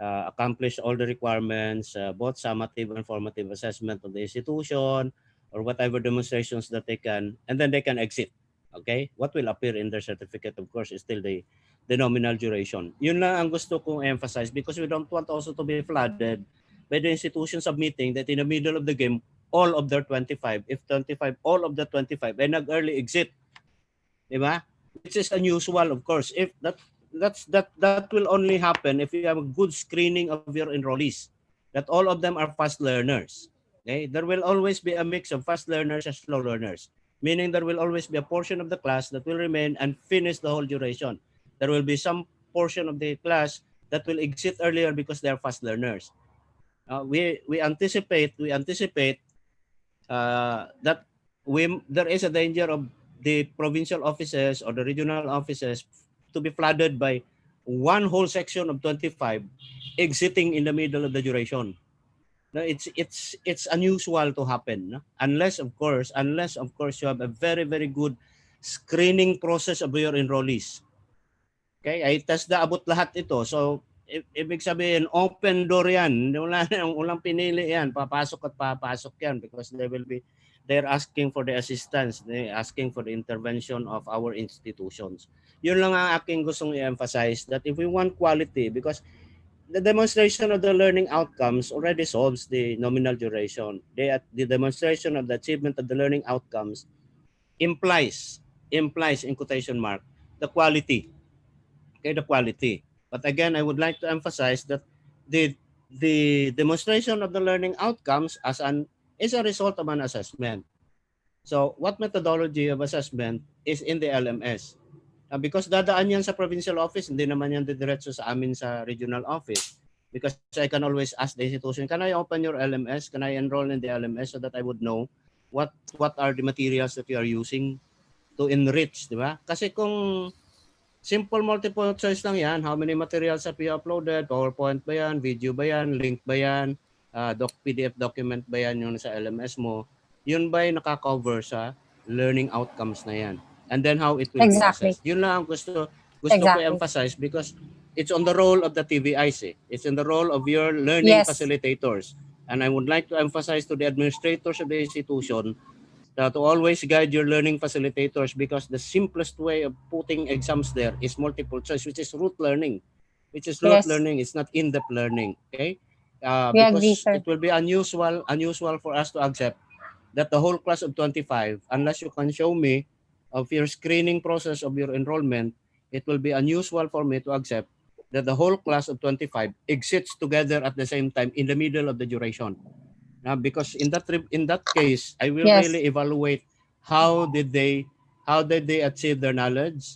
accomplish all the requirements, both summative and formative assessment of the institution or whatever demonstrations that they can, and then they can exit. Okay? What will appear in their certificate, of course, is still the nominal duration. Yun lang ang gusto kong emphasize because we don't want also to be flooded by the institution submitting that in the middle of the game, all of their 25, if 25, all of the 25 ay nag-early exit. Diba? Which is unusual, of course. If that will only happen if you have a good screening of your enrollees, that all of them are fast learners. Okay? There will always be a mix of fast learners and slow learners, meaning there will always be a portion of the class that will remain and finish the whole duration. There will be some portion of the class that will exit earlier because they are fast learners. We anticipate that there is a danger of the provincial offices or the regional offices to be flooded by one whole section of 25 exiting in the middle of the duration. No, it's unusual to happen, no? unless of course you have a very very good screening process of your enrollees. Okay, ay TESDA abot lahat ito. So ibig sabihin open door yan. Walang pinili yan. Papasok at papasok yan because they're asking for the assistance, they're asking for the intervention of our institutions. Yun lang ang aking gustong i-emphasize, that if we want quality, because the demonstration of the learning outcomes already solves the nominal duration. The demonstration of the achievement of the learning outcomes implies in quotation mark the quality. Okay, the quality. But again, I would like to emphasize that the demonstration of the learning outcomes is a result of an assessment. So what methodology of assessment is in the LMS? Because dadaan yan sa provincial office, hindi naman yan diretso sa amin sa regional office. Because I can always ask the institution, can I open your LMS? Can I enroll in the LMS so that I would know what are the materials that you are using to enrich, di ba? Kasi kung simple multiple choice lang yan, how many materials have you uploaded? PowerPoint ba yan? Video ba yan? Link ba yan? PDF document ba yan yung sa LMS mo? Yun ba yung nakaka-cover sa learning outcomes na yan? And then how it will be assessed. Yun lang ang gusto ko emphasize because it's on the role of the TVIs. It's in the role of your learning facilitators. And I would like to emphasize to the administrators of the institution to always guide your learning facilitators, because the simplest way of putting exams there is multiple choice, which is rote learning. Learning. It's not in-depth learning. Okay? Because it will be unusual for us to accept that the whole class of 25, unless you can show me of your screening process of your enrollment, it will be unusual for me to accept that the whole class of 25 exits together at the same time in the middle of the duration. Because in that case, I will really evaluate how did they achieve their knowledge,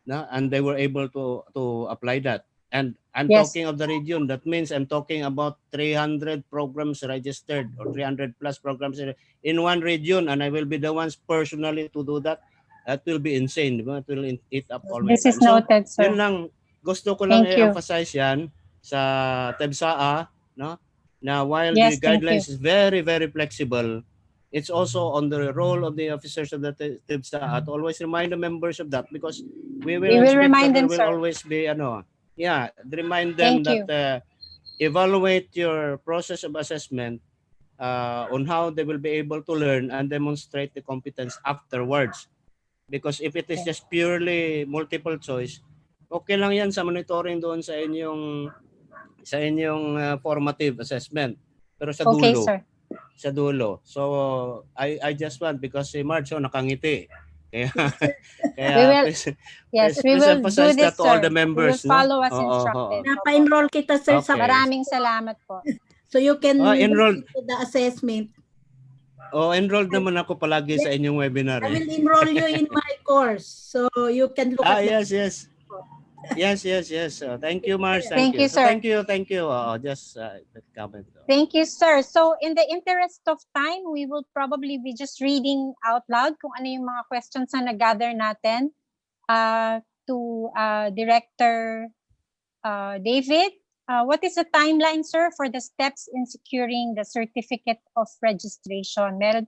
and they were able to apply that. And I'm Yes. talking of the region. That means I'm talking about 300 programs registered or 300 plus programs in one region, and I will be the ones personally to do that. That will be insane. It will eat up all my This is time. So, noted, sir. yun lang. Gusto ko lang Thank you. i-emphasize yan sa TEBSA, no? Na while Yes, the thank you. guidelines is very, very flexible, it's also on the role of the officers of the TEBSA to always remind the members of that, because we will We will expect remind that there them, will sir. always be remind them Thank you. that evaluate your process of assessment on how they will be able to learn and demonstrate the competence afterwards. Because if it is Okay. just purely multiple choice, okay lang yan sa monitoring doon sa inyong formative assessment. Pero sa Okay, dulo, sir. So I just want, because si Marge nakangiti. Kaya We will, please, yes, we please will do emphasize that this, to all sir. the We will members, no? follow as Oo, instructed. oo. Napa-enroll kita, sir, sa Okay. Maraming salamat po. so you can Enrolled. do the assessment. Enrolled naman ako palagi sa inyong webinar. I will enroll you in my course, so you can look at Yes. Yes. Thank you, Mars. Thank you, So, sir. thank you. Just that comment. Thank you, sir. So in the interest of time, we will probably be just reading out loud kung ano yung mga questions na nag-gather natin to Director David. What is the timeline, sir, for the steps in securing the certificate of registration? Meron,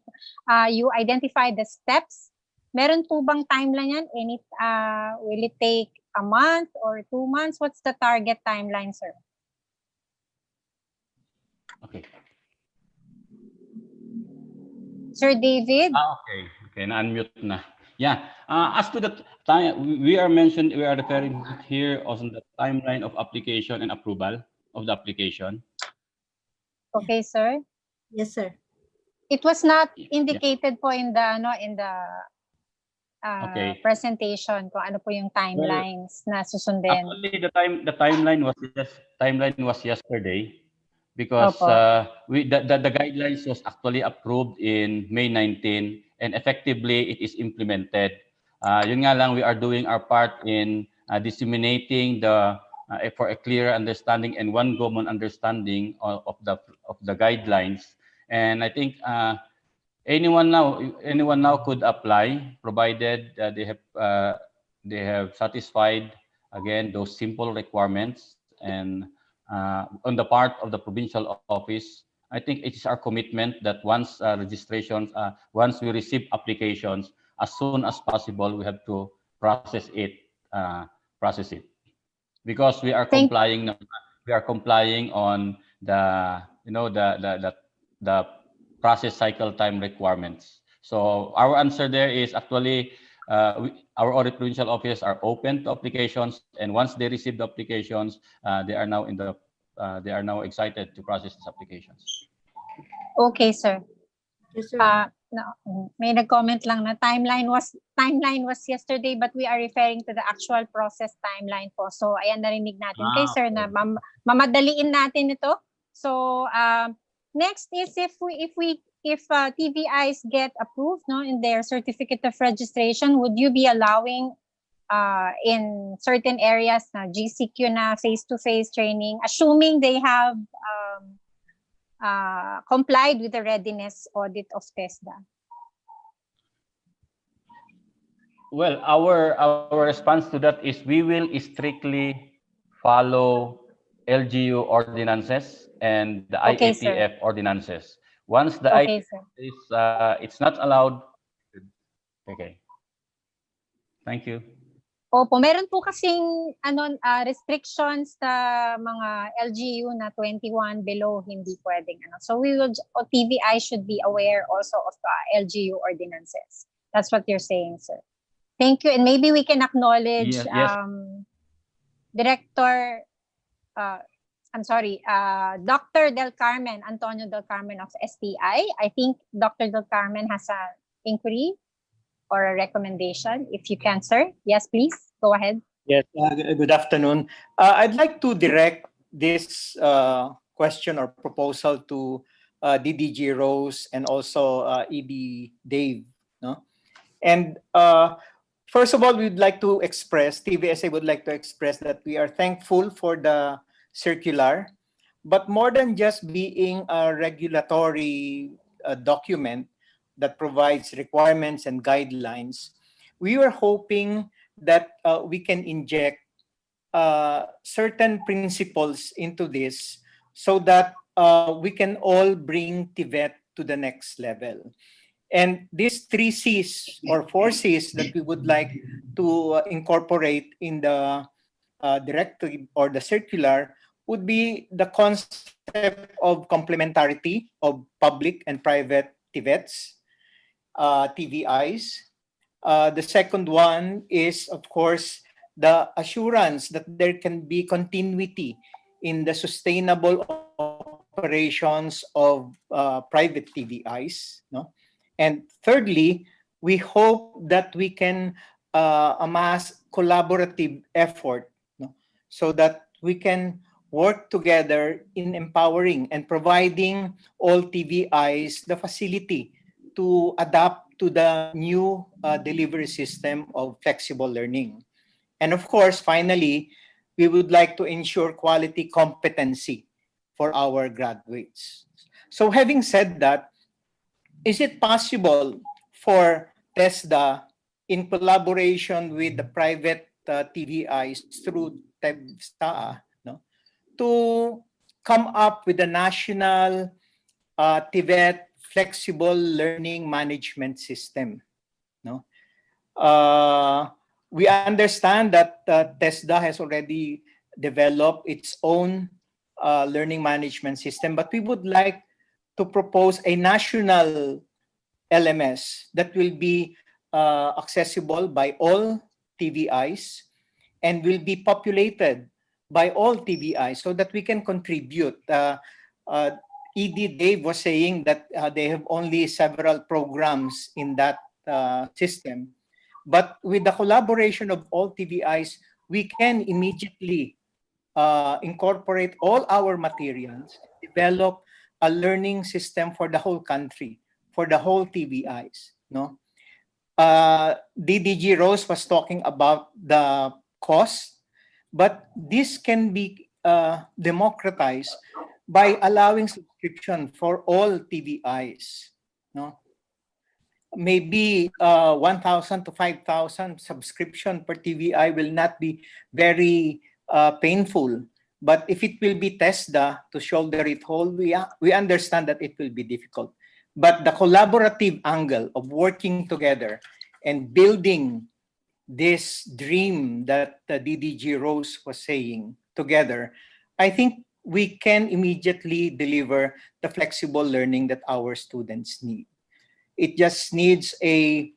you identified the steps. Meron po bang timeline yan? Will it take a month or 2 months? What's the target timeline, sir? Okay. Sir David? Okay, na-unmute na. Yeah, as to the time, we are referring here on the timeline of application and approval of the application. Okay, sir. Yes, sir. It was not Yeah. indicated po in the Okay. presentation kung ano po yung timelines na susundin. Actually, the timeline was yesterday, because Opo. the guidelines was actually approved in May 19, and effectively it is implemented. Yun nga lang, we are doing our part in disseminating for a clear understanding and one common understanding of the guidelines. And I think anyone now could apply, provided they have satisfied again those simple requirements. And on the part of the provincial office, I think it is our commitment that once we receive applications, as soon as possible, we have to process it, because we are complying. We are complying on the process cycle time requirements. So our answer there is actually our audit provincial office are open to applications, and once they receive the applications, they are now excited to process these applications. Okay, sir. Yes, sir. May nag-comment lang na timeline was yesterday, but we are referring to the actual process timeline po. So ayan, narinig natin kay sir na mamadaliin natin ito. So next is if TVIs get approved, in their certificate of registration, would you be allowing in certain areas na GCQ na face-to-face training, assuming they have complied with the readiness audit of TESDA? Well, our response to that is we will strictly follow LGU ordinances and the Okay, IATF ordinances. Once the Okay, IATF sir. is it's not allowed. Okay. Thank you. Opo, meron po kasing restrictions sa mga LGU na 21 below, hindi pwedeng So TVI should be aware also of LGU ordinances. That's what you're saying, sir. Thank you, and maybe we can acknowledge Yes. Dr. Del Carmen, Antonio Del Carmen of STI. I think Dr. Del Carmen has an inquiry or a recommendation. If you can, sir. Yes, please. Go ahead. Yes, good afternoon. I'd like to direct this question or proposal to DDG Rose and also ED Dave. No? And first of all, we'd like to express, TVSA would like to express that we are thankful for the circular, but more than just being a regulatory document that provides requirements and guidelines, we were hoping that we can inject certain principles into this so that we can all bring TVET to the next level. And these 3 C's or 4 C's that we would like to incorporate in the directive or the circular would be the concept of complementarity of public and private TVETs, TVIs. The second one is, of course, the assurance that there can be continuity in the sustainable operations of private TVIs. No? And thirdly, we hope that we can amass collaborative effort, no? So that we can work together in empowering and providing all TVIs the facility to adapt to the new delivery system of flexible learning. And of course, finally, we would like to ensure quality competency for our graduates. So having said that, is it possible for TESDA, in collaboration with the private TVIs through TESDA, no, to come up with a national TVET flexible learning management system? No? We understand that TESDA has already developed its own learning management system, but we would like to propose a national LMS that will be accessible by all TVIs and will be populated by all TVIs so that we can contribute. ED Dave was saying that they have only several programs in that system. But with the collaboration of all TVIs, we can immediately incorporate all our materials, develop a learning system for the whole country, for the whole TVIs. No, DDG Rose was talking about the cost, but this can be democratized by allowing subscription for all TVIs. No, maybe 1,000 to 5,000 subscription per TVI will not be very painful. But if it will be TESDA to shoulder it whole, we understand that it will be difficult. But the collaborative angle of working together and building this dream that the DDG Rose was saying together, I think we can immediately deliver the flexible learning that our students need. It just needs a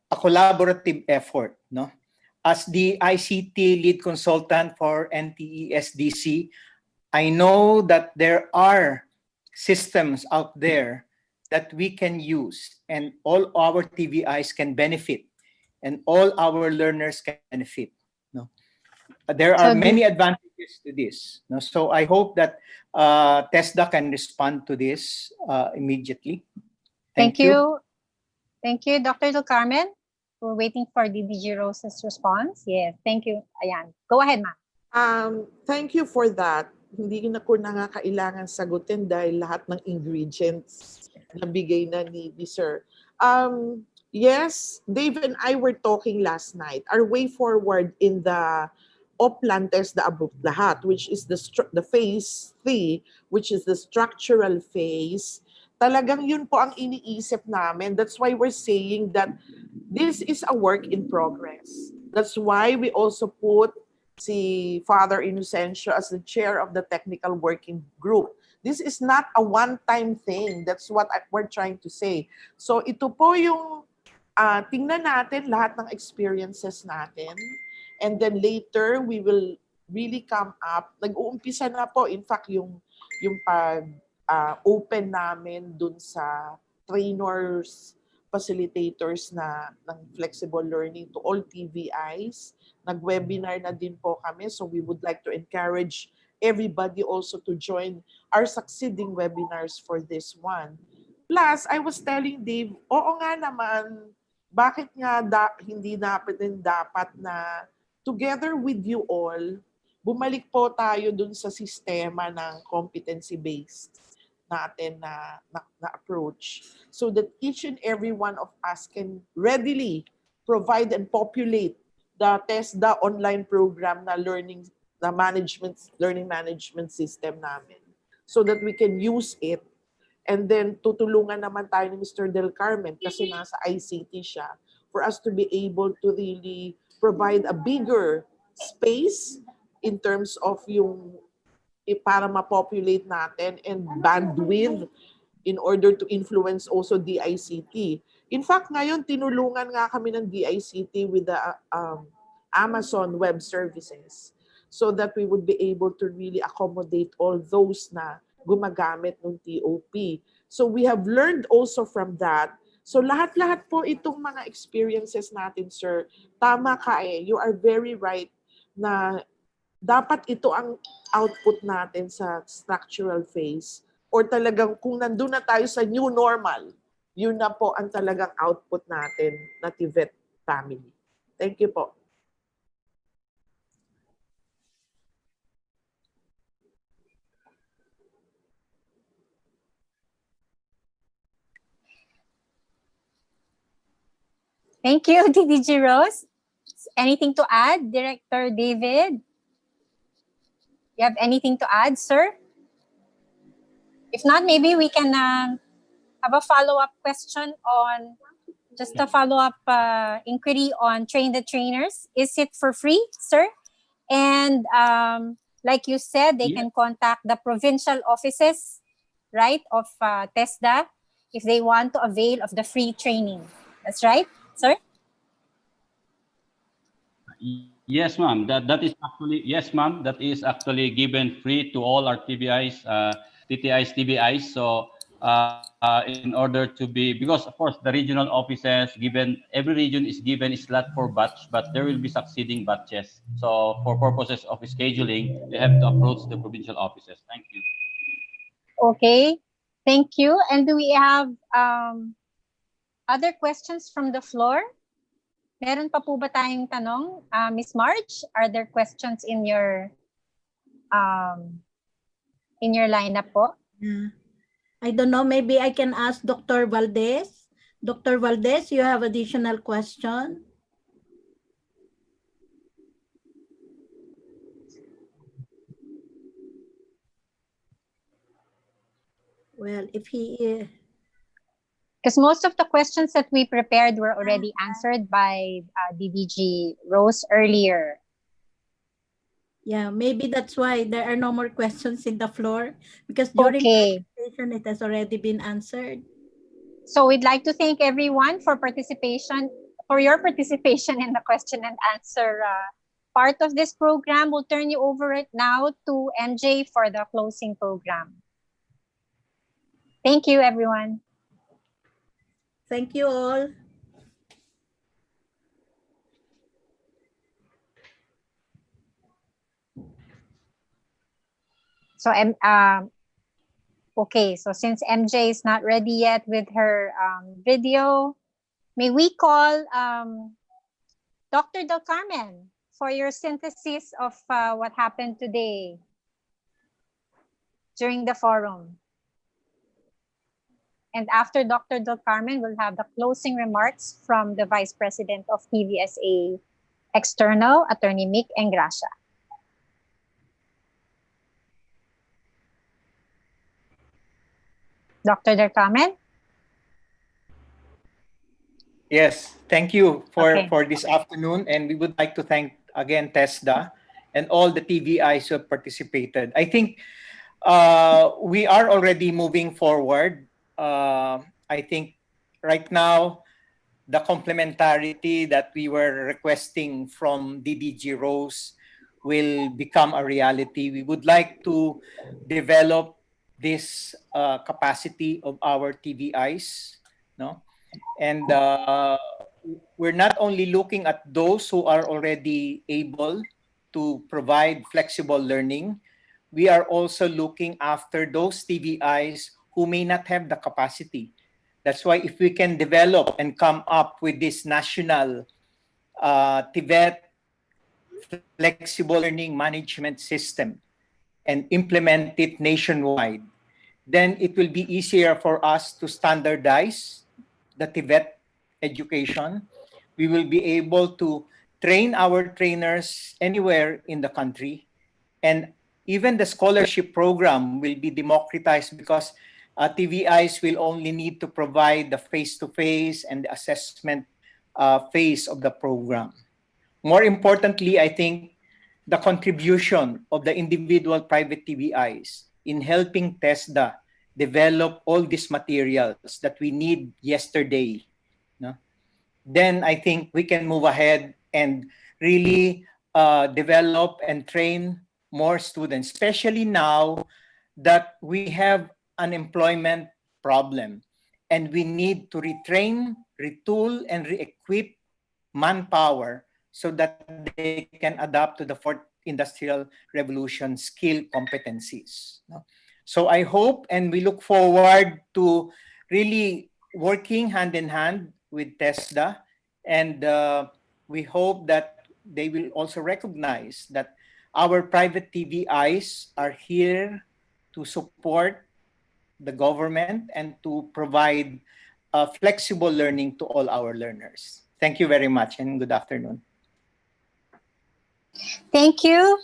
collaborative effort, no? As the ICT lead consultant for NTESDC, I know that there are systems out there that we can use and all our TVIs can benefit and all our learners can benefit. No? There are many advantages to this. No? So I hope that TESDA can respond to this immediately. Thank you. Thank you, Dr. Del Carmen. We're waiting for DDG Rose's response. Yes, thank you. Ayan. Go ahead, ma'am. Thank you for that. Hindi na ko na nga kailangan sagutin dahil lahat ng ingredients nabigay na ni Sir. Yes, Dave and I were talking last night. Our way forward in the Oplan TESDA above lahat, which is the phase 3, which is the structural phase. Talagang yun po ang iniisip namin. That's why we're saying that this is a work in progress. That's why we also put si Father Inocencio as the chair of the technical working group. This is not a one-time thing. That's what we're trying to say. So ito po yung tingnan natin lahat ng experiences natin. And then later, we will really come up. Nag-uumpisa na po, in fact, yung pag-open namin dun sa trainers, facilitators ng flexible learning to all TVIs. Nag-webinar na din po kami. So we would like to encourage everybody also to join our succeeding webinars for this one. Plus, I was telling Dave, oo nga naman, bakit nga hindi dapat na together with you all, bumalik po tayo dun sa sistema ng competency-based natin na approach so that each and every one of us can readily provide and populate the TESDA online program na learning management system namin so that we can use it. And then tutulungan naman tayo ni Mr. Del Carmen kasi nasa ICT siya for us to be able to really provide a bigger space in terms of yung para ma-populate natin and bandwidth in order to influence also DICT. In fact, ngayon tinulungan nga kami ng DICT with the Amazon Web Services so that we would be able to really accommodate all those na gumagamit ng TOP. So we have learned also from that. So lahat-lahat po itong mga experiences natin, sir, tama ka eh. You are very right na dapat ito ang output natin sa structural phase or talagang kung nandun na tayo sa new normal, yun na po ang talagang output natin na TVET family. Thank you po. Thank you, DDG Rose. Anything to add, Director David? You have anything to add, sir? If not, maybe we can have a follow-up question on, just a follow-up inquiry on Train the Trainers. Is it for free, sir? And like you said, they can contact the provincial offices, right, of TESDA if they want to avail of the free training. That's right, sir? Yes, ma'am. That is actually, yes, ma'am. That is actually given free to all our TBIs, TTIs, TBIs. So in order to be, because of course the regional offices given, every region is given a slot for batch, but there will be succeeding batches. So for purposes of scheduling, they have to approach the provincial offices. Thank you. Okay, thank you. And do we have other questions from the floor? Meron pa po ba tayong tanong? Ms. March, are there questions in your lineup po? I don't know, maybe I can ask Dr. Valdez. Dr. Valdez, you have additional question? Well, if he... Because most of the questions that we prepared were already answered by DDG Rose earlier. Yeah, maybe that's why there are no more questions in the floor because during the presentation it has already been answered. So we'd like to thank everyone for your participation in the question and answer part of this program. We'll turn you over it now to MJ for the closing program. Thank you, everyone. Thank you all. So, okay, so since MJ is not ready yet with her video, may we call Dr. Del Carmen for your synthesis of what happened today during the forum. And after Dr. Del Carmen, we'll have the closing remarks from the Vice President of TVSA External, Attorney Mick Engracia. Dr. Del Carmen? Yes, thank you for this afternoon. And we would like to thank again TESDA and all the TVIs who have participated. I think we are already moving forward. I think right now, the complementarity that we were requesting from DDG Rose will become a reality. We would like to develop this capacity of our TVIs, no? And we're not only looking at those who are already able to provide flexible learning, we are also looking after those TVIs who may not have the capacity. That's why if we can develop and come up with this national TVET flexible learning management system and implement it nationwide, then it will be easier for us to standardize the TVET education. We will be able to train our trainers anywhere in the country. And even the scholarship program will be democratized because TVIs will only need to provide the face-to-face and the assessment phase of the program. More importantly, I think the contribution of the individual private TVIs in helping TESDA develop all these materials that we need yesterday, no? Then I think we can move ahead and really develop and train more students, especially now that we have an employment problem and we need to retrain, retool, and re-equip manpower so that they can adapt to the fourth industrial revolution skill competencies. No? So I hope and we look forward to really working hand in hand with TESDA, and we hope that they will also recognize that our private TVIs are here to support the government and to provide flexible learning to all our learners. Thank you very much and good afternoon. Thank you,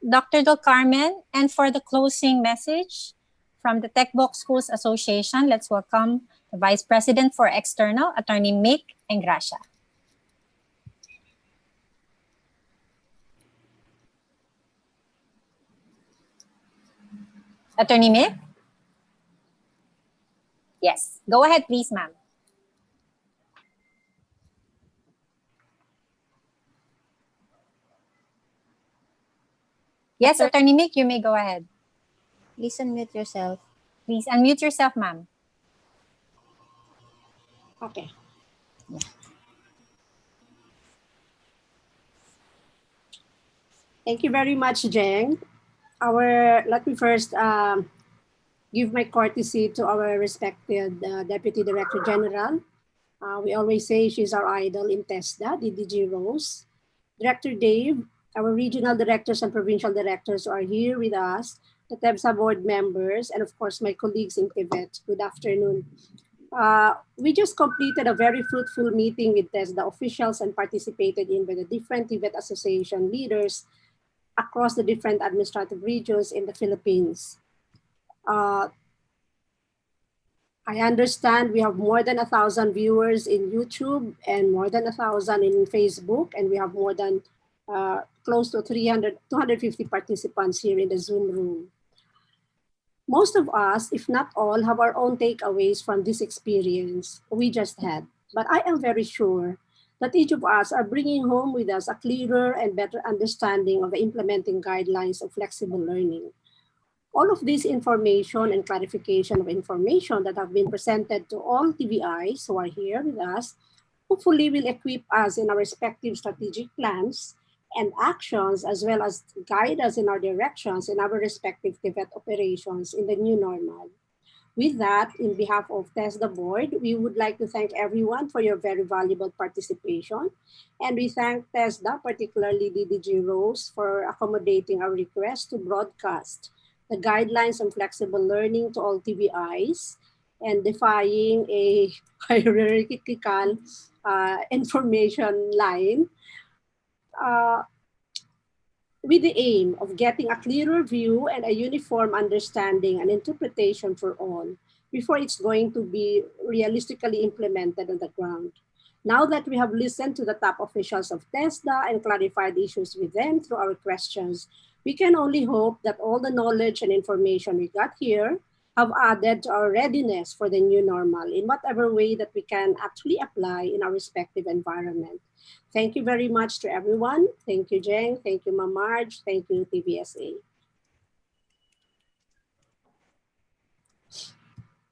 Dr. Del Carmen. And for the closing message from the TechBox Schools Association, let's welcome the Vice President for External, Attorney Mick Engracia. Attorney Mick? Yes, go ahead, please, ma'am. Yes, Attorney Mick, you may go ahead. Please unmute yourself. Please unmute yourself, ma'am. Okay. Thank you very much, Jeng. Let me first give my courtesy to our respected Deputy Director General. We always say she's our idol in TESDA, DDG Rose. Director Dave, our regional directors and provincial directors are here with us, the TEBSA board members, and of course my colleagues in TVET. Good afternoon. We just completed a very fruitful meeting with TESDA officials and participated in by the different TVET association leaders across the different administrative regions in the Philippines. I understand we have more than 1,000 viewers in YouTube and more than 1,000 in Facebook, and we have more than close to 250 participants here in the Zoom room. Most of us, if not all, have our own takeaways from this experience we just had. But I am very sure that each of us are bringing home with us a clearer and better understanding of the implementing guidelines of flexible learning. All of this information and clarification of information that have been presented to all TVIs who are here with us, hopefully will equip us in our respective strategic plans and actions, as well as guide us in our directions in our respective TVET operations in the new normal. With that, in behalf of TESDA board, we would like to thank everyone for your very valuable participation. And we thank TESDA, particularly DDG Rose, for accommodating our request to broadcast the guidelines on flexible learning to all TVIs and defying a hierarchical information line with the aim of getting a clearer view and a uniform understanding and interpretation for all before it's going to be realistically implemented on the ground. Now that we have listened to the top officials of TESDA and clarified issues with them through our questions, we can only hope that all the knowledge and information we got here have added to our readiness for the new normal in whatever way that we can actually apply in our respective environment. Thank you very much to everyone. Thank you, Jeng. Thank you, Ma'am Marge. Thank you, TVSA.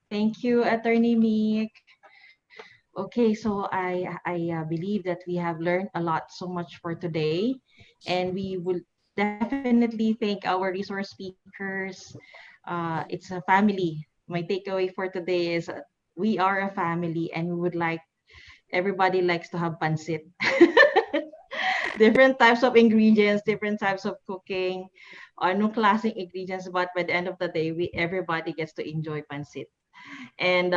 Thank you, Attorney Mick. Okay, so I believe that we have learned a lot so much for today, and we will definitely thank our resource speakers. It's a family. My takeaway for today is we are a family and we would like, everybody likes to have pancit. Different types of ingredients, different types of cooking, anong klaseng ingredients, but by the end of the day, everybody gets to enjoy pancit. And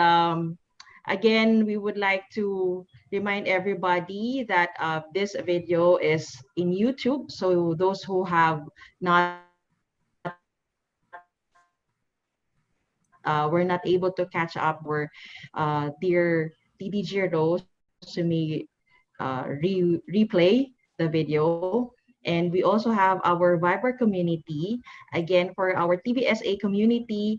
again, we would like to remind everybody that this video is in YouTube. So those who have not were not able to catch up or dear TDG Rose, you may replay the video. And we also have our Viber community. Again, for our TVSA community,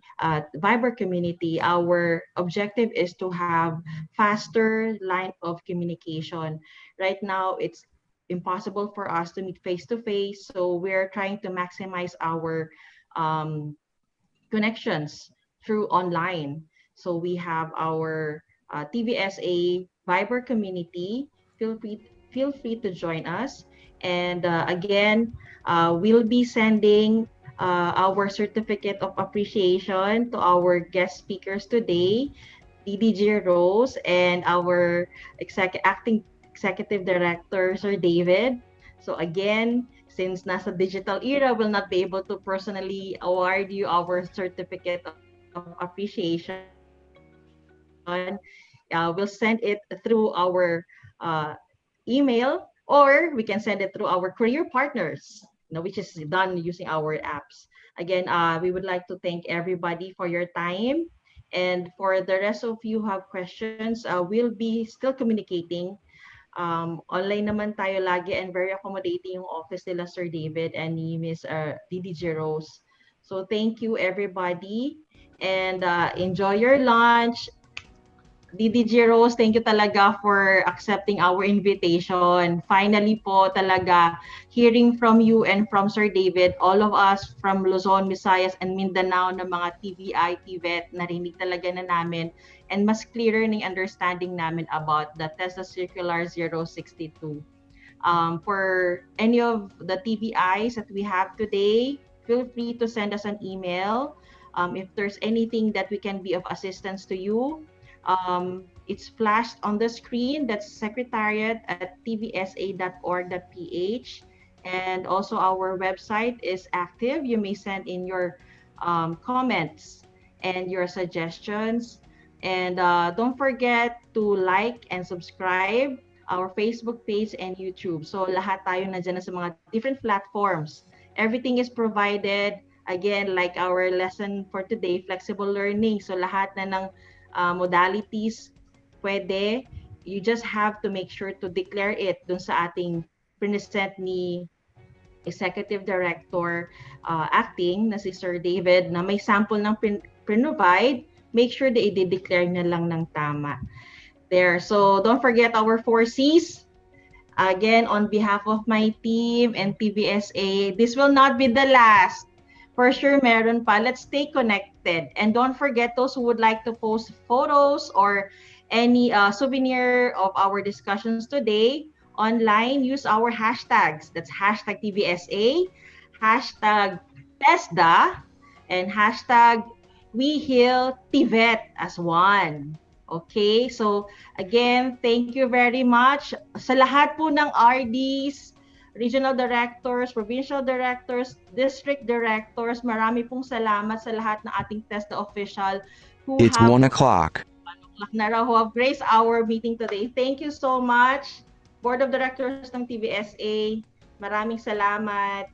Viber community, our objective is to have faster line of communication. Right now, it's impossible for us to meet face-to-face. So we're trying to maximize our connections through online. So we have our TVSA Viber community. Feel free to join us. And again, we'll be sending our certificate of appreciation to our guest speakers today, DDG Rose and our acting executive director, Sir David. So again, since nasa digital era, we'll not be able to personally award you our certificate of appreciation. We'll send it through our email, or we can send it through our career partners, which is done using our apps. Again, we would like to thank everybody for your time. And for the rest of you who have questions, we'll be still communicating. Online naman tayo lagi and very accommodating yung office nila Sir David and ni Miss DDG Rose. So thank you everybody and enjoy your lunch. DDG Rose, thank you talaga for accepting our invitation. Finally po talaga, hearing from you and from Sir David, all of us from Luzon, Visayas, and Mindanao na mga TVI, TVET, narinig talaga na namin and mas clearer ng understanding namin about the TESDA Circular 062. For any of the TVIs that we have today, feel free to send us an email. If there's anything that we can be of assistance to you, it's flashed on the screen. That's secretariat@tvsa.org.ph. And also our website is active. You may send in your comments and your suggestions. And don't forget to like and subscribe our Facebook page and YouTube. So lahat tayo nandiyan na sa mga different platforms. Everything is provided. Again, like our lesson for today, flexible learning. So lahat na ng modalities pwede. You just have to make sure to declare it dun sa ating present ni Executive Director Acting na si Sir David na may sample ng provide. Make sure that i-declare niya lang ng tama. There. So don't forget our 4 C's. Again, on behalf of my team and TVSA, this will not be the last. For sure, meron pa. Let's stay connected. And don't forget those who would like to post photos or any souvenir of our discussions today online, use our hashtags. That's hashtag TVSA, hashtag TESDA, and hashtag WeHealTVET as one. Okay, so again, thank you very much sa lahat po ng RDs, regional directors, provincial directors, district directors. Marami pong salamat sa lahat ng ating TESDA official who It's 1 o'clock. 1 o'clock na raw, who have graced our meeting today. Thank you so much. Board of Directors ng TVSA, maraming salamat.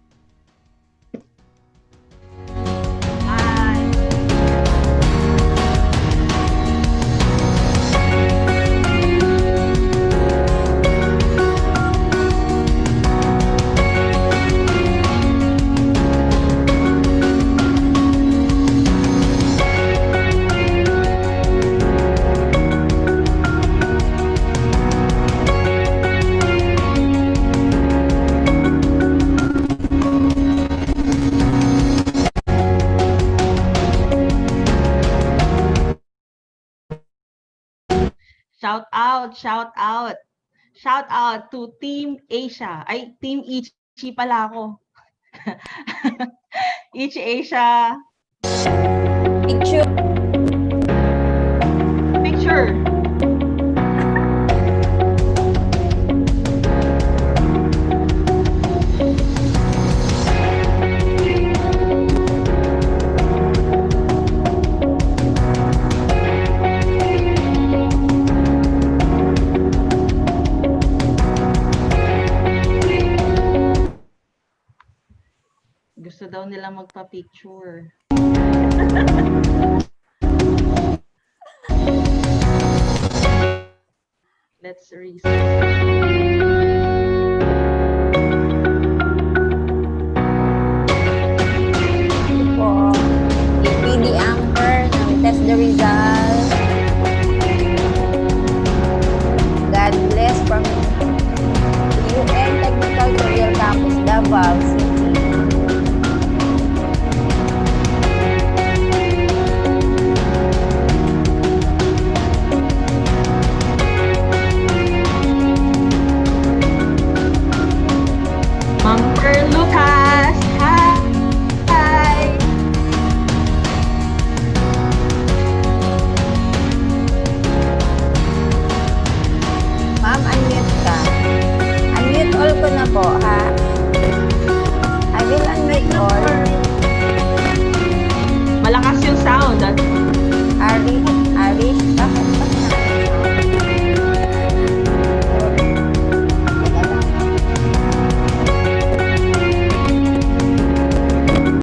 Shout out to Team Asia. Ay, Team Ichi pala ako. Ichi Asia. Picture. Gusto daw nila magpa-picture. Let's reset. Po. PPD anchor, test the result. God bless from UN Technical Career Campus Davao.